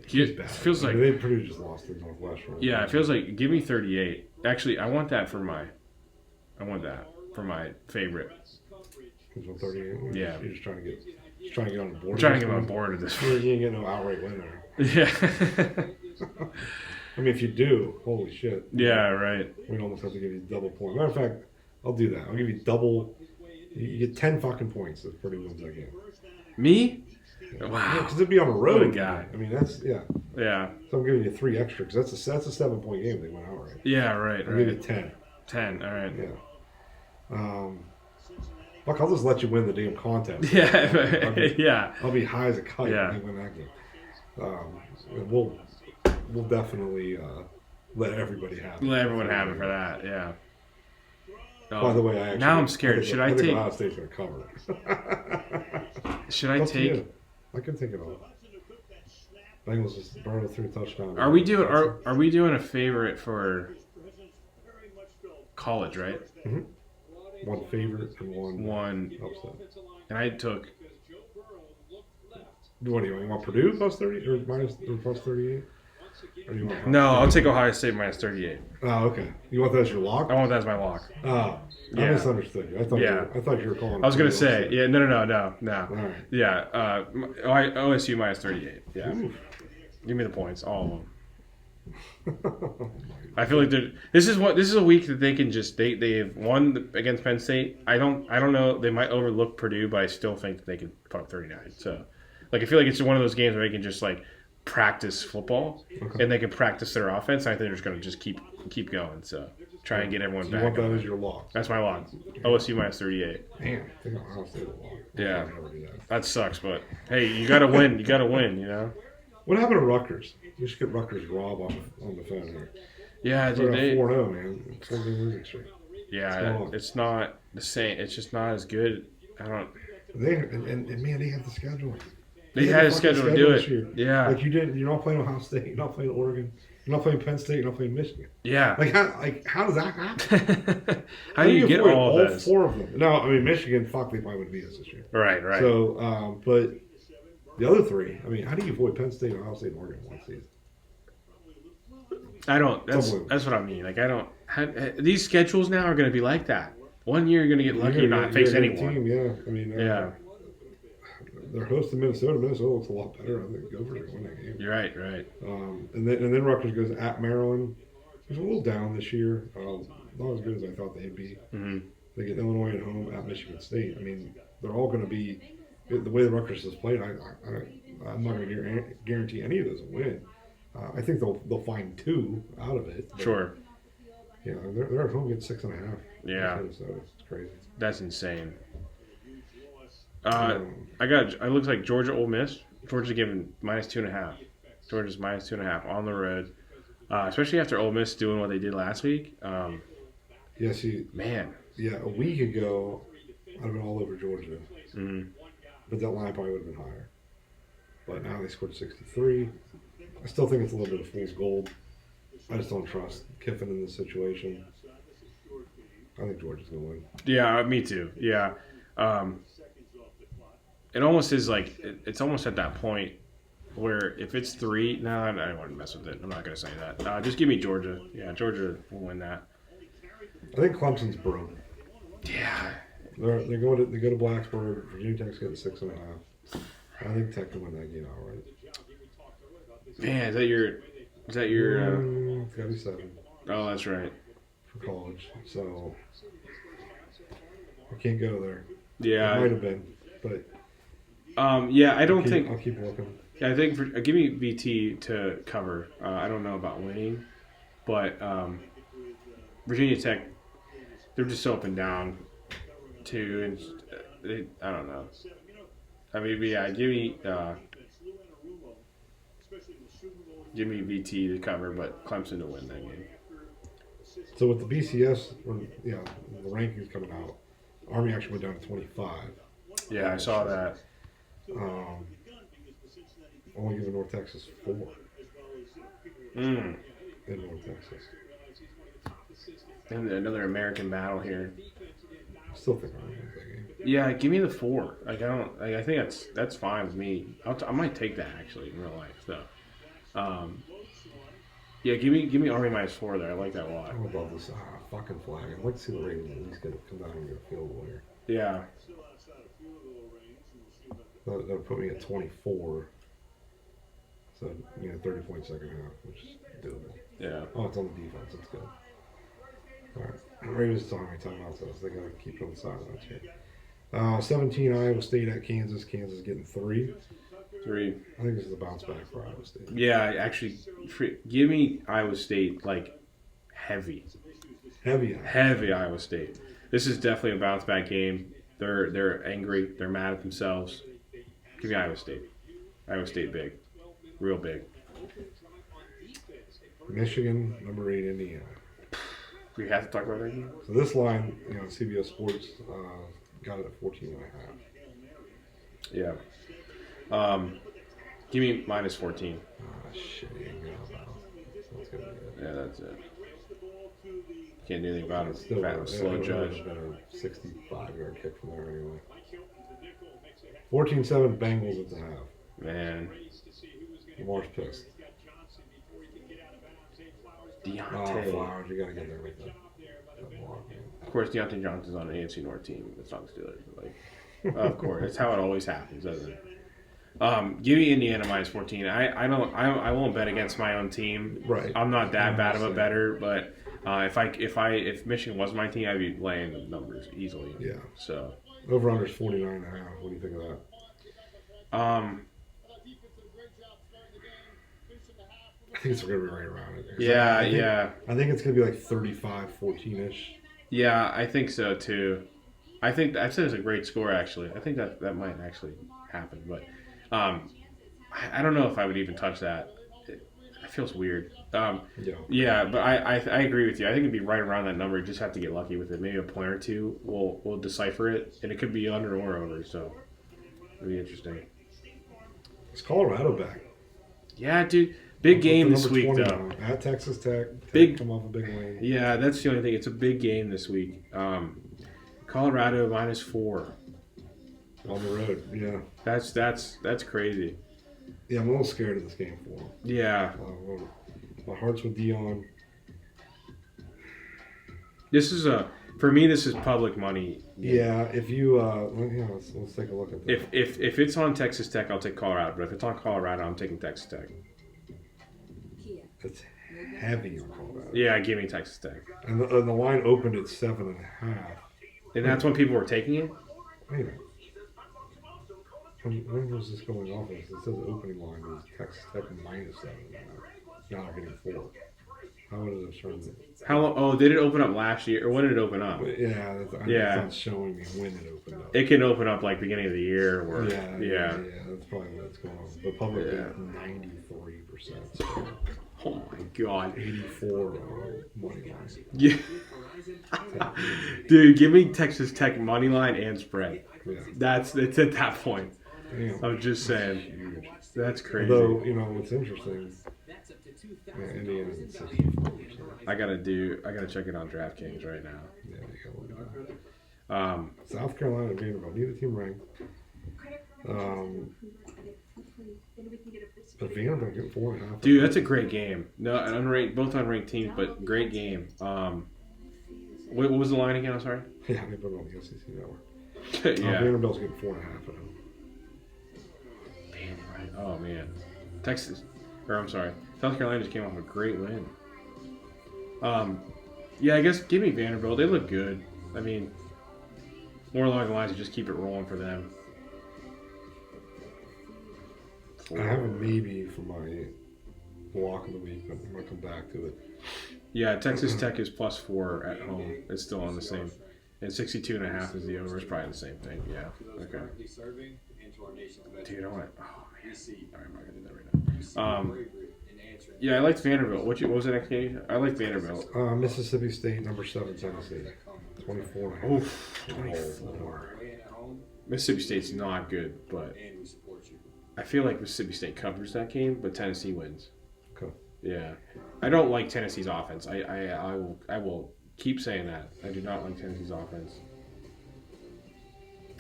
it feels like Purdue just lost to Northwestern. Yeah, it feels like give me 38. Actually, I want that for my favorite. 38. Yeah. You're just trying to get on the board. I'm trying to get on board with this. You ain't get no outright winner. Yeah. I mean, if you do, holy shit. Yeah, right. We'd almost have to give you double point. Matter of fact, I'll do that. I'll give you double. You get 10 fucking points if Purdue wins that game. Me? Yeah. Wow. Because it'd be on the road. What a guy. I mean, that's, yeah. Yeah. So I'm giving you 3 extra because that's a 7-point game if they went outright. Yeah, right. I'll give you 10. 10, all right. Yeah. Fuck, I'll just let you win the damn contest. Yeah. I'll be high as a kite Yeah. when you win that game. And we'll definitely let everybody have it. Let everyone have it for that, yeah. By the way, now I'm scared. Should I take? Ohio State's gonna cover it. Should I take? I can take it all. Bengals just burn it through touchdown. Are we doing a favorite for college, right? Mm-hmm. One favorite and one upset. And I took. What do you want Purdue plus 30 or plus 38? Or do you want No, I'll take Ohio State minus 38. Oh, okay. You want that as your lock? I want that as my lock. Oh, I misunderstood you. I thought you were calling. I was gonna say, yeah, no. All right. Yeah, OSU minus 38. Yeah, Oof. Give me the points, all of them. I feel like this is a week that they can just they have won against Penn State. I don't know, they might overlook Purdue, but I still think that they can put up 39. So, like, I feel like it's one of those games where they can just like practice football and they can practice their offense. I think they're just going to just keep going. So try and get everyone back. You want that as your lock? That's my lock. OSU minus 38. Damn, I think Ohio State will lock. Yeah, that sucks. But hey, you got to win. You got to win. You know. What happened to Rutgers? You should get Rutgers robbed on the phone here. Yeah, dude. They're 4-0, man. It's 4-game losing streak. Yeah, it's not the same. It's just not as good. I don't. And man, they have the schedule. They had a schedule to do it. Year. Yeah. Like you didn't. You're not playing Ohio State. You're not playing Oregon. You're not playing Penn State. You're not playing Michigan. Yeah. How does that happen? How do you get all of those? 4 of them. No, I mean Michigan. Fuck, they probably would beat us this year. Right. So, but the other 3. I mean, how do you avoid Penn State, Ohio State, and Oregon in one season? I don't. That's what I mean. Like I don't. These schedules now are going to be like that. One year you're going to get lucky and not face anyone. Team, yeah. I mean, yeah. They're hosting Minnesota. Minnesota looks a lot better. I think Gophers are going to win that game. You're right. Right. And then Rutgers goes at Maryland. It's a little down this year. Not as good as I thought they'd be. Mm-hmm. They get Illinois at home at Michigan State. I mean, they're all going to be the way the Rutgers has played. I'm not going to guarantee any of those will win. I think they'll find 2 out of it. Sure. Yeah, they're at home getting 6.5. Yeah, so it's crazy. That's insane. It looks like Georgia Ole Miss. Georgia's given -2.5. Georgia's -2.5 on the road, especially after Ole Miss doing what they did last week. Yeah, see, man. Yeah, a week ago, I'd have been all over Georgia, Mm-hmm. but that line probably would have been higher. But now they scored 63. I still think it's a little bit of fool's gold. I just don't trust Kiffin in this situation. I think Georgia's going to win. Yeah, me too. Yeah. It almost is like, it's almost at that point where if it's 3, no, I don't want to mess with it. I'm not going to say that. Just give me Georgia. Yeah, Georgia will win that. I think Clemson's broke. Yeah. They go to Blacksburg. Virginia Tech's getting 6.5. I think Tech can win that game outright. Man, is that your it's gotta be 7. Oh, that's right. For college, so I can't go there. Yeah, it might have been, but yeah, I don't think I'll keep looking. Yeah, I think give me VT to cover. I don't know about winning, but Virginia Tech, they're just so up and down, too, and I don't know. I mean, yeah, give me VT to cover, but Clemson to win that game. So with the BCS, the rankings coming out, Army actually went down to 25. Yeah, I saw that. Only giving North Texas 4. In North Texas. And another American battle here. I still think Army wins that game. Yeah, give me the 4. Like I think that's fine with me. I might take that actually in real life though. Yeah, give me Army -4 there. I like that a lot. I'm above this fucking flag. I'd like to see the Ravens at least come down and get a field goal here. Yeah. That'll put me at 24. So 30-point second half, which is doable. Yeah. Oh, it's on the defense. That's good. All right. Ravens is on my timeout, so they got to keep it on the sidelines here. 17 Iowa State at Kansas. Kansas getting 3. 3. I think this is a bounce back for Iowa State. Yeah, actually, give me Iowa State like heavy. Heavy Iowa State. This is definitely a bounce back game. They're angry. They're mad at themselves. Give me Iowa State. Iowa State big, real big. Michigan, number 8, Indiana. We have to talk about that game. So this line, CBS Sports got it at 14.5. Yeah. Give me -14. Oh, shit. That's gonna be it. Yeah, that's it. Can't do anything about it. Still Slow judge. Better 65-yard kick from there anyway. 14-7 Bengals at the half. Man. Lamar's pissed. Deontay. Flowers, you gotta get there with that block, man. Of course, Deontay Johnson's on an AFC North team. It's not the Steelers. Like, of course, that's how it always happens, doesn't it? Give me Indiana -14. I won't bet against my own team. Right. I'm not that bad of a bettor, but if Michigan was my team, I'd be laying the numbers easily. Yeah. So over under is 49.5. What do you think of that? I think it's going to be right around it. I think it's going to be like 35-14-ish. Yeah, I think so too. I said it's a great score actually. I think that might actually happen, but I don't know if I would even touch that. It feels weird. Yeah, but I agree with you. I think it'd be right around that number. You just have to get lucky with it. Maybe a point or two will decipher it, and it could be under or over. So it'd be interesting. Is Colorado back? Yeah, dude. Big game this week, though. At Texas Tech. Come off a big win. Yeah, that's the only thing. It's a big game this week. Colorado -4. On the road, yeah. That's crazy. Yeah, I'm a little scared of this game for them. Yeah. My heart's with Dion. This is for me. This is public money. Yeah, if you let's take a look at that. If it's on Texas Tech, I'll take Colorado. But if it's on Colorado, I'm taking Texas Tech. It's heavy on Colorado. Yeah, give me Texas Tech. And the line opened at 7.5. And that's when people were taking it? Wait a minute. When was this going off? It says the opening line was Texas Tech minus 7.5. Now they're getting 4. How would it have started? How long? Oh, did it open up last year? Or when did it open up? Yeah, it's not showing me when it opened up. It can open up like beginning of the year. Or, yeah, that's probably what's going on. The public is 93%. So oh my God. 84 money line. Yeah. Dude, give me Texas Tech money line and spread. Yeah. It's at that point. Damn. I'm just saying. That's crazy. Although, what's interesting, Indiana's at 64%. I gotta check it on DraftKings right now. Yeah, you gotta look at that. South Carolina and Vanderbilt, neither team ranked. But Vanderbilt getting 4.5. Dude, that's a great game. No, unranked, both unranked teams, but great game. What was the line again? I'm sorry. Yeah, they put it on the SEC network. Yeah. Vanderbilt's getting 4.5 at home. Oh man, South Carolina just came off a great win. Yeah, I guess give me Vanderbilt. They look good. I mean, more along the lines of just keep it rolling for them. I have a maybe for my block of the week, but I'm gonna come back to it. Yeah, Texas Tech is +4 at home. It's still on the same. And 62.5 is the over. It's probably the same thing. Yeah. Okay. Dude, I want. Oh man. All right, I'm not gonna do that right now. Yeah, I liked Vanderbilt. What was the next game? I liked Vanderbilt. Mississippi State, number 7, Tennessee, 24.5. Oof, 24. Mississippi State's not good, but I feel like Mississippi State covers that game, but Tennessee wins. Okay. Yeah, I don't like Tennessee's offense. I will keep saying that. I do not like Tennessee's offense.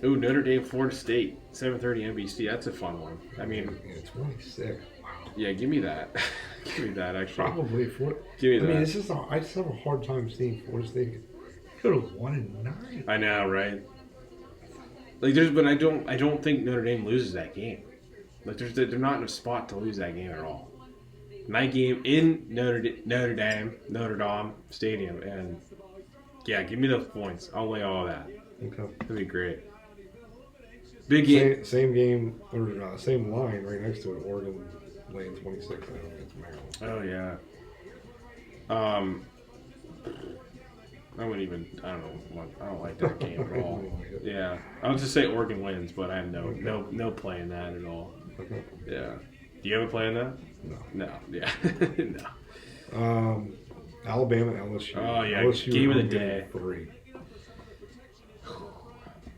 Ooh, Notre Dame, Florida State, 7:30 NBC. That's a fun one. I mean, yeah, 26. Wow. Yeah, give me that. Give me that. Actually, probably Florida. Give me that. I mean, I just have a hard time seeing Florida State could have won in 9. I know, right? Like, but I don't think Notre Dame loses that game. Like, they're not in a spot to lose that game at all. Night game in Notre Dame Stadium, and yeah, give me those points. I'll lay all that. Okay, that'd be great. Big game. Same game or same line right next to it. Oregon laying 26 against Maryland. Oh yeah. I wouldn't even. I don't know. I don't like that game at all. Yeah, I'll just say Oregon wins, but I have no play in that at all. Yeah. Do you have a play in that? No. No. Yeah. No. Alabama, LSU. Oh yeah. LSU Game of the day. 3.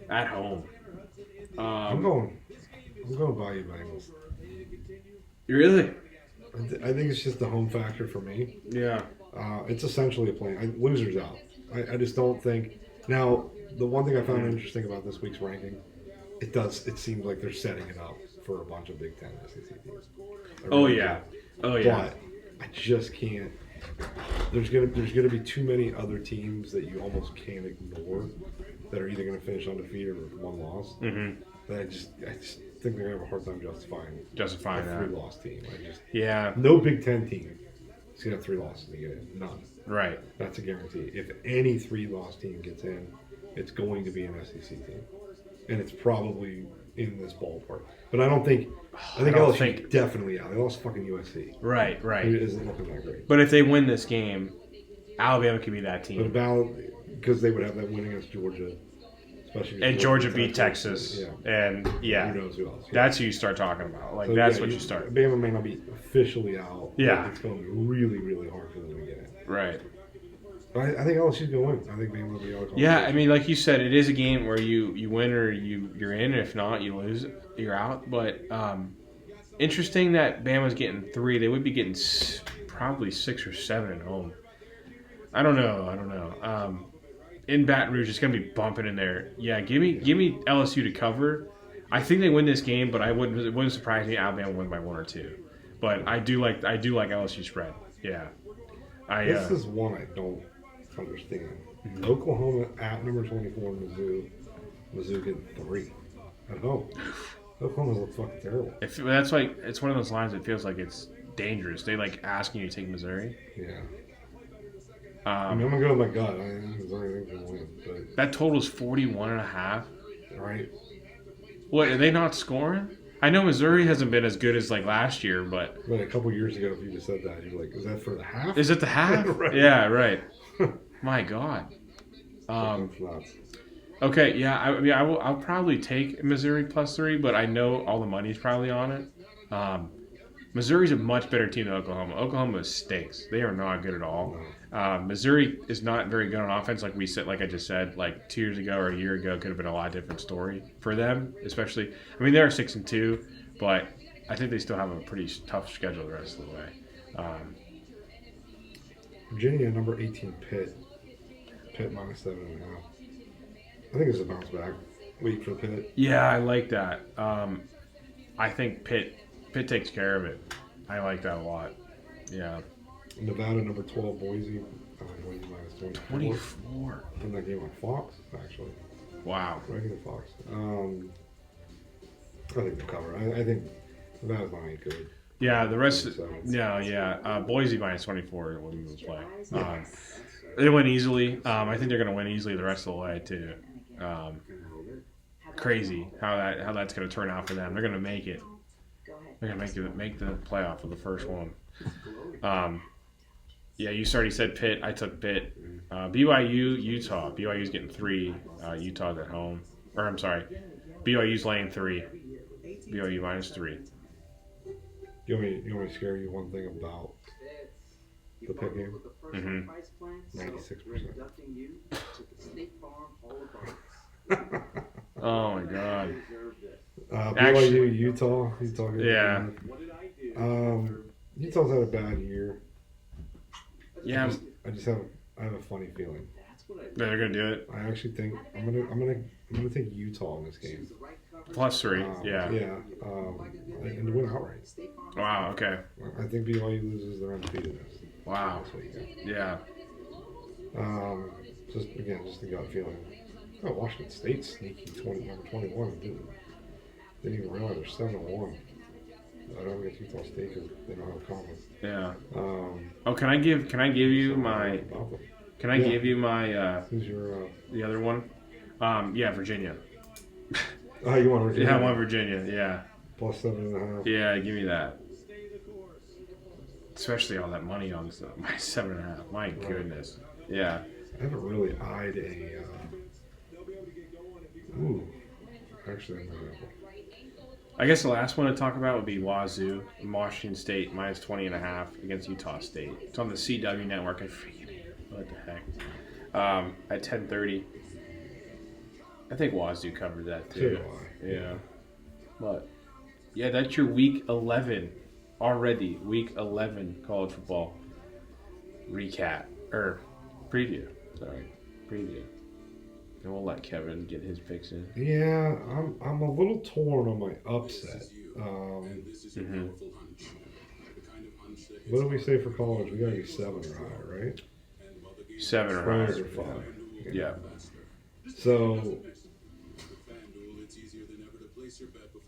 At home. I'm going Bayou Bengals. Really? I think it's just the home factor for me. Yeah. It's essentially a play. Losers out. I just don't think. Now, the one thing I found interesting about this week's ranking, it seems like they're setting it up for a bunch of Big Ten SEC teams. Oh yeah. Oh yeah. But I just can't. There's gonna be too many other teams that you almost can't ignore that are either gonna finish undefeated or with 1 loss. Mm-hmm. That I just think they're gonna have a hard time justifying that. A 3-loss team. Yeah. No Big Ten team is gonna have 3 losses to get in. None. Right. That's a guarantee. If any 3-loss team gets in, it's going to be an SEC team, and it's probably in this ballpark. But I think LSU definitely out. They lost fucking USC. Right. It isn't looking that great. But if they win this game, Alabama could be that team. Because they would have that win against Georgia, especially. And Georgia beat Texas. Yeah. And yeah, who knows who else? Yeah. That's who you start talking about. Like that's what you start. Alabama may not be officially out. Yeah. It's going to be really, really hard for them to get in. Right. But I think LSU's going to win. I think Bama will be out. Yeah, I mean, like you said, it is a game where you win or you're in. If not, you lose, you're out. But interesting that Bama's getting 3. They would be getting probably 6 or 7 at home. I don't know. In Baton Rouge, it's gonna be bumping in there. Yeah, give me LSU to cover. I think they win this game, but it wouldn't surprise me. Alabama win by 1 or 2. But I do like LSU spread. Yeah. This is one I don't understand. Mm-hmm. Oklahoma at number 24, Mizzou. Mizzou getting 3 at home. Oklahoma's look fucking terrible. That's like it's one of those lines that feels like it's dangerous. They like asking you to take Missouri. Yeah. I'm gonna go with my gut. I think Missouri gonna win. But that total's 41.5. Right. What are they not scoring? I know Missouri hasn't been as good as like last year, but a couple years ago, if you just said that, you're like, "Is that for the half?" Is it the half? Right. Yeah, right. My God. Okay, yeah. I mean, I'll probably take Missouri +3, but I know all the money's probably on it. Missouri's a much better team than Oklahoma. Oklahoma stinks. They are not good at all. Missouri is not very good on offense, like I just said, like 2 years ago or a year ago, could have been a lot different story for them. Especially, I mean, they're 6-2, but I think they still have a pretty tough schedule the rest of the way. Virginia, number 18, Pitt. Pitt -7.5. I think it's a bounce back week for Pitt. Yeah, I like that. I think Pitt takes care of it. I like that a lot. Yeah. Nevada, number 12, Boise. Boise -24. 24. From that game on Fox, actually. Wow. Regular Fox. I think they'll cover. I think Nevada's not any good. Yeah, the rest. Yeah. Boise -24 when we play. They win easily. I think they're going to win easily the rest of the way too. Crazy how that's going to turn out for them. They're going to make it. They're going to make the playoff for the first one. Yeah, you already said Pitt. I took Pitt. BYU, Utah. BYU's getting 3. Utah's at home. Or I'm sorry, BYU's laying 3. BYU -3. You want me to scare you one thing about the Pitt game? 96%. Oh my God. BYU, Utah. Yeah. Utah's had a bad year. Yeah. I just have a funny feeling. They're gonna do it. I actually think I'm gonna take Utah in this game. +3. Yeah. Yeah. And to win outright. Wow. Okay. I think BYU loses their undefeated. Wow. Yeah. Just a gut feeling. Oh, Washington State sneaky number 21. Didn't even realize they're 7-1. I don't get Utah State because they don't have confidence. Yeah. Can I give you my? Can I give you my? Who's your? The other one? Yeah, Virginia. Oh, you want Virginia? Yeah, I want Virginia. Yeah. +7.5. Yeah, give me that. Especially all that money on stuff. My 7.5. My goodness. Yeah. I haven't really eyed a. Actually, I'm not. I guess the last one to talk about would be Wazoo, Washington State -20.5 against Utah State. It's on the CW network. I freaking hate it. What the heck? At 10:30. I think Wazoo covered that too. Yeah. But yeah, that's your week 11 already. Week 11 college football recap or preview. Sorry, preview. And we'll let Kevin get his picks in. Yeah, I'm a little torn on my upset. What do we say for college? We gotta be 7 or higher, right? 7 or higher. Or 5. Yeah. So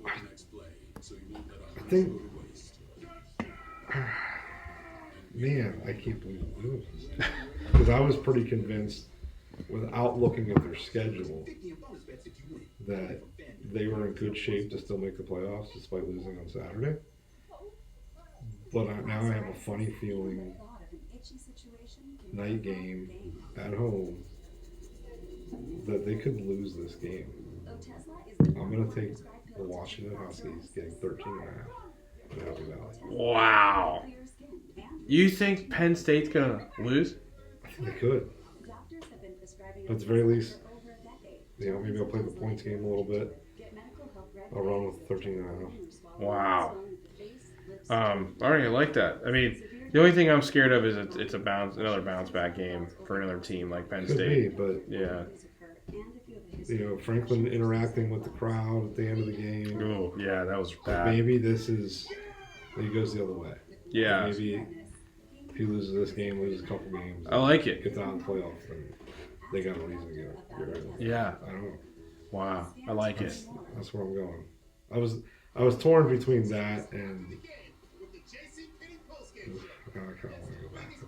I think, man, I can't believe I'm doing this because I was pretty convinced, without looking at their schedule, that they were in good shape to still make the playoffs despite losing on Saturday. But now I have a funny feeling, night game at home, that they could lose this game. I'm going to take the Washington Huskies getting 13.5 in Happy Valley. Wow. You think Penn State's going to lose? I think they could. At the very least, maybe I'll play the points game a little bit. I'll run with 13.5. Wow. All right, I like that. I mean, the only thing I'm scared of is it's another bounce back game for another team like Penn State. Could be, but yeah. Franklin interacting with the crowd at the end of the game. Oh, yeah, that was bad. Maybe he goes the other way. Yeah. Maybe If he loses this game, loses a couple games, I like it. gets out of the playoffs, then they got a reason to get rid of him. Yeah. I don't know. Wow. I like it. That's where I'm going. I was torn between that and. I kind of want to go back to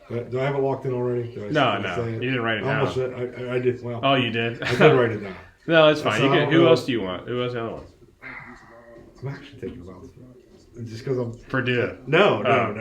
that. Do I have it locked in already? No. You didn't write it down. I did. Well, oh, you did? I did write it down. No, it's fine. Who else do you want? Who else the other one? I'm actually thinking about it. Just because I'm Purdue. No. I'm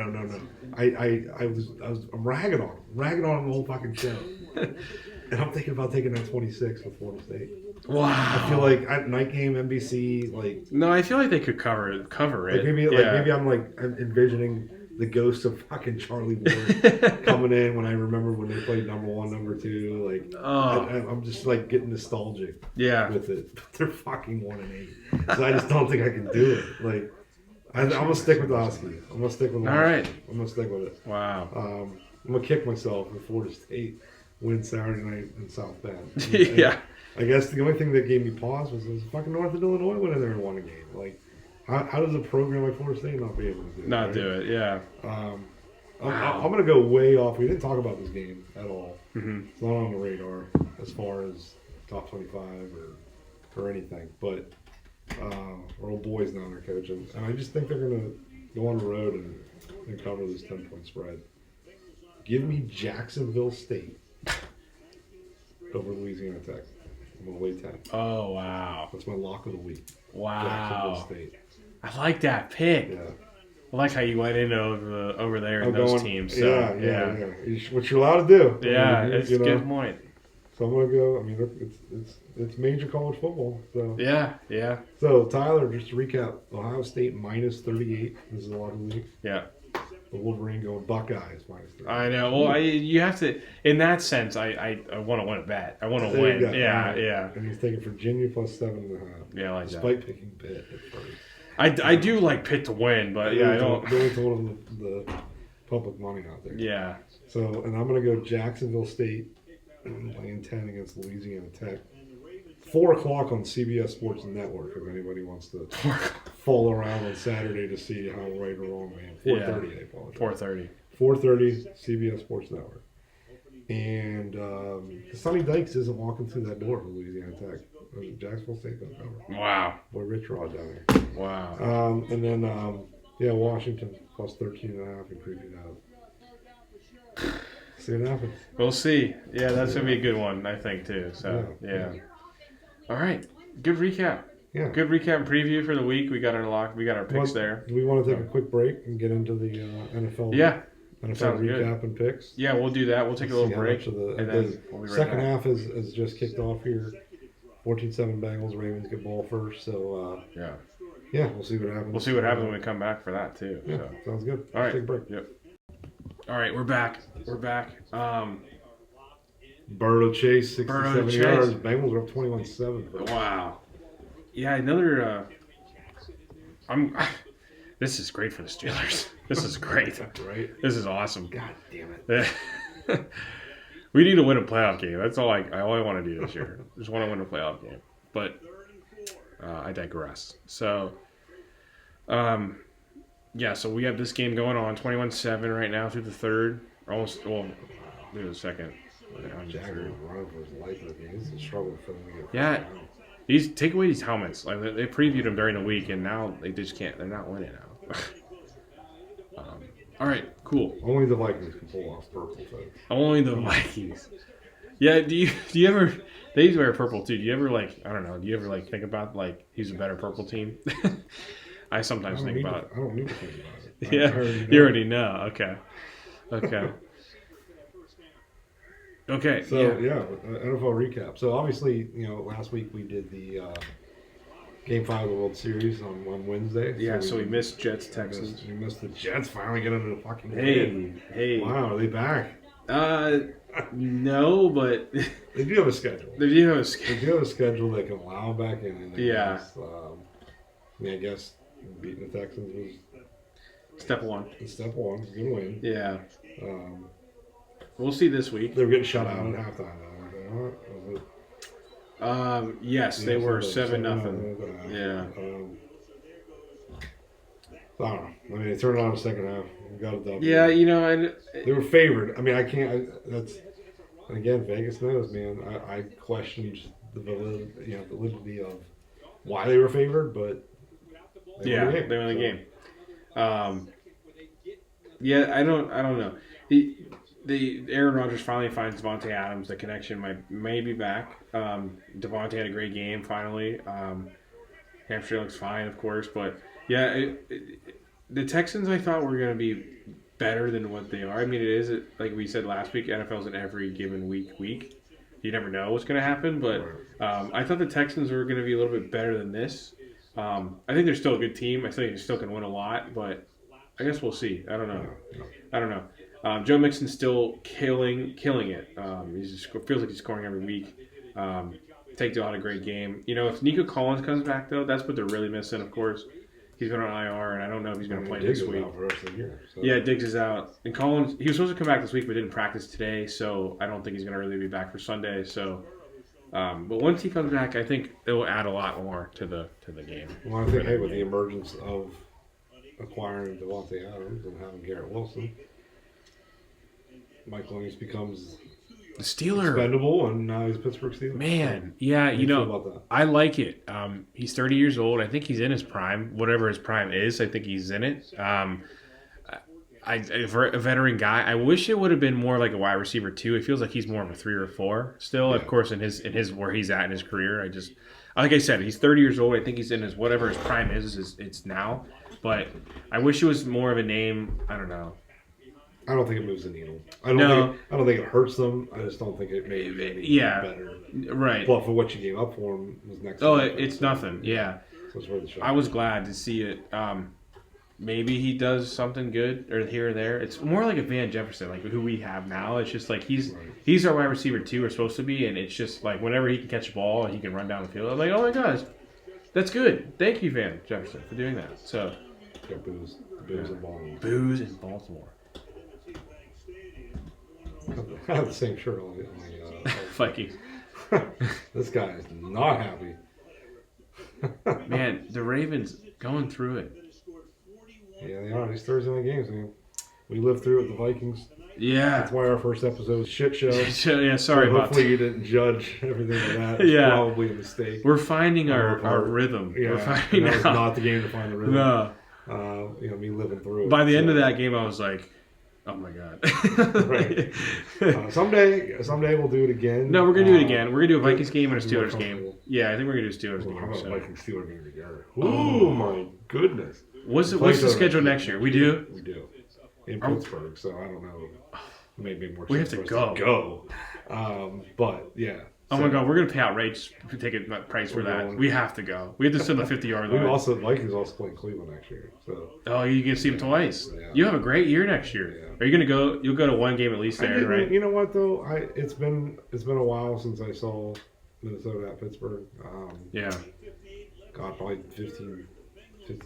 ragging on him the whole fucking show, and I'm thinking about taking that 26 with Florida State. Wow. I feel like night game NBC like. No, I feel like they could cover it. Like maybe I'm envisioning the ghost of fucking Charlie Ward coming in when I remember when they played number 1, number 2. Like, I'm just like getting nostalgic. Yeah. With it, but they're fucking 1-8, so I just don't think I can do it. Like, I'm gonna stick with the Huskies. I'm gonna stick with the Huskies. I'm gonna stick with it. Wow. I'm gonna kick myself if Florida State wins Saturday night in South Bend. Yeah. I guess the only thing that gave me pause was fucking Northern Illinois went in there and won a game. Like, how does a program like Florida State not be able to do it? Not do it, yeah. I'm going to go way off. We didn't talk about this game at all. Mm-hmm. It's not on the radar as far as top 25 or anything. But our old boy's now their coach. And I just think they're going to go on the road and cover this 10-point spread. Give me Jacksonville State over Louisiana Tech. I'm going to lay 10. Oh, wow. That's my lock of the week. Wow. Jacksonville State. I like that pick. Yeah. I like how you went in over there in those teams. So, yeah. What you're allowed to do. Yeah, it's a good point. So I'm going to go. I mean, it's major college football. So yeah. So Tyler, just to recap, Ohio State minus 38. This is a lot of the week. Yeah. The Wolverine going Buckeyes minus 38. I know. Well, you have to. In that sense, I want to win a bet. I want to win. Yeah. And he's taking Virginia plus 7.5. Yeah, I like despite that. Picking Pitt at first. I do like Pitt to win, but I don't. Billy told him the public money out there. Yeah. So, and I'm going to go Jacksonville State playing 10 against Louisiana Tech. 4 o'clock on CBS Sports Network. If anybody wants to fall around on Saturday to see how right or wrong I am. 4:30. I apologize. 4:30 CBS Sports Network. And Sonny Dykes isn't walking through that door for Louisiana Tech. Jacksonville State doesn't cover. Wow. Boy, Rich Rod down here. Wow. And then, Washington plus 13.5 and previewed out. See what happens. We'll see. Yeah, that's going to be a good one, I think, too. So, yeah. All right. Good recap. Yeah. Good recap and preview for the week. We got our lock. We got our picks there. Do we want to take a quick break and get into the NFL? Yeah. NFL recap and picks. Yeah, we'll do that. We'll take a little break. And then we'll be right second half has just kicked off here. 14-7 Bengals. Ravens get ball first. So, yeah, we'll see what happens. We'll see what happens when we come back for that, too. Yeah, so. Sounds good. All right. Take a break. Yep. All right, we're back. Burrow chase, 67 Chase. yards. Bengals are up 21-7. Wow. Yeah, another. This is great for the Steelers. This is great. Right? This is awesome. God damn it. We need to win a playoff game. That's all I want to do this year. Just want to win a playoff game. But I digress. So, so we have this game going on, 21-7 right now through the third. Almost, through the second. Jagger running for his life in the game. This is a struggle for them to get. Yeah. Take away these helmets. Like they previewed them during the week, and now they just can't. They're not winning now. All right, cool. Only the Vikings can pull off purple. So. Only the Vikings. Yeah. Do you ever? They wear purple too. Do you ever I don't know. Do you ever think about who's a better purple team? I sometimes think about it. I don't need to think about it. Yeah, you already know. Okay. Okay. So NFL recap. So obviously, last week we did the Game 5 of the World Series on Wednesday. Yeah. So we missed Jets Texans. We missed the Jets finally getting into the fucking game. Hey. Wow, are they back? No, but they do have a schedule. They do have a schedule that can allow them back in. And I guess beating the Texans was step one. Step one. It's a good win. Yeah. We'll see this week. They were getting shut out at halftime, though. Yes, they were 7-0. Yeah. I don't know. I mean, they turned it on in the second half. We got a W. Yeah, you know, and They were favored. I mean, I can't. That's again, Vegas knows, man. I questioned the validity of why they were favored, but they won the game. Yeah, I don't know. The Aaron Rodgers finally finds Devontae Adams. The connection may be back. Devontae had a great game finally. Hampshire looks fine, of course, but yeah, the Texans I thought were going to be better than what they are. I mean, it is like we said last week. NFL's an every given week. You never know what's going to happen, but I thought the Texans were going to be a little bit better than this. I think they're still a good team. I think they still can win a lot, but I guess we'll see. I don't know. Joe Mixon's still killing it. Feels like he's scoring every week. Tank Dell had a great game. You know, if Nico Collins comes back, though, that's what they're really missing, of course. He's been on IR, and I don't know if he's going to play this week. For the rest of the year, so. Yeah, Diggs is out. And Collins, he was supposed to come back this week, but didn't practice today, so I don't think he's going to really be back for Sunday. So, but once he comes back, I think it will add a lot more to the game. Well, I think, with the emergence of acquiring Devontae Adams and having Garrett Wilson, Mike Williams becomes the Steeler expendable, and now he's Pittsburgh Steelers. Man, yeah, you know, I like it. He's 30 years old. I think he's in his prime, whatever his prime is. I think he's in it. For a veteran guy, I wish it would have been more like a wide receiver too. It feels like he's more of a 3 or 4 still. Yeah. Of course, in his where he's at in his career, like I said, he's 30 years old. I think he's in his whatever his prime is it's now. But I wish it was more of a name. I don't know. I don't think it moves the needle. I don't think it hurts them. I just don't think it made it any better. Right. But for what you gave up for him was next. Oh, it's nothing. Yeah. So it's worth a shot. I was glad to see it. Maybe he does something good or here or there. It's more like a Van Jefferson, like who we have now. It's just like he's our wide receiver too, or supposed to be, and it's just like whenever he can catch a ball and he can run down the field, I'm like, oh my gosh, that's good. Thank you, Van Jefferson, for doing that. So. Yeah, booze in Baltimore. Booze in Baltimore. I have the same shirt on the Vikings. This guy is not happy. Man, the Ravens going through it. Yeah, they are. These Thursday night games, man. We lived through it with the Vikings. Yeah. That's why our first episode was shit show. Yeah, sorry about that. Hopefully you didn't judge everything like that. It's probably a mistake. We're finding our rhythm. Yeah, we're finding that was not the game to find the rhythm. No. Me living through it. By the end of that game, I was like, oh my god. Right. Someday we'll do it again. No, we're gonna do it again. We're gonna do a Vikings game and a Steelers game. Yeah, I think we're gonna do a Steelers game. How about so. Vikings Steelers game together? Oh my goodness. What's the schedule next year? We do. We do. In Pittsburgh, so I don't know. Maybe more. We have to go. But yeah. Oh my god, we're gonna pay outrageous ticket price for that. We have to go. We have to send the 50-yard line. Vikings also playing Cleveland next year. So. Oh, you can see them twice. Yeah. You have a great year next year. Yeah. Are you gonna go? You'll go to one game at least there, right? You know what though? It's been a while since I saw Minnesota at Pittsburgh. Yeah. God, probably 15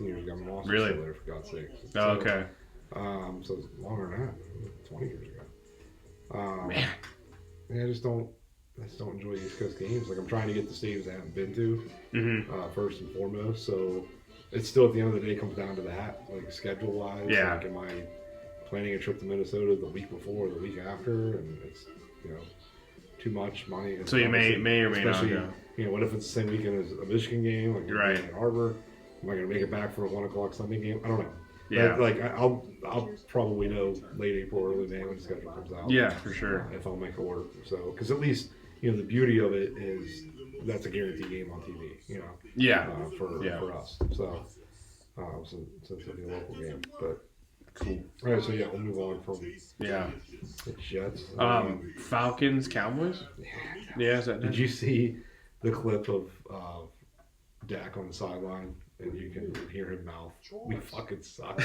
years ago. I'm also really? Still there, for God's sake. So, okay. So it's longer than that. 20 years ago. Man. Yeah, I just don't enjoy East Coast games. Like I'm trying to get to stadiums I haven't been to, first and foremost. So it's still at the end of the day comes down to that, like schedule wise. Yeah. Like, am I planning a trip to Minnesota the week before, or the week after, and it's too much money. So you may or may not go. What if it's the same weekend as a Michigan game, like right. in Ann Arbor? Am I going to make it back for a 1:00 Sunday game? I don't know. Yeah. I'll probably know late April, early May when the schedule comes out. Yeah, for sure. If I'll make it work. So, because at least the beauty of it is that's a guaranteed game on TV. Yeah. For us. So, since it'll be a local game, but. Cool. All right, so we'll move on from the Jets. Falcons, Cowboys. Yeah. Did you see the clip of Dak on the sideline? And you can hear him mouth, "We fucking suck."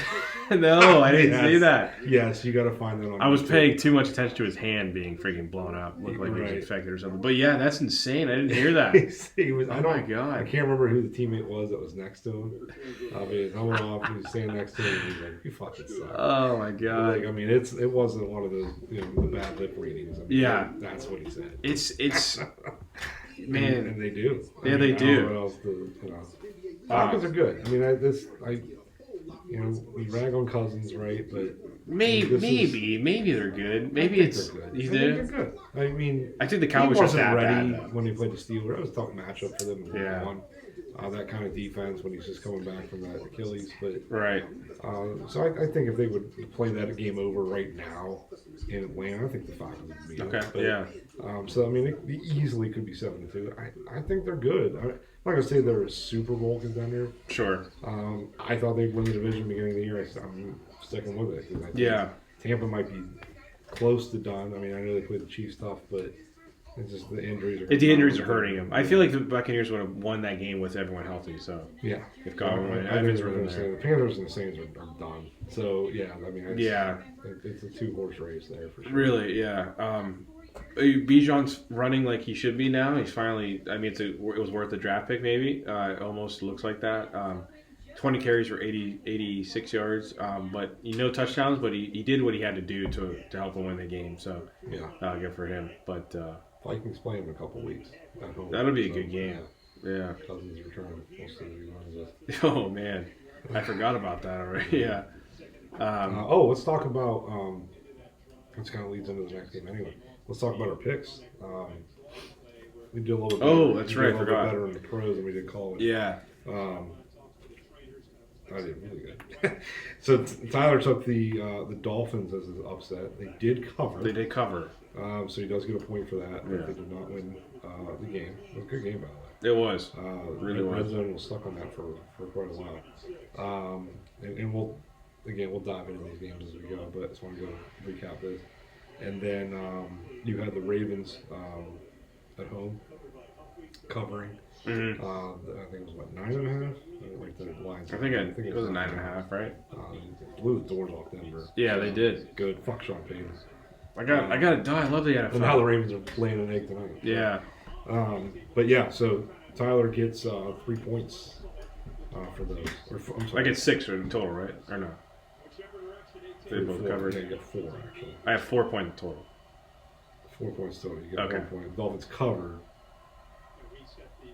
No, I didn't see that. Yes, you got to find that on I was paying too much attention to his hand being freaking blown up. Looked like he was infected or something. But yeah, that's insane. I didn't hear that. He was, oh my god. I can't remember who the teammate was that was next to him. But he was coming off, he was standing next to him, and he's like, "You fucking suck." Oh my god. Like, I mean, it wasn't one of those the bad lip readings. I mean, that's what he said. It's man. And they do. Yeah, they do. I don't know what else Falcons are good. I mean, we rag on Cousins, right? But maybe they're good. Maybe it's they're good. you I think do. they're good. I mean, I think the he Cowboys are wasn't that ready bad. when they played the Steelers. That was a tough matchup for them. In Yeah. One. That kind of defense when he's just coming back from that Achilles, but Right. so I think if they would play that game over right now in Atlanta, I think the Falcons would beat them. Okay. But, Yeah. So I mean, it easily could be 7-2. I think they're good. I'm not gonna say they're a Super Bowl contender. Sure. I thought they'd win the division beginning of the year. I'm sticking with it. 'Cause I think Yeah. Tampa might be close to done. I mean, I know they played the Chiefs tough, but it's just the injuries are. The injuries are hurting him. I feel like the Buccaneers would have won that game with everyone healthy. So Yeah. if Godwin, I Evans think were in the there. Panthers and the Saints are done. So yeah, I mean, it's a 2-horse race there for sure. Really, yeah. Bijan's running like he should be now. He's finally. I mean, it was worth the draft pick maybe. Almost looks like that. 20 carries for 86 yards, but no touchdowns. But he did what he had to do to help them win the game. So Yeah. good for him. But Vikings play in a couple weeks at home. that'll be a good game. Yeah. Cousins return. We'll see what he runs with. Oh man, I forgot about that already. Yeah. Let's talk about. This kind of leads into the next game anyway. Let's talk about our picks. We did a little. Better. That's we right. Did a little Forgot. bit better in the pros than we did college. Yeah. I did really good. So Tyler took the Dolphins as his upset. They did cover. They did cover. So he does get a point for that. But Yeah. they did not win the game. It was a good game, by the way. It was. Really Red was. Zone was stuck on that for quite a while. And we'll dive into these games as we go, but I just want to go recap this. And then you had the Ravens at home covering. Mm-hmm. I think it was 9.5. Like the lines. I think it was a 9.5, right? Blew the doors off Denver. Yeah, they did. Good. Fuck Sean Payton. I got it done. I love the NFL. And now the Ravens are laying an egg tonight. Yeah. But yeah, so Tyler gets 3 points for those. I'm sorry. I get 6 in total, right? Or no? They both Four. covered. Yeah, you get 4 actually. I have 4 points total. 4 points total. You get Okay. 1 point. Dolphins cover.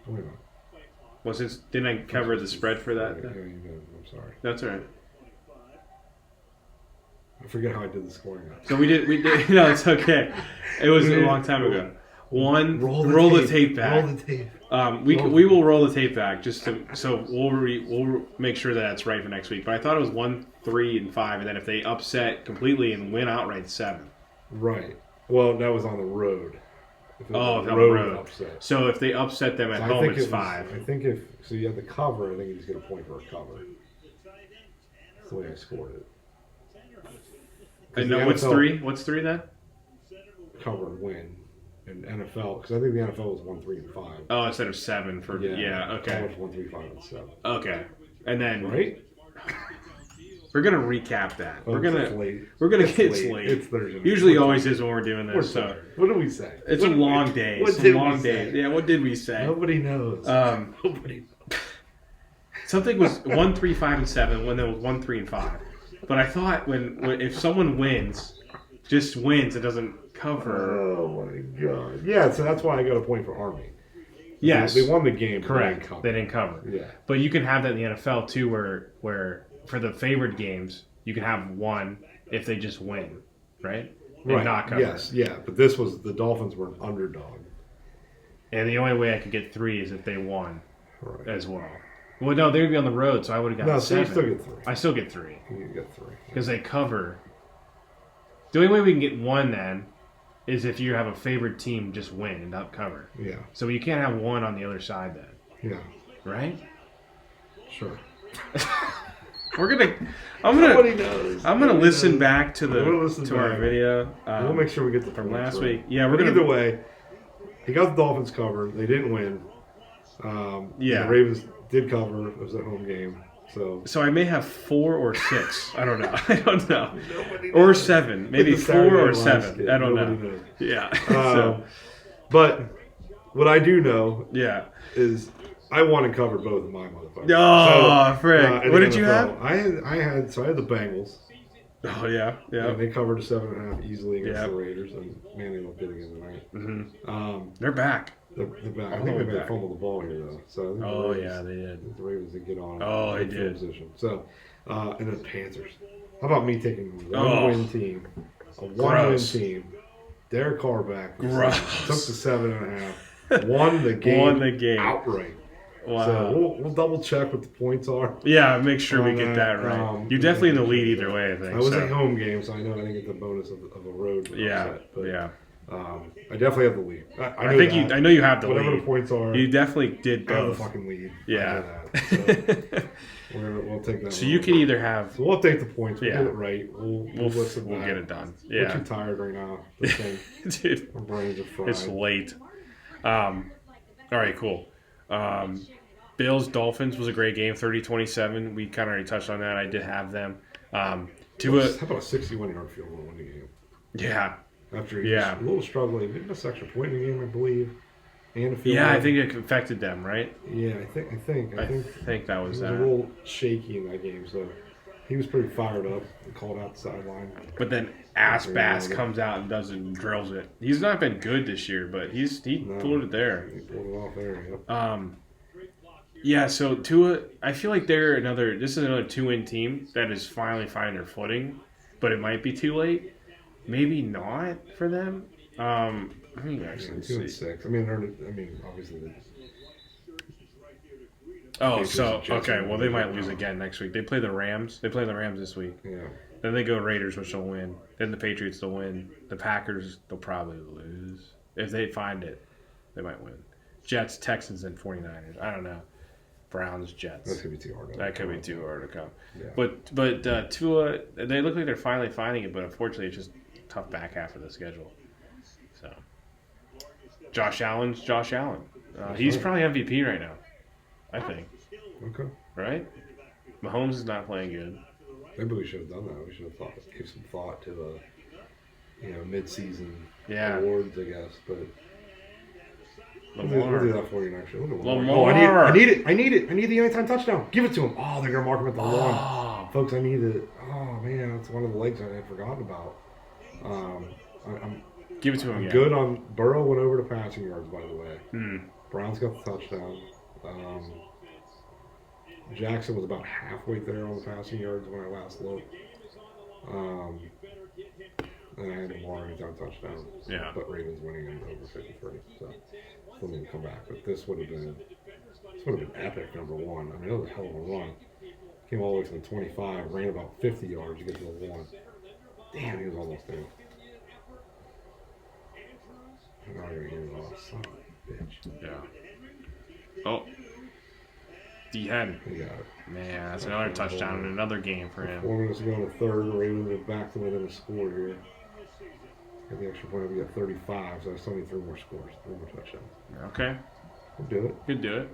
Wait a minute. Well, didn't I cover the spread for that? Yeah, you did. I'm sorry. That's all right. I forget how I did the scoring. So we did. No, it's okay. It was a long time ago. Roll the tape back. Roll the tape. We will roll the tape back so we'll make sure that that's right for next week. But I thought it was 1, 3, and 5, and then if they upset completely and win outright 7. Right. Well, that was on the road. If it was Oh, on on the road. upset. So if they upset them at So I home, think it's it was- 5. I think if you had the cover, I think you just get a point for a cover. That's the way I scored it. And the no, what's NFL 3? What's 3 then? Cover and win. And NFL, because I think the NFL was 1, 3, and 5. Oh, instead of 7 for okay, College 1, 3, 5, and 7. okay, and then Right? we're gonna recap that. Oh, we're gonna it's late. it's late. It's Thursday. Usually always is when we're doing We're this. So sorry. What did we say? it's What a did long we- day. What Some did we long say? day. Yeah. What did we say? Nobody knows. Nobody. Something was 1, 3, 5, and 7 when there was 1, 3, and 5. But I thought when if someone just wins, it doesn't cover. Oh my god. Yeah, so that's why I got a point for Army. Yes, They won the game. correct. But They didn't cover. Yeah. But you can have that in the NFL too, where for the favored games you can have 1 if they just win, right? And Right. not cover. Yes. Yeah. But this was the Dolphins were an underdog. And the only way I could get 3 is if they won Right. as well. Well, no, they would be on the road, so I would have gotten No, so you 7. still get 3. I still get 3 You get 3. because they cover. The only way we can get 1 then is if you have a favored team just win and not cover. Yeah. So you can't have 1 on the other side then, Yeah. right? Sure. I'm Nobody gonna knows. listen back to We'll listen our back. video. We'll make sure we get the from points last right. week. Yeah, we're But gonna. either way, he got the Dolphins covered. They didn't win. Yeah. The Ravens did cover. It was a home game. So I may have 4 or 6. I don't know. I don't know. Nobody Or knows. 7, maybe It's a 4 Saturday or Night Live 7. skit. I don't Nobody know. knows. Yeah. But what I do know Yeah. is I want to cover both of my motherfuckers. Oh, frick. in What the did you NFL, have? I had the Bengals. Oh yeah. Yeah. And they covered a 7.5 easily against Yeah. the Raiders, and man, they look good again tonight. They're back. The back. I think they may have fumbled the ball here though. So I think they did. The Ravens did get on. Oh, they did. Position. So, and then Panthers. How about me taking one win team, a one-win team, Derek Carr back, took the 7.5, won the game outright. Wow. So we'll double check what the points are. Yeah, make sure we get that right. You're definitely in the lead either way, I think. I was a home game, so I know I didn't get the bonus of a road. I definitely have the lead. I know you have the lead. Whatever the points are. You definitely did both. I have the fucking lead. Yeah. So we'll take that. So you can either have. So we'll update the points. We'll get it right. We'll get it done. Yeah. We're too tired right now. Dude, our brains are fried. It's late. All right, cool. Bills Dolphins was a great game, 30-27. We kind of already touched on that. I did have them. How about a 61-yard field goal in the game? Yeah. After he was a little struggling, he didn't miss extra point in the game, I believe. And a field goal. I think it affected them, right? Yeah, I think that was that. He was a little shaky in that game, so he was pretty fired up and called out the sideline. But then Bass comes out and drills it. He's not been good this year, but he pulled it there. He pulled it off there, yep. Yeah, so Tua, I feel like this is another 2-win team that is finally finding their footing, but it might be too late. Maybe not for them. I mean, actually, 2-6. I mean, obviously. Okay. Well, they might lose again next week. They play the Rams. They play the Rams this week. Yeah. Then they go Raiders, which they'll win. Then the Patriots, they'll win. The Packers, they'll probably lose. If they find it, they might win. Jets, Texans, and 49ers. I don't know. Browns, Jets. That could be too hard. To come. Yeah. But Tua, they look like they're finally finding it, but unfortunately, it's just a tough back half of the schedule. So, Josh Allen's Josh Allen. He's probably MVP right now, I think. Okay. Right? Mahomes is not playing good. Maybe we should have done that. We should have give some thought to mid-season awards, I guess. But Lamar. We'll do that for you next year. Lamar. Oh, I need it. I need the anytime touchdown. Give it to him. Oh, they're gonna mark him at the one. Folks, I need it. Oh man, that's one of the legs I had forgotten about. Give it to him I'm again. good on Burrow. Went over to passing yards, by the way. Browns got the touchdown. Jackson was about halfway there on the passing yards when I last looked. And I had Lamar anytime touchdown. Yeah. But Ravens winning in over 53. So still need to come back. But this would have been epic, number one. I mean, it was a hell of a run. Came all the way to the 25, ran about 50 yards to get to the one. Damn, he was almost there. And now you're getting off. Son of a bitch. Yeah. Oh. D-Hen. He got it. Man, that's another touchdown in another game for him. 4 minutes to go in the third. The Ravens are back to within a score here. Got the extra point. We got 35, so I still need 3 more scores, 3 more touchdowns. Okay. Could do it. Could do it.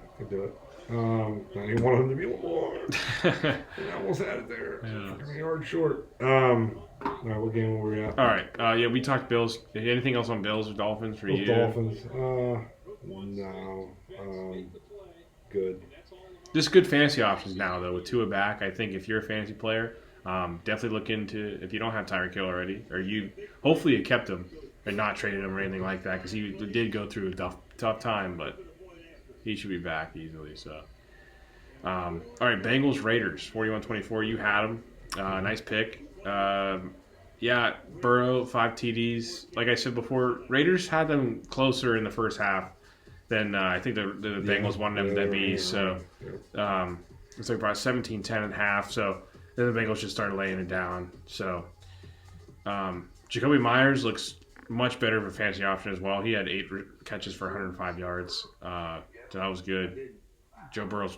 I didn't want him to be a little more. I almost had it there. Yeah. A yard short. All right, what game were we at? All right. We talked Bills. Anything else on Bills or Dolphins for you? Dolphins. No. Good. Just good fantasy options now, though, with Tua back. I think if you're a fantasy player, definitely look into, if you don't have Tyreek Hill already, or hopefully you kept him and not traded him or anything like that, because he did go through a tough time, but he should be back easily. So, all right, Bengals Raiders 41-24. You had him. Nice pick. Yeah, Burrow 5 TDs. Like I said before, Raiders had them closer in the first half than I think the Bengals wanted them to be. So it's like about 17-10 at half. So then the Bengals just started laying it down. So Jacoby Myers looks much better of a fantasy option as well. He had 8 catches for 105 yards. So that was good. Joe Burrow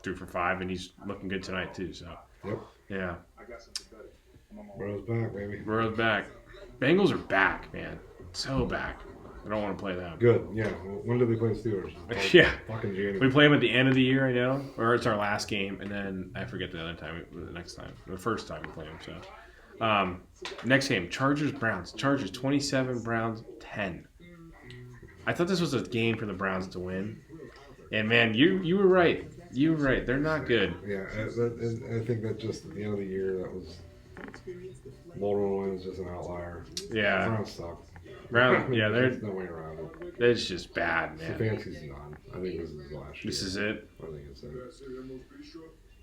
threw for 5, and he's looking good tonight too. So yeah. Burrow's back, baby. Burrow's back. Bengals are back, man. So back. I don't want to play them. Good, yeah. When did we play the Steelers? Yeah. Fucking January. We play them at the end of the year, I know. Or it's our last game, and then I forget the first time we play them. So, next game, Chargers-Browns. Chargers 27, Browns 10. I thought this was a game for the Browns to win. And, man, you were right. You were right. They're not good. Yeah, I think that just at the end of the year, that was Baltimore win was just an outlier. Yeah. The Browns suck. Browns, yeah, There's no way around it. it's just bad, man. Stefanski's done. I think this is his last year. This is it. I think it's it.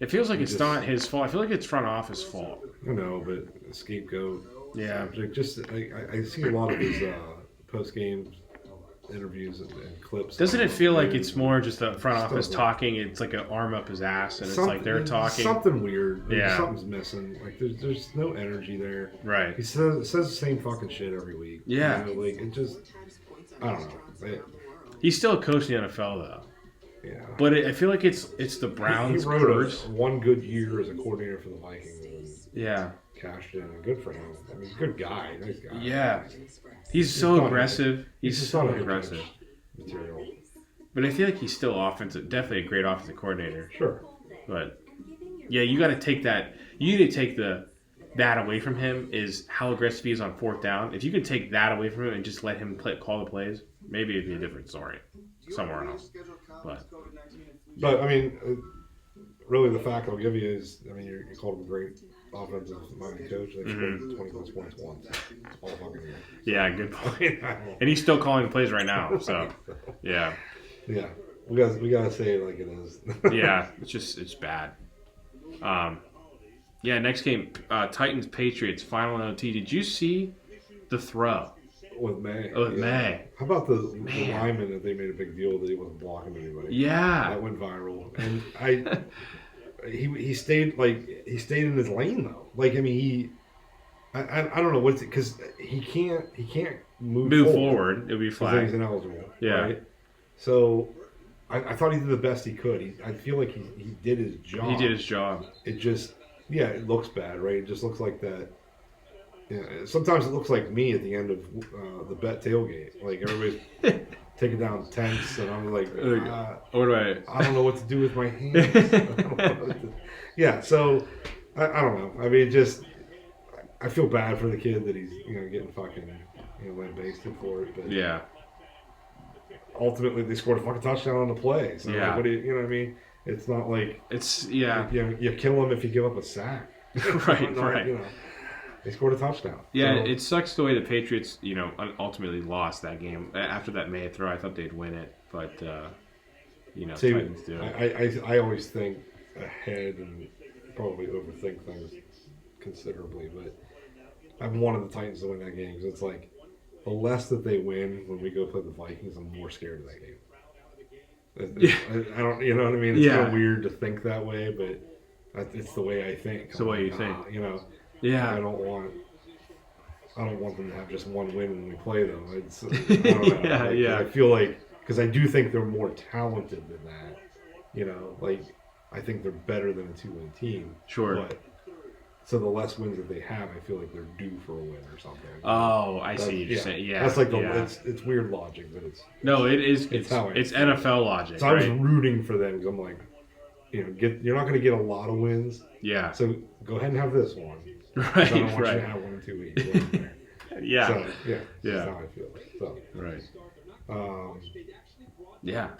It feels like it's not his fault. I feel like it's front office fault. I know, but scapegoat. Yeah. Like I see a lot of his post game interviews and clips. Doesn't it feel like it's more just the front office talking? It's like an arm up his ass, and it's like they're talking. Something weird. Yeah. Something's missing. Like there's no energy there. Right. He says the same fucking shit every week. Yeah. You know, like it just. I don't know. He's still a coach in the NFL though. Yeah. But I feel like it's the Browns' He wrote curse. one good year as a coordinator for the Vikings. And Yeah. cashed in. Good for him. I mean, good guy. Nice guy. Yeah. He's so aggressive. He's just so not a aggressive. coach material. But I feel like he's still definitely a great offensive coordinator. Sure. But yeah, you got to take that. You need to take that away from him is how aggressive he is on fourth down. If you could take that away from him and just let him call the plays, maybe it'd be a different story somewhere else. But I mean, really, the fact I'll give you is, I mean, you called him a great offensive minded coach. They scored 20 plus points once all fucking year. Yeah, good point. And he's still calling the plays right now. So yeah, yeah, we gotta say it like it is. yeah, it's bad. Yeah, next game, Titans Patriots final OT. Did you see the throw? With May. With May. How about the lineman that they made a big deal that he wasn't blocking anybody? Yeah. That went viral. And he stayed in his lane though. Like, I mean, I don't know what's it, because he can't move forward. It'll be Because flag. he's ineligible. Yeah. Right? So I thought he did the best he could. I feel like he did his job. He did his job. It just, it looks bad, right? It just looks like that. Yeah, sometimes it looks like me at the end of the bet tailgate. Like everybody's taking down tents, and I'm like, what do I don't know what to do with my hands. Yeah, so I don't know. I mean, just I feel bad for the kid that he's getting fucking leg basted for it, but yeah. Ultimately, they scored a fucking touchdown on the play. So Yeah. like, what do you know what I mean? It's not like you kill him if you give up a sack. right. They scored a touchdown. Yeah, So, it sucks the way the Patriots, ultimately lost that game. After that May throw, I thought they'd win it, but see, Titans do. I always think ahead and probably overthink things considerably, but I wanted the Titans to win that game because it's like the less that they win when we go play the Vikings, I'm more scared of that game. I don't, you know what I mean? It's kind of weird to think that way, but it's the way I think. It's the way you think. Yeah. I don't want them to have just one win when we play them. It's, I don't know. I feel like, because I do think they're more talented than that. I think they're better than a 2-win team. Sure. But, so the less wins that they have, I feel like they're due for a win or something. Oh, I see what you're saying. Yeah. That's like it's weird logic, but it's no, it is. It's NFL logic. So I was rooting for them because I'm like, you're not going to get a lot of wins. Yeah. So go ahead and have this one. Right. I don't want you to have 1 in 2 weeks. Yeah. So, that's how I feel. So, right. Yeah.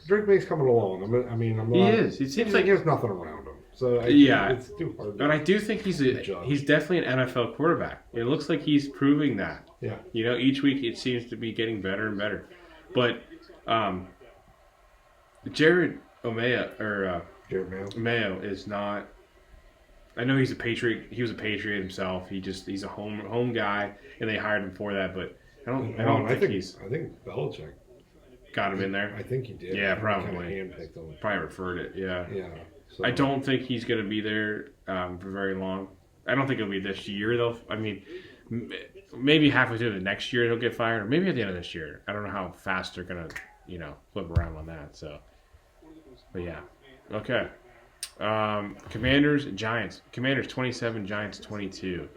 Drake May's coming along. I'm not. He is. It seems like he has nothing around him. So it's too hard. And I do think he's definitely an NFL quarterback. It looks like he's proving that. Yeah. Each week it seems to be getting better and better. But Jared Mayo is not. I know he's a Patriot. He was a Patriot himself. He's a home guy, and they hired him for that. But I think Belichick got him in there. I think he did. Yeah, probably. Kind of handpicked him. Probably referred it. Yeah. Yeah. So. I don't think he's going to be there for very long. I don't think it'll be this year, though. I mean, maybe halfway through the next year he'll get fired, or maybe at the end of this year. I don't know how fast they're going to, flip around on that. So, but yeah. Okay. Commanders, Giants. Commanders 27, Giants 22.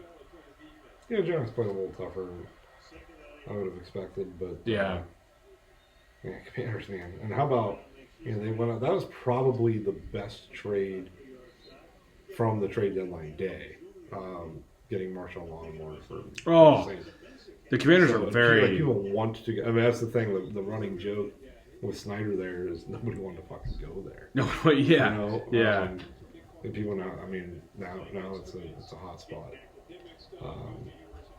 Yeah, Giants played a little tougher than I would have expected, but yeah. Commanders, man. And how about they went out? That was probably the best trade from the trade deadline day. Getting Marshall Lattimore for the Commanders are very. People want to. I mean, that's the thing. The running joke with Snyder there is nobody wanted to fucking go there. No, yeah, and people now. I mean, now it's a hot spot.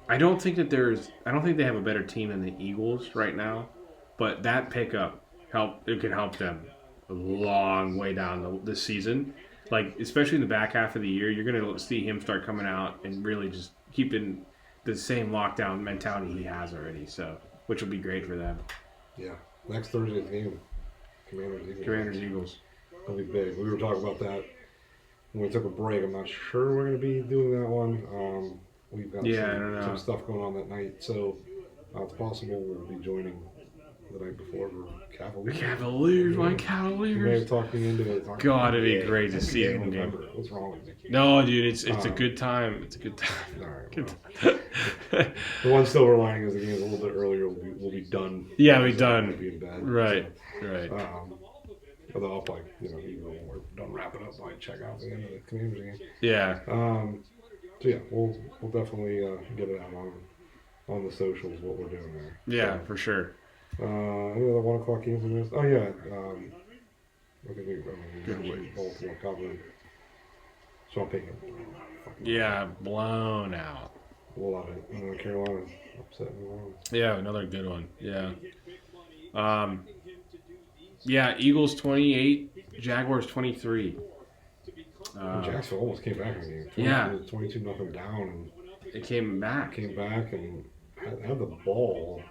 I don't think they have a better team than the Eagles right now, but that pickup could help them a long way down the season. Like especially in the back half of the year, you're going to see him start coming out and really just keeping the same lockdown mentality he has already. So, which will be great for them. Yeah. Next Thursday's game, Commanders Eagles. It'll be big. We were talking about that when we took a break. I'm not sure we're going to be doing that one. We've got some stuff going on that night, so it's possible we'll be joining the night before for Cavaliers. My You may Cavaliers. have talked me into it. God, it'd be great to see it in game. What's wrong with you? No, dude, it's a good time. It's a good time. All right, Good well. time. The one silver lining is the game's a little bit earlier. We'll be done. Yeah, we'll be done. We'll be in bed. Right. Although I'll probably, even when we're done wrapping up, I'll check out the end of the Commanders game. Yeah. So yeah, we'll definitely get it out on the socials what we're doing there. Yeah, for sure. Any other 1 o'clock games we missed? Oh yeah, I think we Baltimore covered. Sean Payton. Yeah, blown out. A lot of Carolina upset New Orleans. Yeah, another good one. Yeah. Yeah, Eagles 28, Jaguars 23. Jacksonville almost came back in the game. 22-0 down, and it came back. And had the ball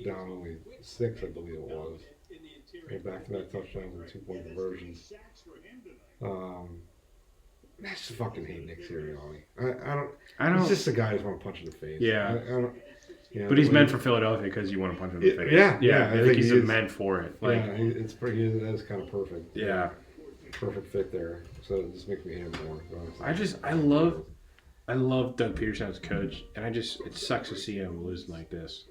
down only 6, I believe it was. Made back-to-back touchdowns and 2-point conversions. I just fucking hate Nick Sirianni. I don't. He's just a guy who's want to punch in the face. Yeah. I don't. But he's meant for Philadelphia because you want to punch him in the face. Yeah. I think he's meant for it. Like, it's pretty. That's kind of perfect. Yeah. Perfect fit there. So it just makes me hate him more. I love Doug Peterson as coach, and it sucks to see him losing like this.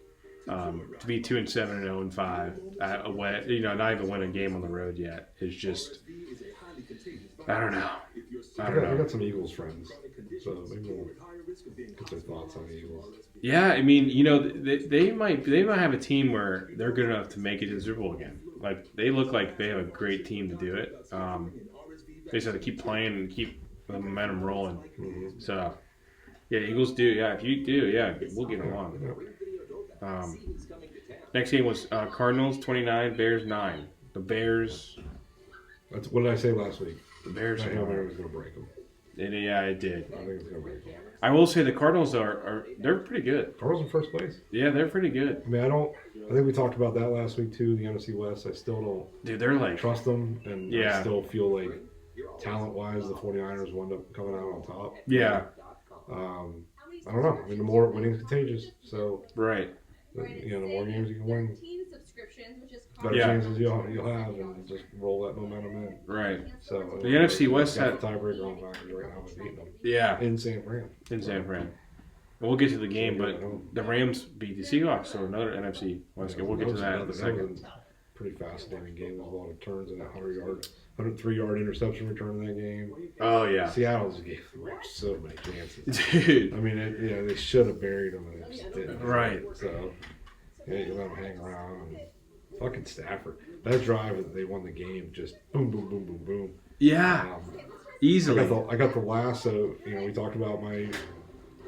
To be 2-7 and 0-5, not even win a game on the road yet is just. I don't know. I got some Eagles friends, so maybe we'll get their thoughts on the Eagles. Yeah, I mean, they might have a team where they're good enough to make it to the Super Bowl again. Like they look like they have a great team to do it. They just have to keep playing and keep the momentum rolling. Mm-hmm. So, yeah, Eagles do. Yeah, if you do, yeah, we'll get along. Next game was Cardinals 29, Bears 9. The Bears. What did I say last week? The Bears. I know Bears was going to break them. It did. I think it's going to break them. I will say the Cardinals they're pretty good. Cardinals in first place. Yeah, they're pretty good. I mean, I think we talked about that last week too. The NFC West. I still don't. Dude, they're like trust them, and I still feel like talent-wise, the 49ers will end up coming out on top. Yeah. I don't know. I mean, the more winning is contagious. So right. The more games you can win, better chances you'll have, and just roll that momentum in. Right. So the NFC West had the tiebreaker on Vikings right now with beating them. Yeah. In San Fran. And we'll get to the game, but the Rams beat the Seahawks, so another NFC West game. We'll get to that in a second. That was a pretty fascinating game with a lot of turns and that 103-yard interception return in that game. Oh yeah. Seattle just gave them so many chances. Dude. I mean, they should have buried them and they just didn't. Right. So you let them hang around. And fucking Stafford. That drive that they won the game, just boom, boom, boom, boom, boom. Yeah. Easily. I got the last. So we talked about my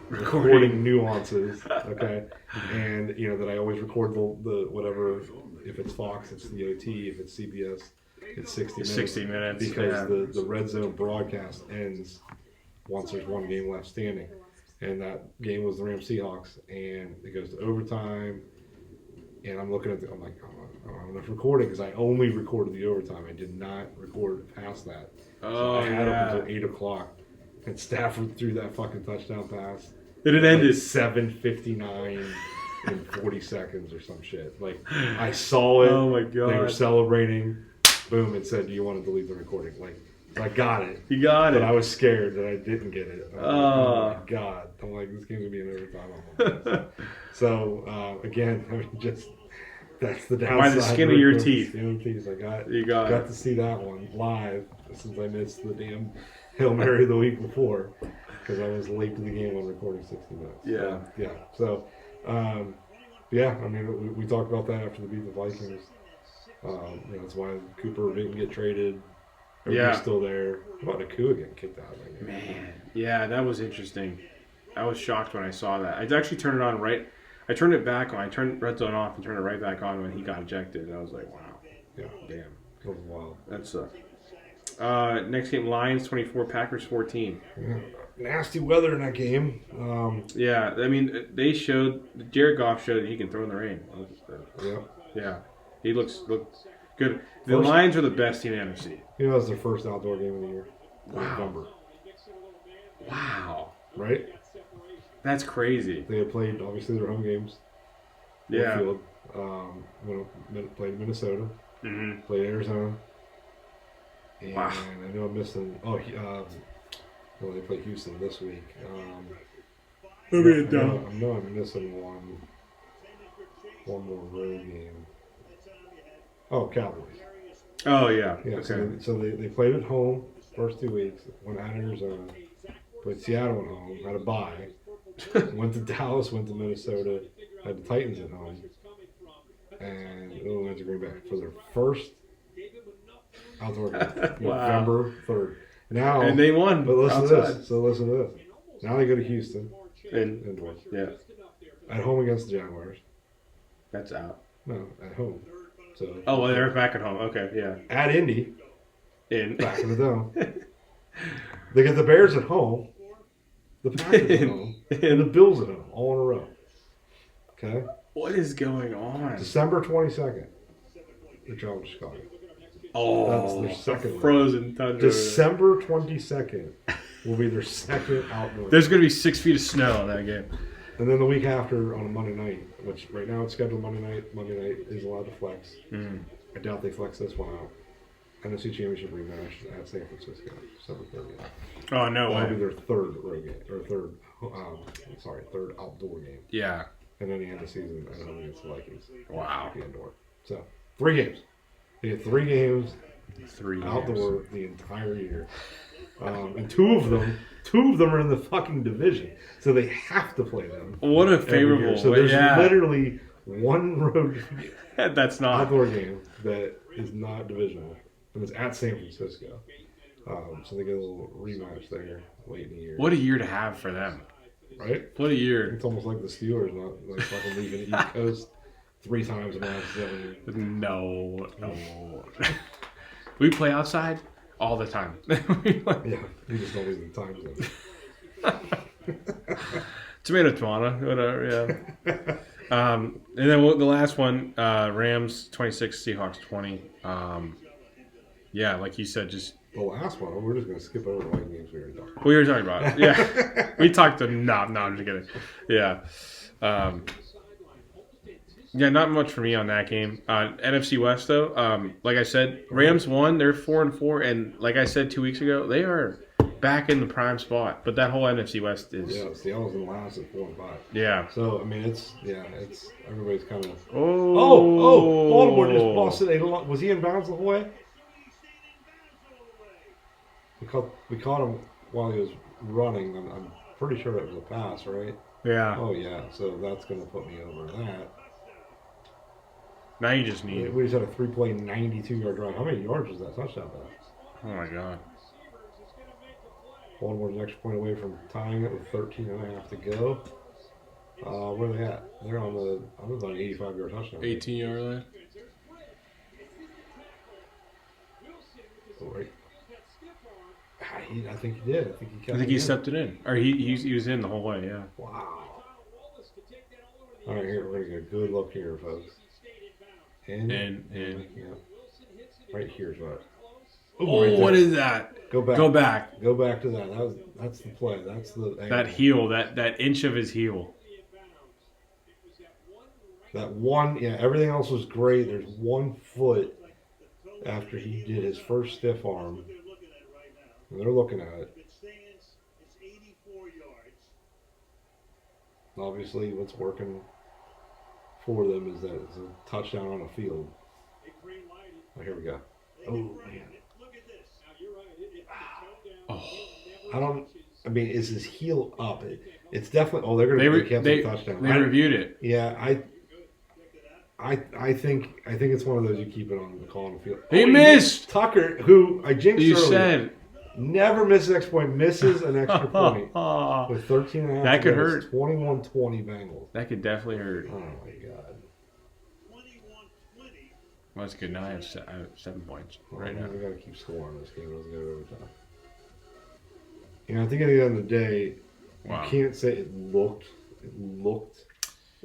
recording nuances, okay, and that I always record the whatever. If it's Fox, it's the OT. If it's CBS, it's 60 minutes. 60 minutes. Because the red zone broadcast ends once there's one game left standing, and that game was the Rams Seahawks, and it goes to overtime. And I'm looking I'm like, I don't have enough recording because I only recorded the overtime. I did not record past that. So I had up until 8 o'clock. And Stafford threw that fucking touchdown pass. And it ended 7:59 in 40 seconds or some shit. Like, I saw it. Oh my God. They were celebrating. Boom, it said, do you want to delete the recording? Like, I got it. You got it. But I was scared that I didn't get it. Oh my God. I'm like, this game's going to be an overtime. So, again, I mean, just that's the downside. By the skin of your teeth. I got to see that one live since I missed the damn Hail Mary the week before because I was late to the game on recording 60 minutes. Yeah. So, I mean, we talked about that after the beat the Vikings. That's why Cooper didn't get traded. Everybody's still there. How about Nakua getting kicked out of that game? Man, yeah, that was interesting. I was shocked when I saw that. I actually turned it on right. I turned it back on. I turned red zone off and turned it right back on when he got ejected. And I was like, wow. Yeah. Damn. That was wild. That sucked. Next game, Lions 24, Packers 14. Yeah. Nasty weather in that game. Yeah, I mean, Jared Goff showed that he can throw in the rain. Yeah. Yeah, he looks good. The Lions are the best team in the NFC. You know, that was their first outdoor game of the year. Wow. November. Wow. Right? That's crazy. They had played, obviously, their home games. Yeah. Field. Played Minnesota. Mm-hmm. Played Arizona. And Wow. I know I'm missing. They play Houston this week. I know I'm missing one more road game. Oh, Cowboys. Oh, yeah. Yeah. Okay. So they played at home first 2 weeks. Went at Arizona. Played Seattle at home. Had a bye. Went to Dallas. Went to Minnesota. Had the Titans at home. And went to Green Bay for their first outdoor game. Wow. November 3rd. Now, And they won. but listen outside. to this. So listen to this. Now they go to Houston. Indoors. Yeah, At home against the Jaguars. that's out. No, at home. So. Oh, well, they're back at home. Okay, yeah. At Indy. In. Back in the dome. They get the Bears at home. The Packers at home. And the Bills at home. All in a row. Okay? What is going on? December 22nd. They travel to Chicago. Oh, That's their second frozen tundra. December 22nd will be their second outdoor. There's going to be 6 feet of snow in that game. And then the week after on a Monday night, which right now it's scheduled Monday night. Monday night is allowed to flex. Mm. I doubt they flex this one out. NFC Championship rematch at San Francisco, December 30th. Oh, no That'll be way. their third road game, or third outdoor game. Yeah. And then the end of the season at home against the Vikings. Wow. The indoor. So 3 games. They get 3 games 3 outdoor the entire year. And two of them are in the fucking division, so they have to play them. What a every favorable. year. So there's yeah. literally one road That's not. outdoor game that is not divisional, and it's at San Francisco. So they get a little rematch there late in the year. What a year to have for them. Right? What a year. It's almost like the Steelers not like fucking leaving the East Coast 3 times in the last 7 years. No. We play outside all the time. Yeah, you just don't leave the time zone. Tomato, whatever, yeah. And then the last one, Rams 26, Seahawks 20. Yeah, like you said, just... The last one, we're just going to skip over the Viking games we already talked about. We were talking about it. Yeah. We talked to... No, I'm just kidding. Yeah. Yeah, not much for me on that game. NFC West, though, like I said, Rams won. They're 4-4, and like I said 2 weeks ago, they are back in the prime spot. But that whole NFC West is... Yeah, Seattle's in last at 4-5. Yeah. So, I mean, it's everybody's kind of... Oh, Baltimore just busted a lot. Was he in bounds the whole way? We caught him while he was running. I'm pretty sure it was a pass, right? Yeah. Oh, yeah. So that's going to put me over that. Now you just need... We just had a 3-play, 92-yard drive. How many yards was that touchdown pass? Oh, my God. Baltimore's an extra point away from tying it with 13 and a half to go. Where are they at? They're on an 85-yard touchdown. 18-yard line? Oh, right. I think he did. I think he stepped it in. Or he was in the whole way, yeah. Wow. All right, here, we're going to get a good look here, folks. And yeah. Right here's what. Oh, right what is that? Go back. Go back. Go back to that. That's the play. That's the angle. That heel, that inch of his heel. That one, yeah, everything else was great. There's 1 foot after he did his first stiff arm. And they're looking at it. Obviously, what's working for them is that it's a touchdown on a field. Oh, here we go. Oh, man. Oh. I mean, is his heel up? It's definitely. Oh, they're going to cancel the touchdown. They reviewed it. Yeah, I think it's one of those you keep it on the call on the field. He missed. Who I jinxed You earlier. said. Never misses an extra point. Misses an extra point with 13 and a half. That could hurt. 21-20 Bengals. That could definitely hurt. Oh my god. Well, that's good. Now I have 7 points right now. We got to keep scoring this game. Let's go to overtime. I think at the end of the day, Wow. you can't say it looked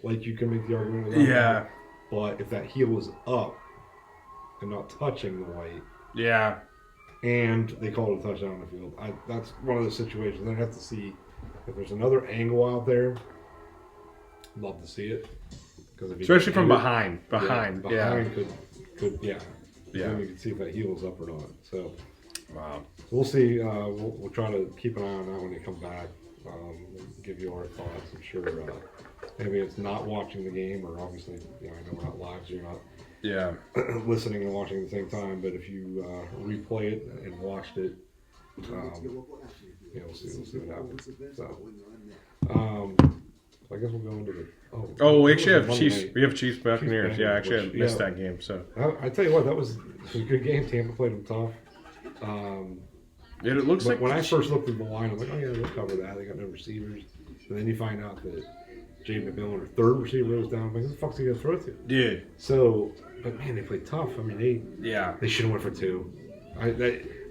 like you can make the argument with that. Yeah. But if that heel was up and not touching the white, Yeah. and they called it a touchdown on the field, that's one of those situations. I have to see if there's another angle out there. Love to see it. Especially from behind. Behind could Yeah. Then we can see if that heel is up or not. So, Wow. we'll see. We'll try to keep an eye on that when they come back. Give you our thoughts. I'm sure maybe it's not watching the game, or obviously, I know we're not live, so you're not listening and watching at the same time. But if you replay it and watched it, we'll see what happens. So, I guess we'll go into the. We actually have Chiefs. We have Chiefs Buccaneers. Yeah, actually, I missed that game. So I tell you what, that was a good game. Tampa played them tough. it looks like when I first looked at the line, I'm like, oh yeah, they'll cover that. They got no receivers. And then you find out that Jay McMillan, their third receiver, was down. I'm like, who the fuck's he gonna throw to? Dude. So, but man, they played tough. I mean, they should have went for 2.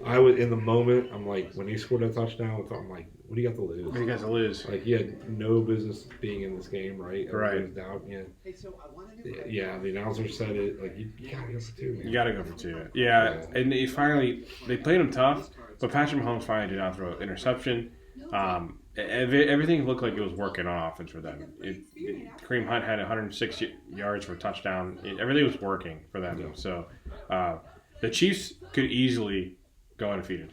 I was in the moment. I'm like, when he scored that touchdown, I'm like, what do you got to lose? What do you got to lose? Like, he had no business being in this game, right? Right. Down, yeah. The announcer said it. Like, you gotta go for 2. Man. You got to go for 2. Yeah, and they played him tough, but Patrick Mahomes finally did not throw an interception. Everything looked like it was working on offense for them. Kareem Hunt had 106 yards for a touchdown. Everything was working for them. Yeah. So the Chiefs could easily go undefeated.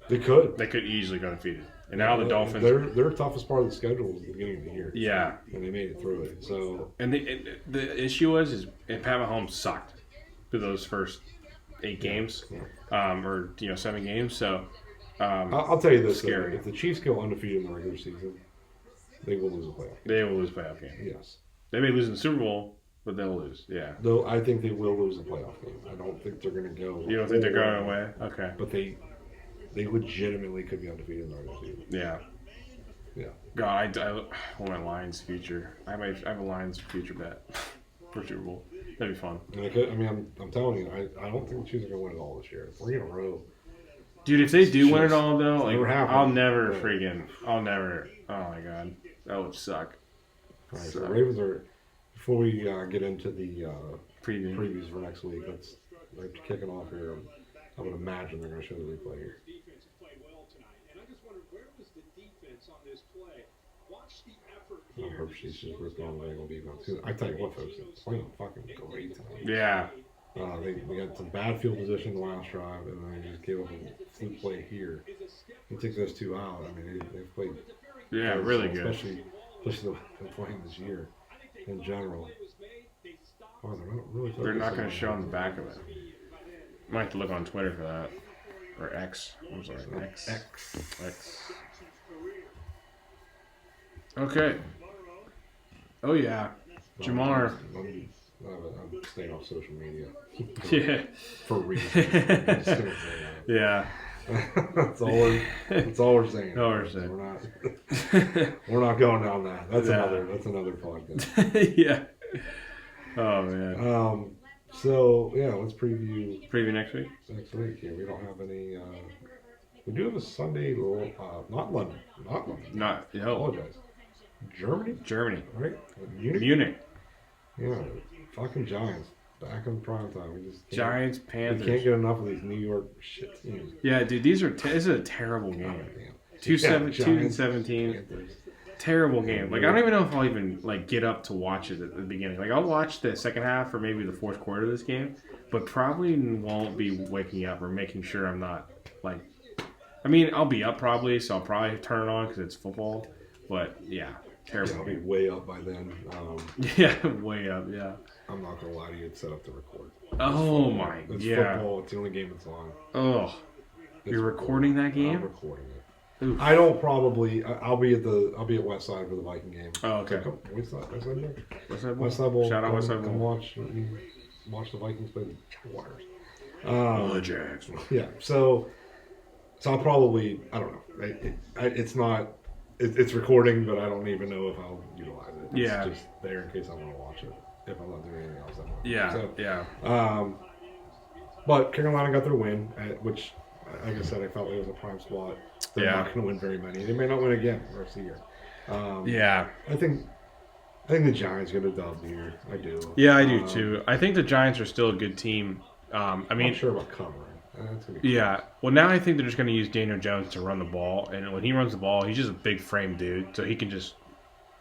They could. They could easily go undefeated. And now the Dolphins. Their toughest part of the schedule was the beginning of the year. Yeah. And they made it through it. So. And the issue is Pat Mahomes sucked through those first 8 games, or 7 games. So. I'll tell you this: scary. If the Chiefs go undefeated in the regular season, they will lose a playoff. They will lose a playoff game. Yes. They may lose in the Super Bowl, but they'll lose. Yeah. Though I think they will lose a playoff game. I don't think they're going to go. You don't think they're going away? Okay. But they legitimately could be undefeated in the regular season. Yeah. Yeah. God, I want my Lions future. I have a Lions future bet for Super Bowl. That'd be fun. And I'm telling you, I don't think the Chiefs are going to win it all this year. 3 in a row. Dude, if they do win it all, though, I'll never. Oh my god, that would suck. All right, so the Ravens are. Before we get into the previews for next week, let's kick it off here. I would imagine they're going to show the replay here. I hope she's just ripping on the Bengal defense. I tell you what, folks, it's playing fucking great tonight. Yeah. They got some bad field position the last drive, and then they just gave up a fluke play here. You take those 2 out, I mean, they've played really good. Especially the way they're playing this year in general. They're not going to show on the back of it. Might have to look on Twitter for that. Or X. I'm sorry, X. Okay. Oh, yeah. Jamar. I'm staying off social media. Yeah. For reasons. Yeah. That's all we're saying. We're not going down that. That's another podcast. Yeah. Oh man. So yeah, let's preview next week. Yeah, we don't have any. We do have a Sunday. Not London. Not. I apologize. Germany. Right. Munich. Yeah. Fucking Giants. Back in prime time. We just Giants, Panthers. We can't get enough of these New York shit teams. Yeah, dude, this is a terrible game. 2-17. Terrible game. Like, I don't even know if I'll even get up to watch it at the beginning. Like, I'll watch the second half or maybe the fourth quarter of this game, but probably won't be waking up or making sure I'm not I'll be up probably, so I'll probably turn it on because it's football. But yeah, terrible. Yeah, I'll be way up by then. Yeah, way up. Yeah. I'm not gonna lie to you. It's set up to record. Oh my! It's football. It's the only game that's on. Oh, you're recording that game? I'm recording it. Oof. I don't probably. I'll be at West Side for the Viking game. Oh, okay. So West Side Bowl. Shout out West Side Bowl. Come watch the Vikings play the Jaguars. The Jags. Yeah. So So I'll probably, I don't know. It's not, it's recording, but I don't even know if I'll utilize it. It's just there in case I want to watch it. If I'm not doing anything else. But Carolina got their win, which, like I said, I felt like it was a prime spot. They're not going to win very many. They may not win again the rest of the year. I think the Giants get a dub here. I do. Yeah, I do too. I think the Giants are still a good team. I'm not sure about covering. Well, now I think they're just going to use Daniel Jones to run the ball, and when he runs the ball, he's just a big frame dude, so he can just,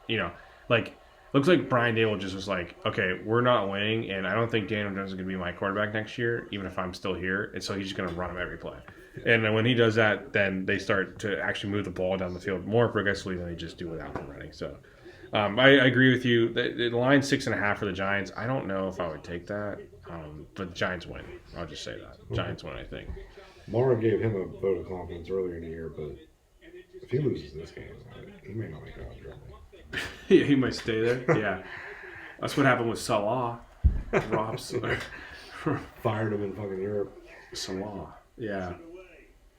looks like Brian Dable just was like, okay, we're not winning, and I don't think Daniel Jones is going to be my quarterback next year, even if I'm still here, and so he's just going to run him every play. And then when he does that, then they start to actually move the ball down the field more progressively than they just do without him running. So I agree with you. The line's 6.5 for the Giants. I don't know if I would take that, but the Giants win. I'll just say that. Giants win, I think. Mara gave him a vote of confidence earlier in the year, but if he loses this game, he may not make it out of trouble. Yeah, he might stay there. Yeah. That's what happened with Salah. Robs. Fired him in fucking Europe. Salah. Yeah.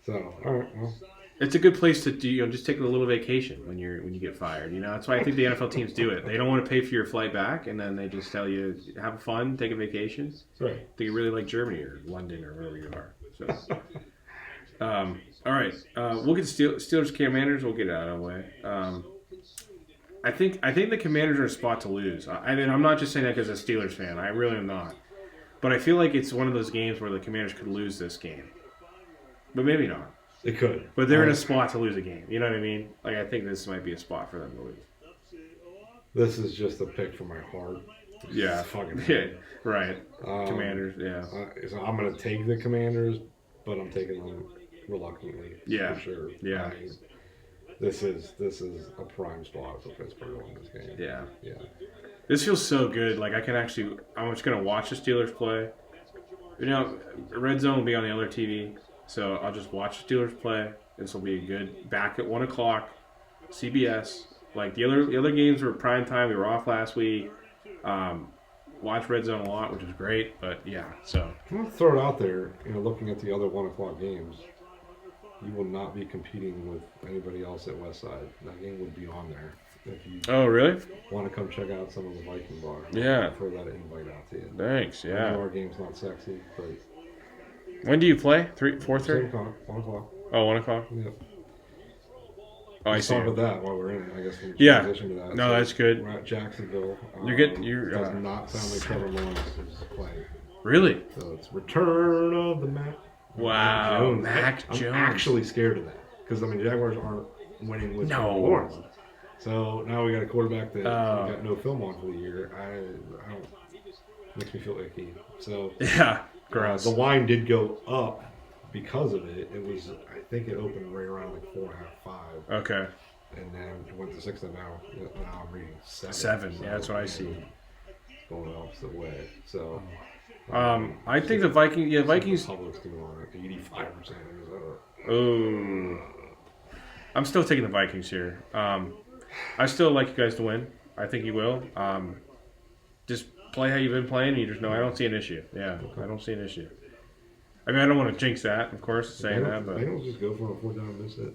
So, all right, well. It's a good place to do, just take a little vacation when you get fired. That's why I think the NFL teams do it. They don't want to pay for your flight back, and then they just tell you have fun, take a vacation. Right. They really like Germany or London or wherever you are. So, all right, we'll get Steelers Commanders. We'll get it out of the way. I think the Commanders are a spot to lose. I'm not just saying that because I'm a Steelers fan. I really am not. But I feel like it's one of those games where the Commanders could lose this game, but maybe not. They could. But they're in a spot to lose a game. You know what I mean? I think this might be a spot for them to lose. This is just a pick for my heart. Yeah. Fucking right. Commanders, yeah. So I'm going to take the Commanders, but I'm taking them reluctantly. Yeah. For sure. Yeah. This is a prime spot for Pittsburgh in this game. Yeah. Yeah. This feels so good. I'm just going to watch the Steelers play. Red Zone will be on the other TV. So I'll just watch the Steelers play. This will be a good back at 1 o'clock, CBS. The other games were prime time. We were off last week. Watch Red Zone a lot, which is great. But yeah, so I'm gonna throw it out there. Looking at the other 1 o'clock games, you will not be competing with anybody else at Westside. That game would be on there. If you really? Want to come check out some of the Viking bar? Yeah. I'll throw that invite out to you. Thanks. Yeah. I know our game's not sexy, but. When do you play? 4:30? 1 o'clock. Oh, 1 o'clock? Yep. Oh, I see. Let's talk about that while we're in it. I guess we Yeah. transition to that. No, that's good. We're at Jacksonville. You're does not sound like Trevor Lawrence is playing. Really? So it's return of the Mac. Wow. Mac Jones. I'm actually scared of that because Jaguars aren't winning with Trevor Lawrence. So now we got a quarterback that we got no film on for the year. I don't. Makes me feel icky. So yeah. Gross. The line did go up because of it. It was, I think it opened right around 4.5, 5. Okay. And then it went to 6 and now I'm reading 7. 7. Yeah, that's what I see. Going the opposite way. So. I think the Vikings. Yeah, Vikings. Public's doing on 85%. Oh. I'm still taking the Vikings here. I still like you guys to win. I think you will. Just play how you've been playing, and you just know I don't see an issue. Yeah, I don't see an issue. I don't want to jinx that, of course, saying that, but they don't just go for a 4th down and miss it.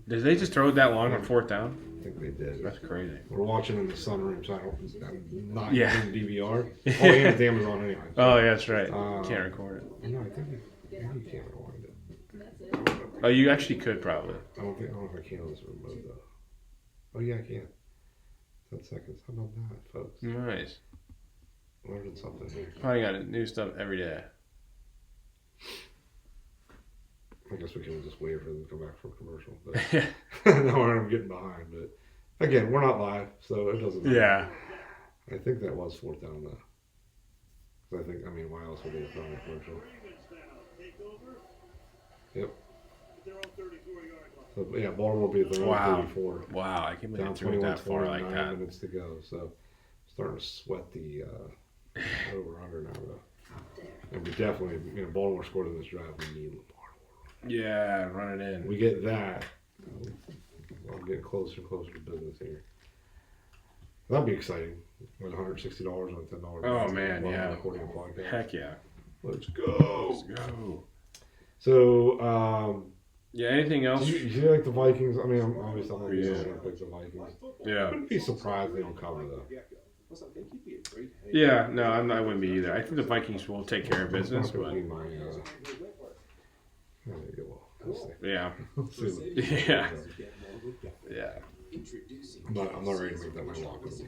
Did they just throw it that long on 4th down? I think they did. That's crazy. We're watching in the sunroom, so I'm not using DVR. Yeah. Oh, and it's Amazon anyway. So. Oh, yeah, that's right. Can't record it. No, I think you can't rewind it. Oh, you actually could probably. I don't know if I can on this remote though. Oh yeah, I can. 10 seconds. How about that, folks? Nice. Learning something here. Probably got new stuff every day. I guess we can just wait for them to come back from commercial. But no, I'm getting behind. But again, we're not live, so it doesn't matter. Yeah. I think that was 4th down though. Because why else would they have thrown a commercial? Yep. So yeah, Baltimore beat their own 34. Wow, I can't believe Down they threw it that far like 9 that. minutes to go, so starting to sweat the over/under now though. And we definitely, Baltimore scored in this drive. We need Lamar. Yeah, run it in. We get that. I'm getting closer and closer to business here. That'd be exciting. With $160 on $10. Oh man, yeah. Recording a podcast. Heck yeah. Let's go. Let's go. So, Yeah. Anything else? do you like the Vikings? I mean, I'm obviously I'm Yeah. going to pick the Vikings. Yeah. I'd be surprised they don't cover though. Yeah. No, I wouldn't be either. I think the Vikings will take care of business, It's not but gonna be my. We'll see. yeah. We'll see. Yeah. Yeah. I'm not ready to make that my lock of the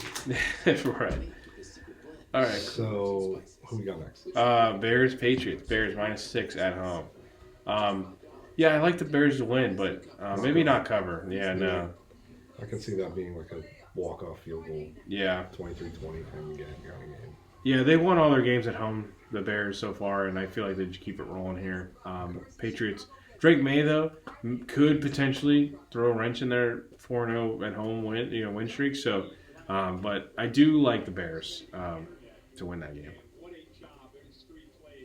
week. Right. All right. So who we got next? Bears, Patriots. Bears -6 at home. Yeah, I like the Bears to win, but maybe not cover. Yeah, no. I can see that being like a walk-off field goal. Yeah. 23-20 kind of game. Yeah, they won all their games at home, the Bears, so far, and I feel like they just keep it rolling here. Patriots. Drake May, though, could potentially throw a wrench in their 4-0 at home win streak. So, but I do like the Bears to win that game.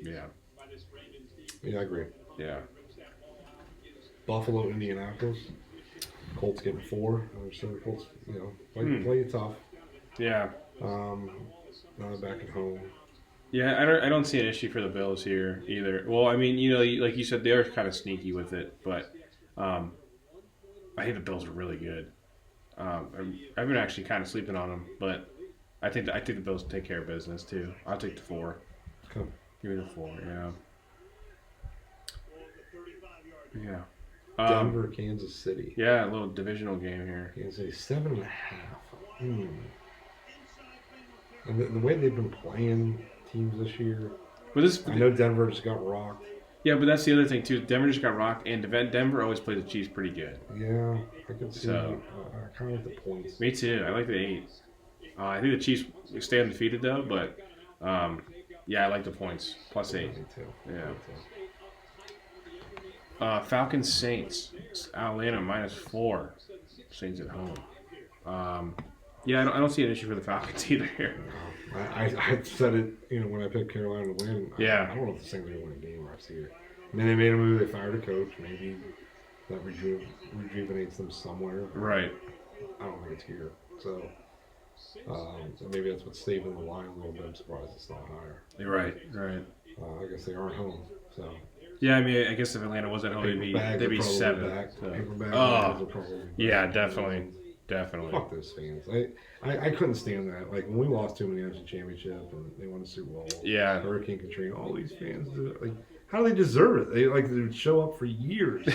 Yeah. Yeah, I agree. Yeah. Buffalo, Indianapolis. Colts getting 4. I understand the Colts, play it tough. Yeah. Now they're back at home. Yeah, I don't see an issue for the Bills here either. Well, I mean, like you said, they are kind of sneaky with it, but I think the Bills are really good. I've been actually kind of sleeping on them, but I think the Bills take care of business too. I'll take the 4. Okay. Give me the 4. Yeah. Yeah. Denver, Kansas City. Yeah, a little divisional game here. Kansas City 7.5. And the way they've been playing teams this year. But I know Denver just got rocked. Yeah, but that's the other thing too. Denver just got rocked, and Denver always plays the Chiefs pretty good. Yeah, I can see. So, I kind of like the points. Me too. I like the 8. I think the Chiefs stay undefeated though, but yeah, I like the points +8. Me too. Yeah. Falcons Saints. Atlanta -4. Saints at home. Yeah, I don't see an issue for the Falcons either here. I said it, when I picked Carolina to win. Yeah. I don't know if the Saints are going to win a game rest here. I mean, they made a move. They fired a coach. Maybe that rejuvenates them somewhere. Right. I don't think it's here. So maybe that's what's saving the line a little bit. I'm surprised it's not higher. You're right. I guess they aren't home. So. Yeah, I mean, I guess if Atlanta was at home, they'd be 7. So. Yeah, definitely. Fuck those fans. I couldn't stand that. Like when we lost to them in the NFC Championship and they won the Super Bowl. Yeah. Hurricane Katrina. All these fans, how do they deserve it? They would show up for years.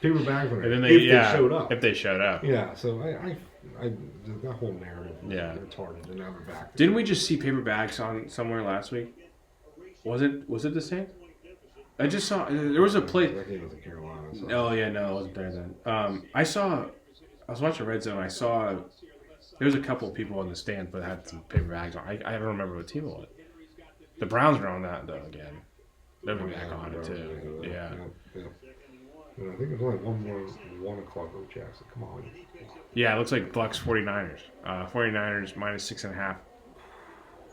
People back on it. And then they showed up. If they showed up. Yeah. So that whole narrative was retarded, and now they're back. Didn't we just see paper bags on somewhere last week? Was it the same? I just saw there was a place. I think it was in Carolina. So. Oh yeah, no, it wasn't there then. I was watching Red Zone. I saw there was a couple of people in the stand, but had some paper bags on. I don't remember what team it was. The Browns are on that though again. They'll be back on it too. Yeah. And I think there's only one o'clock with Jackson. Come on. Yeah, it looks like Bucks 49ers. 49ers -6.5.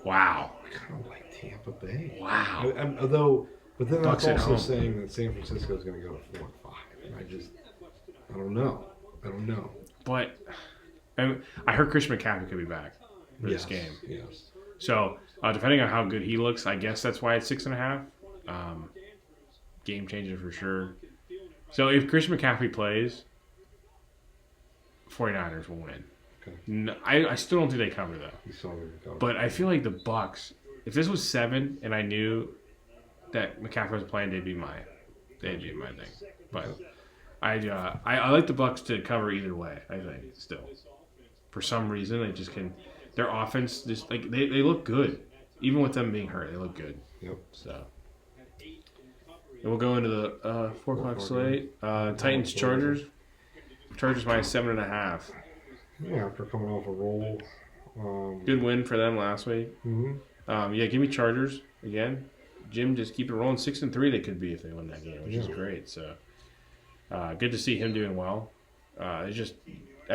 Wow. I kind of like Tampa Bay. Wow. But then Bucks that's at also home. saying that San Francisco is going to go to 4-5. And I don't know. But I heard Chris McCaffrey could be back for this game. Yes. So depending on how good he looks, I guess that's why it's 6.5. Game changer for sure. So if Chris McCaffrey plays, 49ers will win. Okay. No, I still don't think they cover though. You saw them. But I feel like the Bucks, if this was 7 and I knew that McCaffrey was playing, they'd be my thing. But I like the Bucks to cover either way. I think still, for some reason they just can. Their offense just like they look good, even with them being hurt. They look good. Yep. So. And we'll go into the 4 o'clock slate. Titans Chargers. Chargers -7.5. Yeah, after coming off a roll. Good win for them last week. Mm-hmm. Yeah, give me Chargers again. Jim, just keep it rolling. 6-3 they could be if they win that game, which is great. So good to see him doing well. I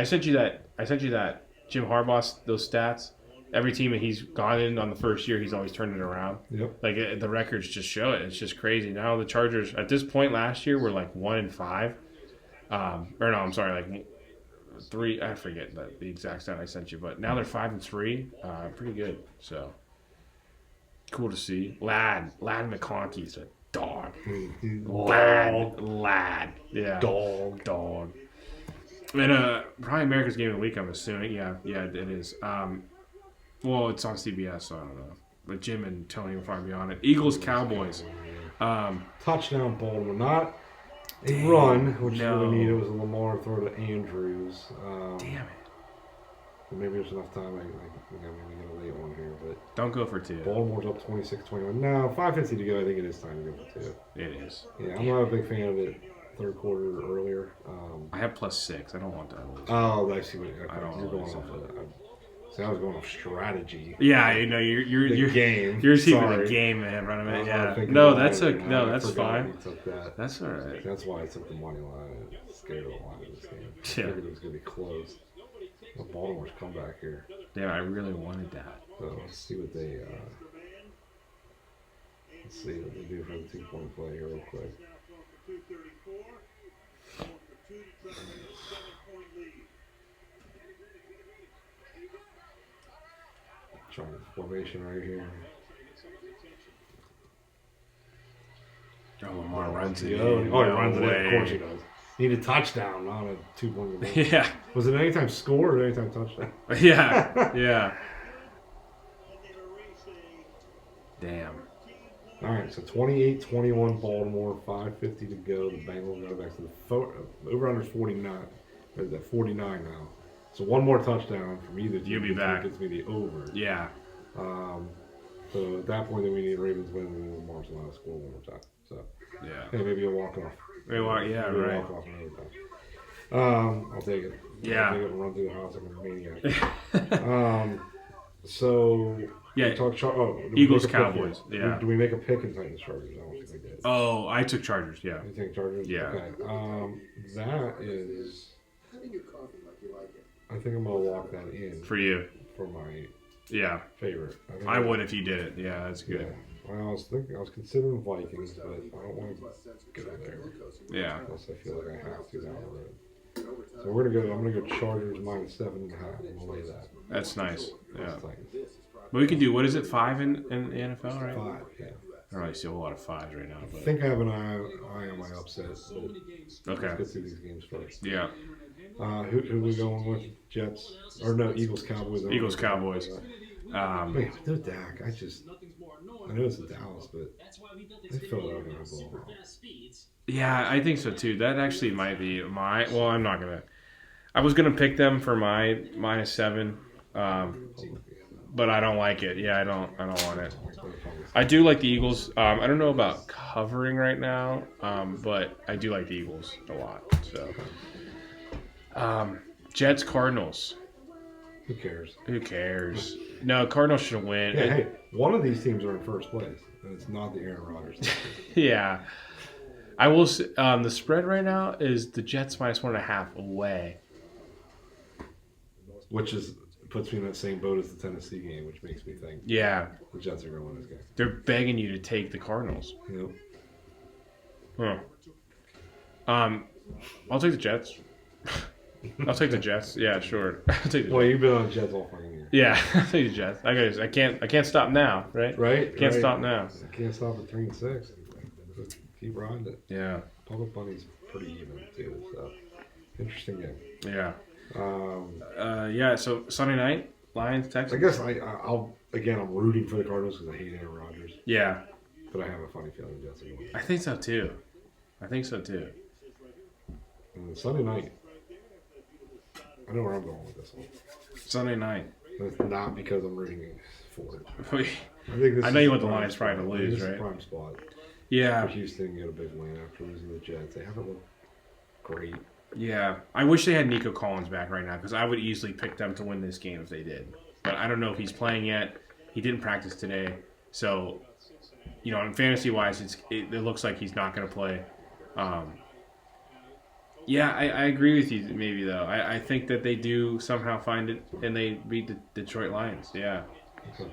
sent you that Jim Harbaugh those stats. Every team that he's gone in on the first year, he's always turned it around. Yep. Like the records just show it. It's just crazy. Now the Chargers at this point last year were like 1-5. I'm sorry, like 3. I forget the exact stat I sent you, but now they're 5-3. Pretty good. So cool to see. Lad McConkey's a Dog. Dog. Lad. Yeah. Dog. And probably America's Game of the Week, I'm assuming. Yeah, it is. Well, it's on CBS, so I don't know. But Jim and Tony will probably be on it. Eagles, Cowboys. Touchdown, Baltimore. Not a run, which no. we need. It was a Lamar throw to Andrews. Damn it. Maybe there's enough time. I maybe get a late one here, but don't go for 2. Baltimore's up 26-21. No, 5:50 to go. I think it is time to go for 2. It is. Yeah, I'm not a big fan of it. Third quarter or earlier. I have +6. I don't want that. Oh, I see what I don't you're going off of that. See, I was going off strategy. Yeah, you know, you're game. You're receiving the game, man, running it. Yeah. That's fine. That's all right. That's why I took the money line. I'm scared of the line in this game. I figured it was going to be close. The Baltimore's comeback here. Yeah, I really wanted that. So let's see what they do for the 2-point play here real quick. Trying formation right here. Oh, Lamar runs it. He runs it in. Of course he does. Need a touchdown, not a 2-point goal. Yeah. Was it anytime score or anytime touchdown? Yeah. Damn. All right, so 28-21 Baltimore, 5:50 to go. The Bengals go back to the over-under 49. Or is that 49 now? So one more touchdown from either team. You'll be back. Gets me the over. Yeah. So at that point, then we need Ravens win and Lamar's allowed to score one more time. So yeah. Hey, maybe a walk off. Maybe walk off another time. I'll take it. Yeah. I'll take it and run through the house like a maniac. So yeah. Eagles Cowboys. Yeah. Do we make a pick in Titans Chargers? I don't think we did. Oh, I took Chargers. Yeah. You take Chargers? Yeah. Okay. That is. I think I'm gonna lock that in for you. For my favorite. I would if you did it. Yeah, that's good. Yeah. Well, I was considering Vikings, but I don't want to go there. Yeah. Unless I feel like I have to down the road. So I'm gonna go Chargers -7.5. I'm gonna lay that. That's nice. Yeah. Titans. But we can do, what is it, 5 in the NFL, right? 5, yeah. I don't really see a whole lot of 5s right now. But I think I have an eye on my upset. But okay. Let's get through these games first. Yeah. Who we going with? Jets? Or no, Eagles, Cowboys. Eagles, Cowboys. Wait, no Dak. I know it's in Dallas, but I feel like I'm going to blow them out. Yeah, I think so too. That actually might be well, I'm not going to. I was going to pick them for my -7. But I don't like it. Yeah, I don't want it. I do like the Eagles. I don't know about covering right now, but I do like the Eagles a lot. So, Jets, Cardinals. Who cares? Who cares? No, Cardinals should win. Yeah, hey, one of these teams are in first place, and it's not the Aaron Rodgers. Yeah, I will. The spread right now is the Jets -1.5 away, which puts me in that same boat as the Tennessee game, which makes me think the Jets are going to win this game. They're begging you to take the Cardinals. Yep. Huh. I'll take the Jets. I'll take the Jets. Yeah, sure. I'll take the Jets. Well, you've been on the Jets all fucking year. Yeah, I'll take the Jets. I can't stop now, right? Right. Can't stop now. I can't stop at 3-6. Just keep riding it. Yeah. Public money's pretty even too. So interesting game. Yeah. So Sunday night, Lions, Texans. I guess I'm rooting for the Cardinals because I hate Aaron Rodgers. Yeah. But I have a funny feeling the Jets are going to win. I think so too. And Sunday night, I know where I'm going with this one. Sunday night. It's not because I'm rooting for it. I know you want the Lions probably to lose, right? This is prime spot. Yeah. For Houston to get a big win after losing the Jets. They haven't looked great. Yeah. I wish they had Nico Collins back right now because I would easily pick them to win this game if they did. But I don't know if he's playing yet. He didn't practice today. So, in fantasy-wise, it looks like he's not going to play. Yeah, I agree with you maybe, though. I think that they do somehow find it and they beat the Detroit Lions. Yeah. Okay.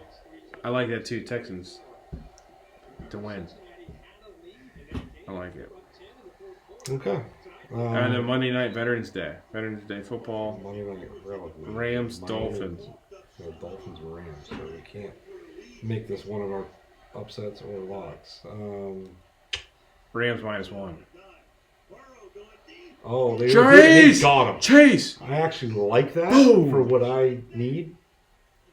I like that, too. Texans to win. I like it. Okay. And then Monday night, Veterans Day football. Monday night, Rams, Dolphins. No, Dolphins, Rams. So we can't make this one of our upsets or locks. Rams -1. Oh, they Chase! got him. Chase! I actually like that Boom! for what I need.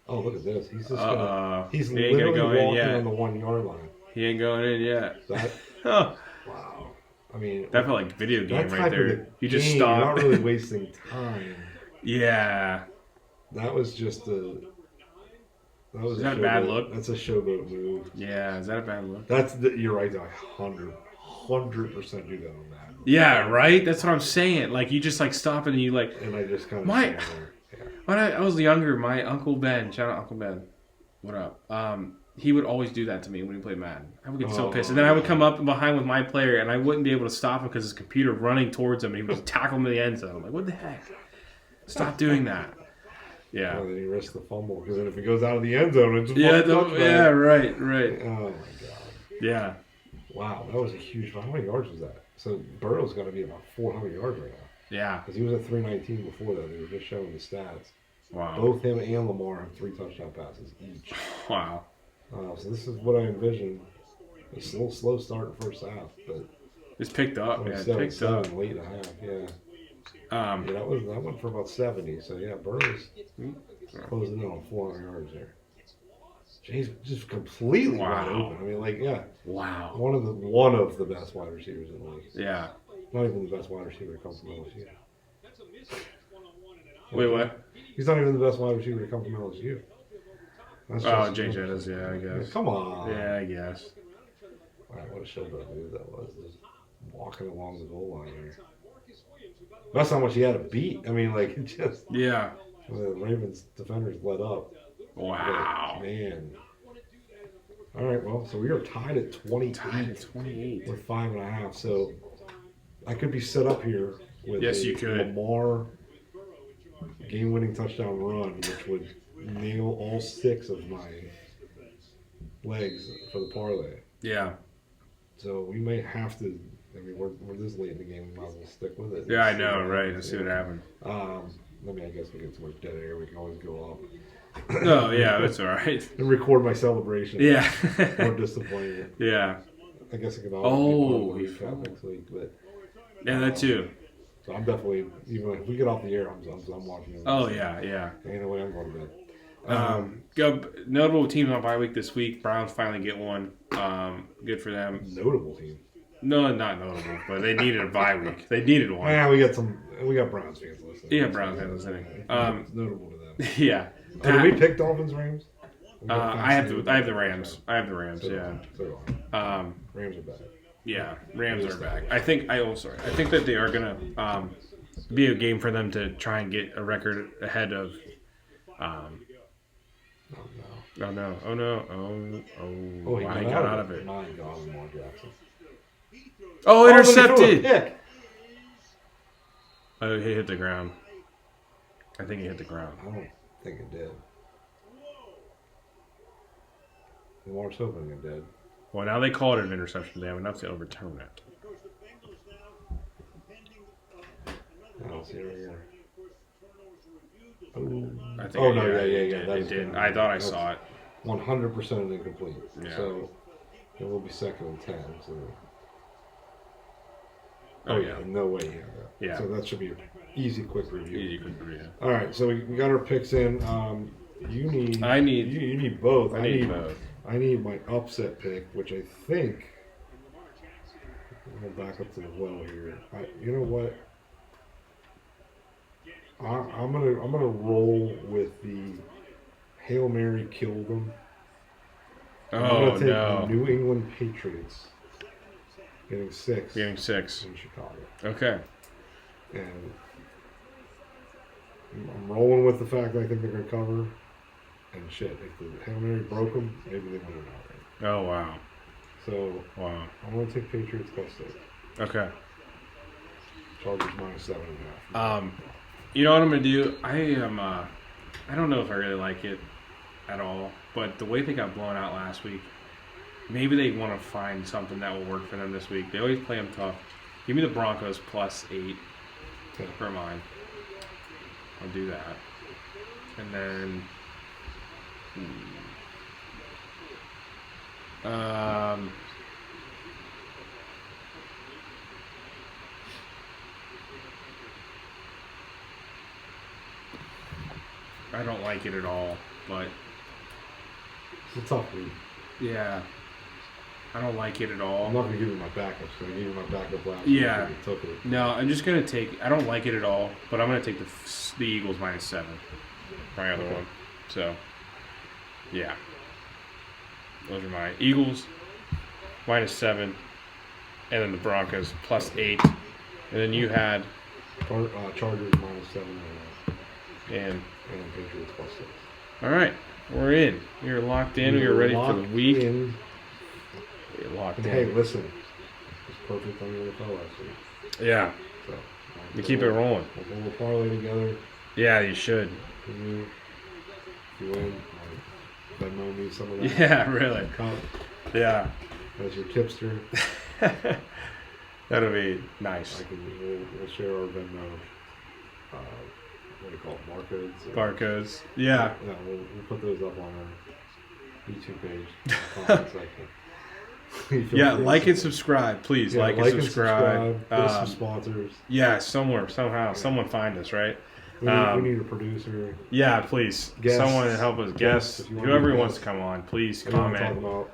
Oh, look at this. He's just he's He ain't gonna literally go in walking yet. on the 1 yard line. He ain't going in yet. That Oh, wow. I mean, that felt like video game that right type of there. the You just game, stop. You're not really wasting time. Yeah. That was just a. That was Is that a bad look? That's a showboat move. Yeah, is that a bad look? You're right. I 100% do that on that. Yeah, right? That's what I'm saying. Like, you just, like, stop and you, like... And I just kind of... My... When I was younger, my Uncle Ben, shout out Uncle Ben, what up? He would always do that to me when we played Madden. I would get so pissed. And then I would come up behind with my player, and I wouldn't be able to stop him because his computer running towards him, and he would just tackle him in the end zone. I'm like, what the heck? Stop doing that. Yeah. Well, then he risks the fumble, because then if he goes out of the end zone, it's a yeah, right. Oh, my God. Yeah. Wow, that was a huge... How many yards was that? So Burrow's got to be about 400 yards right now. Yeah. Because he was at 319 before that. They were just showing the stats. Wow. Both him and Lamar have 3 touchdown passes each. Wow. So this is what I envisioned. It's a little slow start in first half, but it's picked up. Yeah, it's picked up. Late in the half, yeah. Yeah, that went for about 70. So yeah, Burrow's closing in on 400 yards there. Jay's just completely wide open. I mean, like, yeah. Wow. One of the best wide receivers in the league. Yeah. Not even the best wide receiver to come from LSU. Wait, what? He's not even the best wide receiver to come from LSU. Jay Jettis, yeah, I guess. Come on. Yeah, I guess. All right, what a showboat move that was. Just walking along the goal line there. That's how much he had to beat. I mean, like, it just... Yeah. The Ravens defenders let up. Wow. But, man. All right, well, so we are tied at 28. Tied at 28. With 5.5. So I could be set up here with you could. Lamar game-winning touchdown run, which would nail all 6 of my legs for the parlay. Yeah. So we may have to. I mean, we're this late in the game. We might as well stick with it. Yeah, I know, right? Let's see what happens. I guess we get too much dead air. We can always go up. No, yeah, that's all right. And record my celebration. Yeah. Or disappointed. Yeah. I guess it could always be fell next week, but yeah, that too. So I'm definitely, even if we get off the air, I'm watching it. Oh yeah. Ain't no way I'm going to bed. Notable teams on bye week this week. Browns finally get one. Good for them. Notable team. No, not notable, but they needed a bye week. They needed one. Yeah, we got Browns fans listening. Yeah, Browns fans listening. It's notable to them. Yeah. Did we pick Dolphins Rams? I have the Rams. Yeah. Rams are back. Yeah, Rams are back. I think that they are gonna be a game for them to try and get a record ahead of. Oh no! He got out of it. My God, Lamar Jackson. Oh, intercepted! Pick. Oh, he hit the ground. I think he hit the ground. I don't think it did. Lamar's hoping it did. Well, now they call it an interception. They have enough to overturn it. I don't see it right here. I think Oh, no, yeah. It did. I thought I saw it. 100% incomplete. Yeah. So it will be 2nd and 10. So. Oh, yeah. No way you have that. Yeah. So that should be an easy, quick review. Easy, quick review. All right, so we got our picks in. You need both. I need both. I need my upset pick, which I think. I'm gonna back up to the well here. You know what? I'm gonna roll with the Hail Mary killed them. I'm gonna take the New England Patriots getting 6. Getting 6 in Chicago. Okay. And I'm rolling with the fact that I think they're gonna cover. And shit, if the Hail Mary broke them, maybe they win it outright. Oh wow. So wow. I'm gonna take Patriots +6. Okay. Chargers -7.5. You know what I'm gonna do? I don't know if I really like it at all, but the way they got blown out last week, maybe they want to find something that will work for them this week. They always play them tough. Give me the Broncos +8 for mine. I'll do that, and then. I don't like it at all. But It's a tough week. yeah, I don't like it at all. I'm not going to give you my backup, so I gave you my backup last Yeah. week. Took it. No, I'm just gonna take. I don't like it at all, but I'm gonna take the Eagles -7. My other one. So, yeah, those are my Eagles -7, and then the Broncos +8, and then you had Chargers -7 and Patriots +6. all right, we're in. You're locked in. You're ready for the week. In. You're locked And in. hey, listen, it's perfect on the NFL last week. Yeah, So you keep it rolling. We'll pull a parlay together. Yeah, you should. If you win, Venmo me some of that. Yeah, really. Come Yeah, as your tipster. that'll be nice. We'll share our Venmo. What do you call it? Barcodes. Barcodes. Yeah. Yeah, we'll put those up on our YouTube page. Comment section. Yeah, like and subscribe, please. Yeah, like and subscribe. Get us some sponsors. Yeah, somewhere, somehow, someone find us, right? We need a producer. Yeah, please. Guests. Someone to help us. Guests. If you want Whoever to wants to guest. come on, please What do you want to talk comment.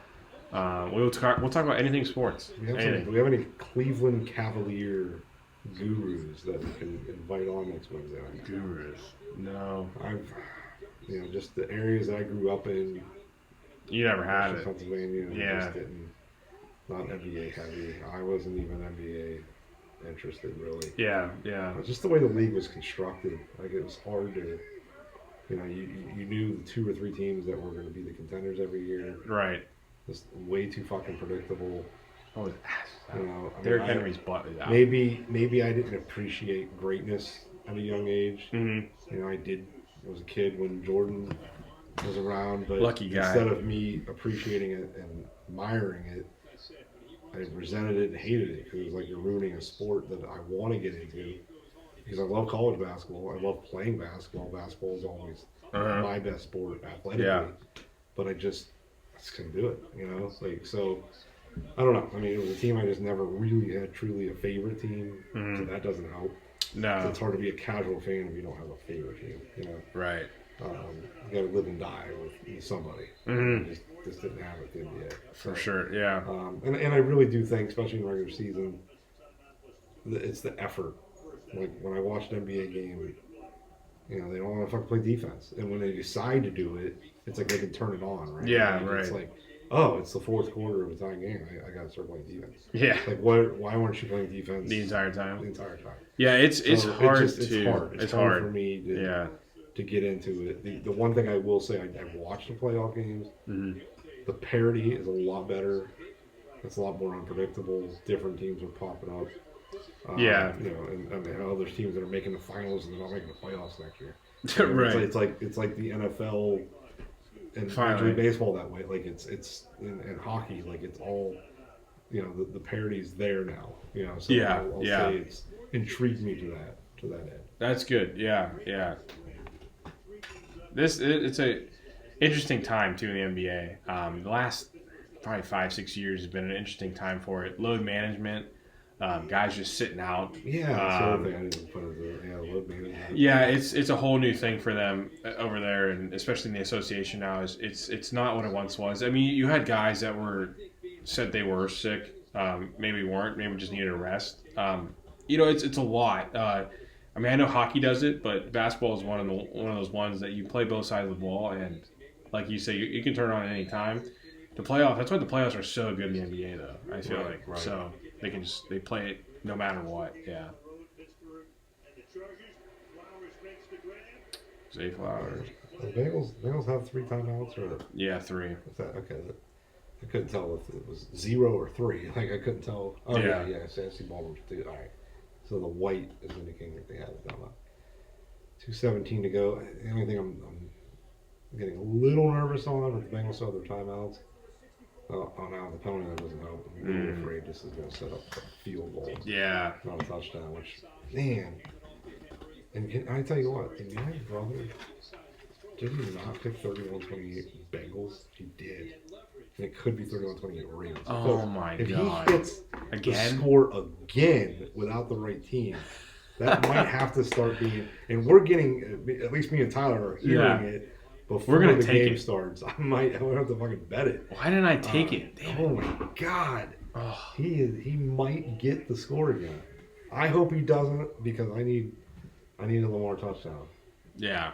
about? We'll talk about anything sports. Do Anything. we have any Cleveland Cavalier gurus that we can invite on next Wednesday night? Gurus. No. Just the areas I grew up in. You never had it. Pennsylvania. Yeah. Just didn't. Not NBA heavy. I wasn't even NBA interested really. Yeah, yeah. Just the way the league was constructed, like it was hard to, you knew the 2 or 3 teams that were going to be the contenders every year. Right. Just way too fucking predictable. Oh, Derrick Henry's butt is out. Maybe I didn't appreciate greatness at a young age. Mm-hmm. I did. I was a kid when Jordan was around, but Lucky guy. instead of me appreciating it and admiring it, I resented it and hated it because it was like you're ruining a sport that I want to get into. Because I love college basketball. I love playing basketball. Basketball is always my best sport athletically. Yeah. But I just couldn't do it, so I don't know. I mean, it was a team I just never really had truly a favorite team. So that doesn't help. No. So it's hard to be a casual fan if you don't have a favorite team, Right. You got to live and die with somebody. Mm-hmm. Just didn't have it in yet. For sure, yeah. And I really do think, especially in the regular season, it's the effort. Like when I watched an NBA game, they don't want to fucking play defense. And when they decide to do it, it's like they can turn it on, right? Yeah, like, right. It's like, oh, it's the fourth quarter of a tying game. I got to start playing defense. Yeah. Like, why weren't you playing defense The entire time. The entire time. Yeah, it's So hard it's to. hard. It's hard hard for me to get into it. The one thing I will say, I've watched the playoff games. Mm-hmm. The parity is a lot better. It's a lot more unpredictable. Different teams are popping up. Yeah. And I know there's teams that are making the finals and they're not making the playoffs next year. Right. It's like the NFL and Major League Baseball that way. Like it's in hockey. Like it's all, the parity's there now. So Yeah, I'll yeah. say it's intrigued me to that end. That's good. Yeah, yeah. It's a interesting time too in the NBA. The last probably 5-6 years has been an interesting time for it. Load management, guys just sitting out. Yeah, that's the other thing I didn't put load management. Yeah, it's a whole new thing for them over there, and especially in the association now. It's not what it once was. I mean, you had guys that said they were sick, maybe weren't, maybe just needed a rest. It's a lot. I mean, I know hockey does it, but basketball is one of those ones that you play both sides of the ball, and like you say, you can turn on at any time. The playoffs. That's why the playoffs are so good in the NBA, though. I feel like so they play it no matter what. Yeah. Zay Flowers. The Bengals have 3 timeouts or Yeah, 3. what's that? Okay, I couldn't tell if it was 0 or 3. Like I couldn't tell. Oh yeah. Fantasy ball was 2. All right. So the white is indicating that they have a timeout. 2:17 to go. The only thing I'm getting a little nervous on if the Bengals still have their timeouts. Now the penalty that doesn't help. I'm really afraid this is going to set up a field goal, Yeah. not a touchdown. Which, man, and I tell you what, and my brother did he not pick 31-28 Bengals? He did, and it could be 31-28 Ravens. Oh my if God! If he hits Again? the score again without the right team, That might have to start being, and we're getting, at least me and Tyler are hearing it before gonna the take game it. starts. I'm gonna have to fucking bet it. Why didn't I take it? Damn Oh it. my God. Oh. He might get the score again. I hope he doesn't because I need a Lamar touchdown. Yeah.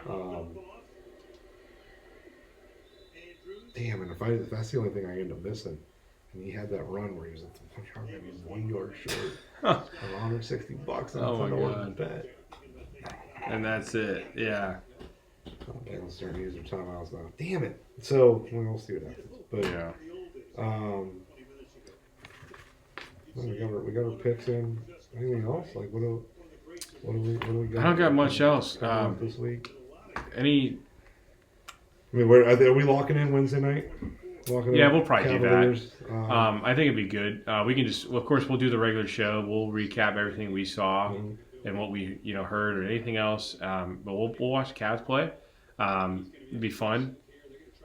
Damn, and if that's the only thing I end up missing, and he had that run where he was at the 1 yard short of $160 on Oh my $10 God. bet. And that's it. Yeah. Bengals starting to use their timeouts now. Damn it. So we'll see what happens. But Yeah. we got our picks in. Anything else? Like what do we got? I don't got much else. This week. Any? I mean, are we locking in Wednesday night? Yeah, we'll probably Cavaliers, do that. I think it'd be good. We can just, well, of course, we'll do the regular show. We'll recap everything we saw and what we, heard or anything else. But we'll watch the Cavs play. It'd be fun.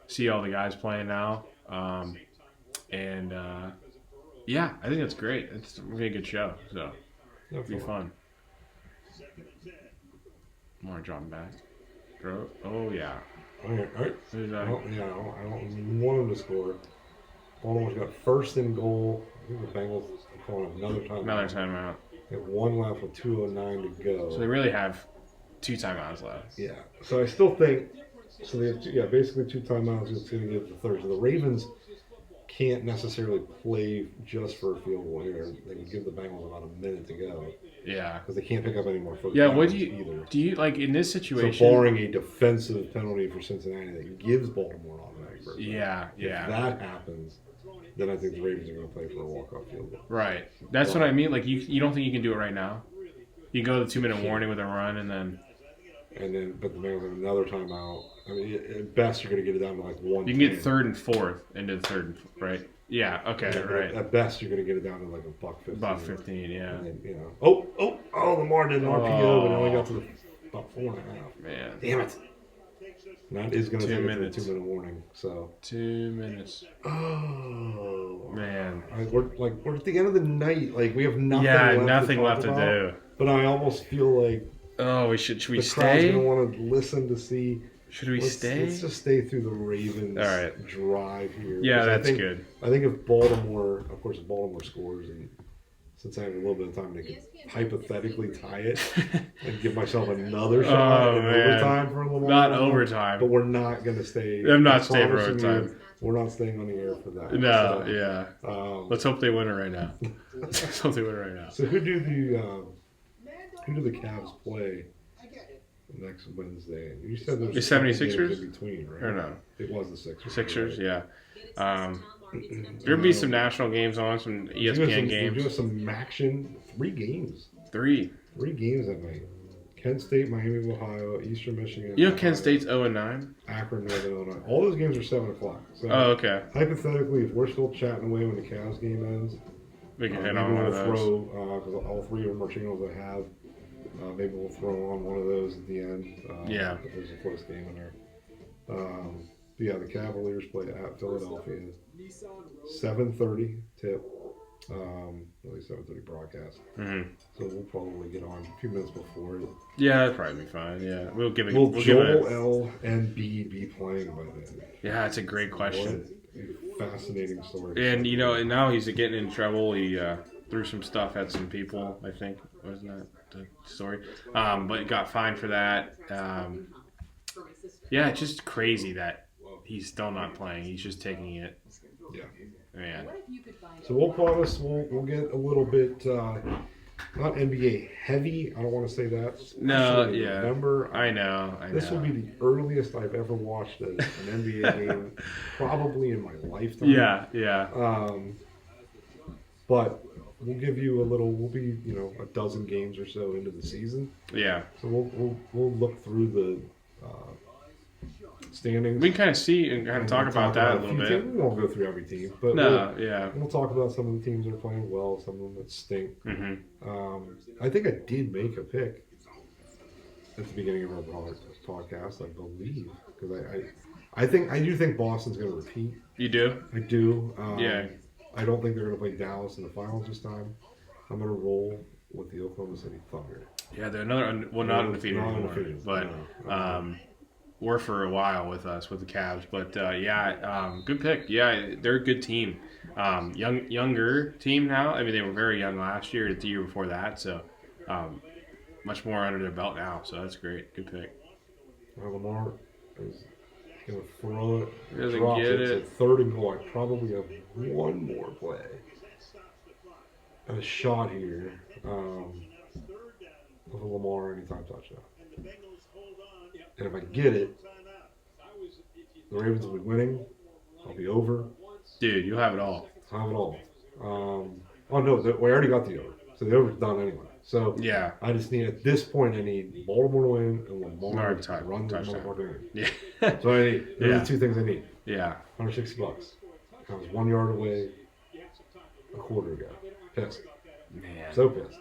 See all the guys playing now. Yeah, I think that's great. It's gonna be a good show. So it'll be fun. More dropping back. Oh yeah. All right. Who's that? I don't want him to score. Baltimore's got first and goal. I think the Bengals are calling another timeout. Another timeout. They have one left with 2:09 to go. So they really have 2 timeouts left. Yeah. So I still think. So they have basically 2 timeouts. It's going to get the third. So the Ravens can't necessarily play just for a field goal here. They can give the Bengals about a minute to go. Yeah. Because they can't pick up any more football. Yeah. What do you like in this So situation? barring a defensive penalty for Cincinnati that gives Baltimore an automatic first. Yeah. If that happens, then I think the Ravens are going to play for a walk-off field goal. Right. That's what I mean. Like you don't think you can do it right now? You go the 2-minute warning with a run and then. But the Bengals have another timeout. I mean, at best, you're going to get it down to like 1. You can get 3rd and 4th into the 3rd, right? Yeah. Okay. Right. At best, you're going to get it down to like $1.15. $1.15. Yeah. And then, Lamar did an RPO, but only got to about 4.5. Man. Damn it. That is going to 2 take minutes. a 2-minute warning. So. 2 minutes. Oh Man. We're at the end of the night. Like we have nothing. Yeah. left Nothing to left talk to about, do. But I almost feel like. Oh, should we the crowd's stay? gonna want to listen to see. Should we stay? Let's just stay through the Ravens drive here. Yeah, that's I think, good. I think if Baltimore scores, and since I have a little bit of time, they could hypothetically tie it and give myself another shot in overtime for a little. Not overtime. But we're not going to stay. I'm not staying for overtime. We're not staying on the air for that. No, so, yeah. Let's hope they win it right now. Let's hope they win it right now. So who do the Cavs play next Wednesday? You said there's The 76ers? in between, right? Or no? It was the Sixers. Sixers, right? yeah. There'll be some national games on, some ESPN games. We're doing some action. 3 games. 3 games that night. Kent State, Miami of Ohio, Eastern Michigan. You know Kent State's 0-9? Akron, Northern Illinois. All those games are 7 o'clock. So Oh, okay. hypothetically, if we're still chatting away when the Cavs game ends, We can hit maybe on one of we'll those. throw, because all 3 of them are channels I have. Maybe we'll throw on one of those at the end. Yeah. If there's a close game in there. The Cavaliers play at Philadelphia. 7:30 tip. At least 7:30 broadcast. Mm-hmm. So we'll probably get on a few minutes before it. Yeah, that'd probably be fine. Yeah, we'll give it. Will We'll Joel give it. L. and B be playing by then? Yeah, that's a great question. What a fascinating story. And and now he's getting in trouble. He threw some stuff at some people. I think wasn't that the story? But got fined for that. Yeah, it's just crazy that he's still not playing. He's just taking it. Yeah. Man. So we'll promise we'll get a little bit not NBA heavy. I don't want to say that. No, Especially in yeah. November. I know. This will be the earliest I've ever watched an NBA game, probably in my lifetime. Yeah. But we'll give you a little. We'll be a dozen games or so into the season. Yeah. So we'll look through the standings. We can kind of see and kind of talk about that a little bit. Teams. We won't go through every team, but we'll talk about some of the teams that are playing well, some of them that stink. Mm-hmm. I think I did make a pick at the beginning of our podcast, I believe, because I do think Boston's going to repeat. You do? I do. Yeah. I don't think they're going to play Dallas in the finals this time. I'm going to roll with the Oklahoma City Thunder. Yeah, they're another not undefeated Not anymore, undefeated, but no. were for a while with us with the Cavs. But good pick. Yeah, they're a good team. Younger team now. I mean, they were very young last year, the year before that. So much more under their belt now. So that's great. Good pick. Lamar is going to throw it. Doesn't Drops get it. it. It's a 3rd and goal. I probably have one more play. A shot here of a Lamar anytime touchdown. And if I get it, the Ravens will be winning. I'll be over. Dude, you'll have it all. I'll have it all. Oh, no, we already got the over. So the over's done anyway. So Yeah. I just need, at this point, I need Baltimore to win and Lamar to run the touchdown. motherfucker in. Yeah. So I need, those Yeah. are the 2 things I need. Yeah. $160. I was 1 yard away a quarter ago. Pissed. Man. So pissed.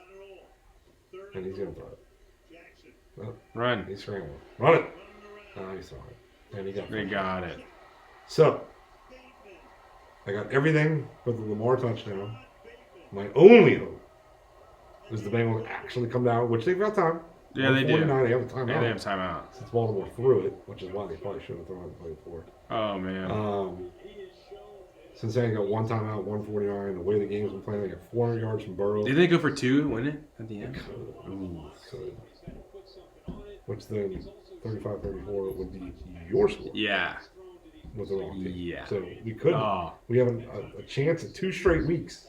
And he's going to throw it. Oh, Run. he's scrambling. Run it. Oh, he's throwing it. And he got They it. got it. So, I got everything but the Lamar touchdown. My only hope is the Bengals actually come down, which they've got time. Yeah, they do. 49, they have a timeout. Yeah, they have timeout. Since Baltimore threw it, which is why they probably should have thrown it the play before. Oh, man. Cincinnati got 1 timeout, 149. The way the game's been playing, they got 400 yards from Burrow. Did they go for 2 and win it at the end? Ooh, could. Which then 35-34 would be your score Yeah. with the wrong team. Yeah. So we could. Oh. We have a chance at 2 straight weeks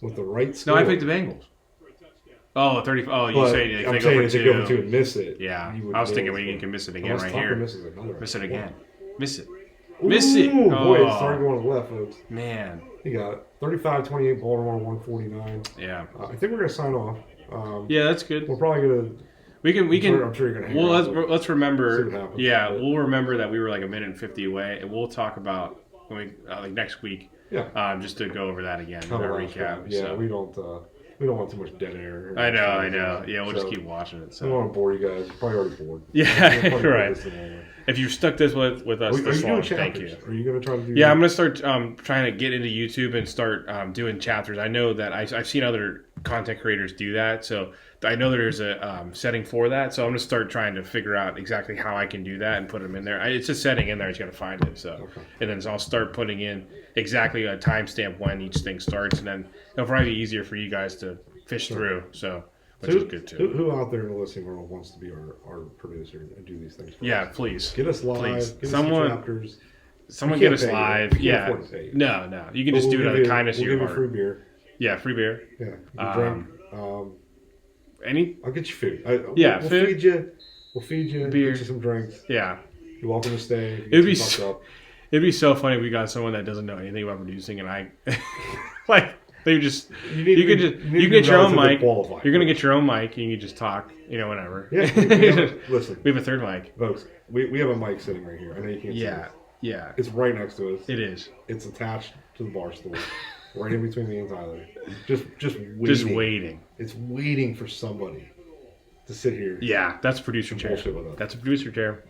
with the right score. No, I picked the Bengals. Oh, 30. Oh, you But say if I'm they saying go for if 2. they go for 2 and miss it. Yeah. you would I was thinking miss well, you it. can miss it again Unless right Tucker here. misses another Miss it one. again. Miss it. Ooh, Miss it. boy, Oh. it's starting going to the left, folks. Man. You got it. 35-28, Baltimore 149. Yeah. I think we're going to sign off. Yeah, that's good. We're probably going to. We can. I'm sure you're going to hang Well, around, let's remember. see what happens. Yeah, But- we'll remember that we were like a minute and 50 away, and we'll talk about when we like next week. Yeah. Just to go over that again. Kind of Our last recap. one. Yeah, so. we don't want too much dead air. I know. Yeah, we'll just So, keep watching it. I don't So. want to bore you guys. You're probably already bored. Yeah, You're probably right. listening anyway. If you've stuck this with us Are you this doing long, chapters? thank you. Are you going to try to do? Yeah, I'm gonna start trying to get into YouTube and start doing chapters. I know that I've seen other content creators do that, so I know there's a setting for that. So I'm gonna start trying to figure out exactly how I can do that and put them in there. It's a setting in there. I just gotta find it. So, Okay. and then I'll start putting in exactly a timestamp when each thing starts, and then it'll probably be easier for you guys to fish through. So, which is good too. Who out there in the listening world wants to be our producer and do these things? For Yeah, us? please. Get us live. Please. Get Someone- us some chapters. Someone We get can't us pay you. live. We can't Yeah. afford to pay you. No. You can But just do it we'll out give of you- kindness we'll of your give heart. you free beer. Yeah, free beer. Yeah, you can drink. Any? I'll get you food. Yeah, we'll food. feed you. We'll feed you. Beer. Get you some drinks. Yeah. You're welcome to stay. You It'd be get fucked so- up. It'd be so funny if we got someone that doesn't know anything about producing, and I like they just You you can get your own mic. Qualified. You're gonna get your own mic, and you can just talk, whenever. Yeah. Listen, We have a third mic. folks. We have a mic sitting right here. I know you can't see Yeah, it. yeah, It's right next to us. it is. It's attached to the bar stool, right in between me and Tyler. Just waiting. Just waiting. It's waiting for somebody to sit here. Yeah, that's producer chair. Bullshit with us. That's a producer chair.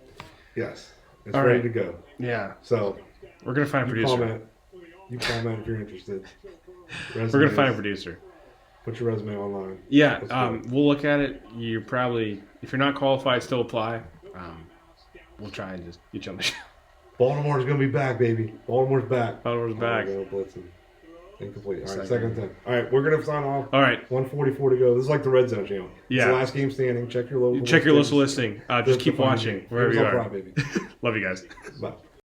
Yes. It's All ready right. to go. Yeah, So we're gonna find a you producer. comment if you're interested. We're gonna find a Resumes. producer. Put your resume online. Yeah, Let's go. we'll look at it. You're probably, if you're not qualified, still apply. We'll try and just get you on the show. Baltimore's gonna be back, baby. Baltimore's back. Baltimore's back. There we go, blitzing. Incomplete. All right, Second. second 10. All right, we're gonna sign off. All right, 144 to go. This is like the Red Zone channel. It's Yeah. the last game standing. Check your local. check your listings. list listing. Just keep Find watching me. wherever Here's you our are. pride, baby. Love you guys. Bye.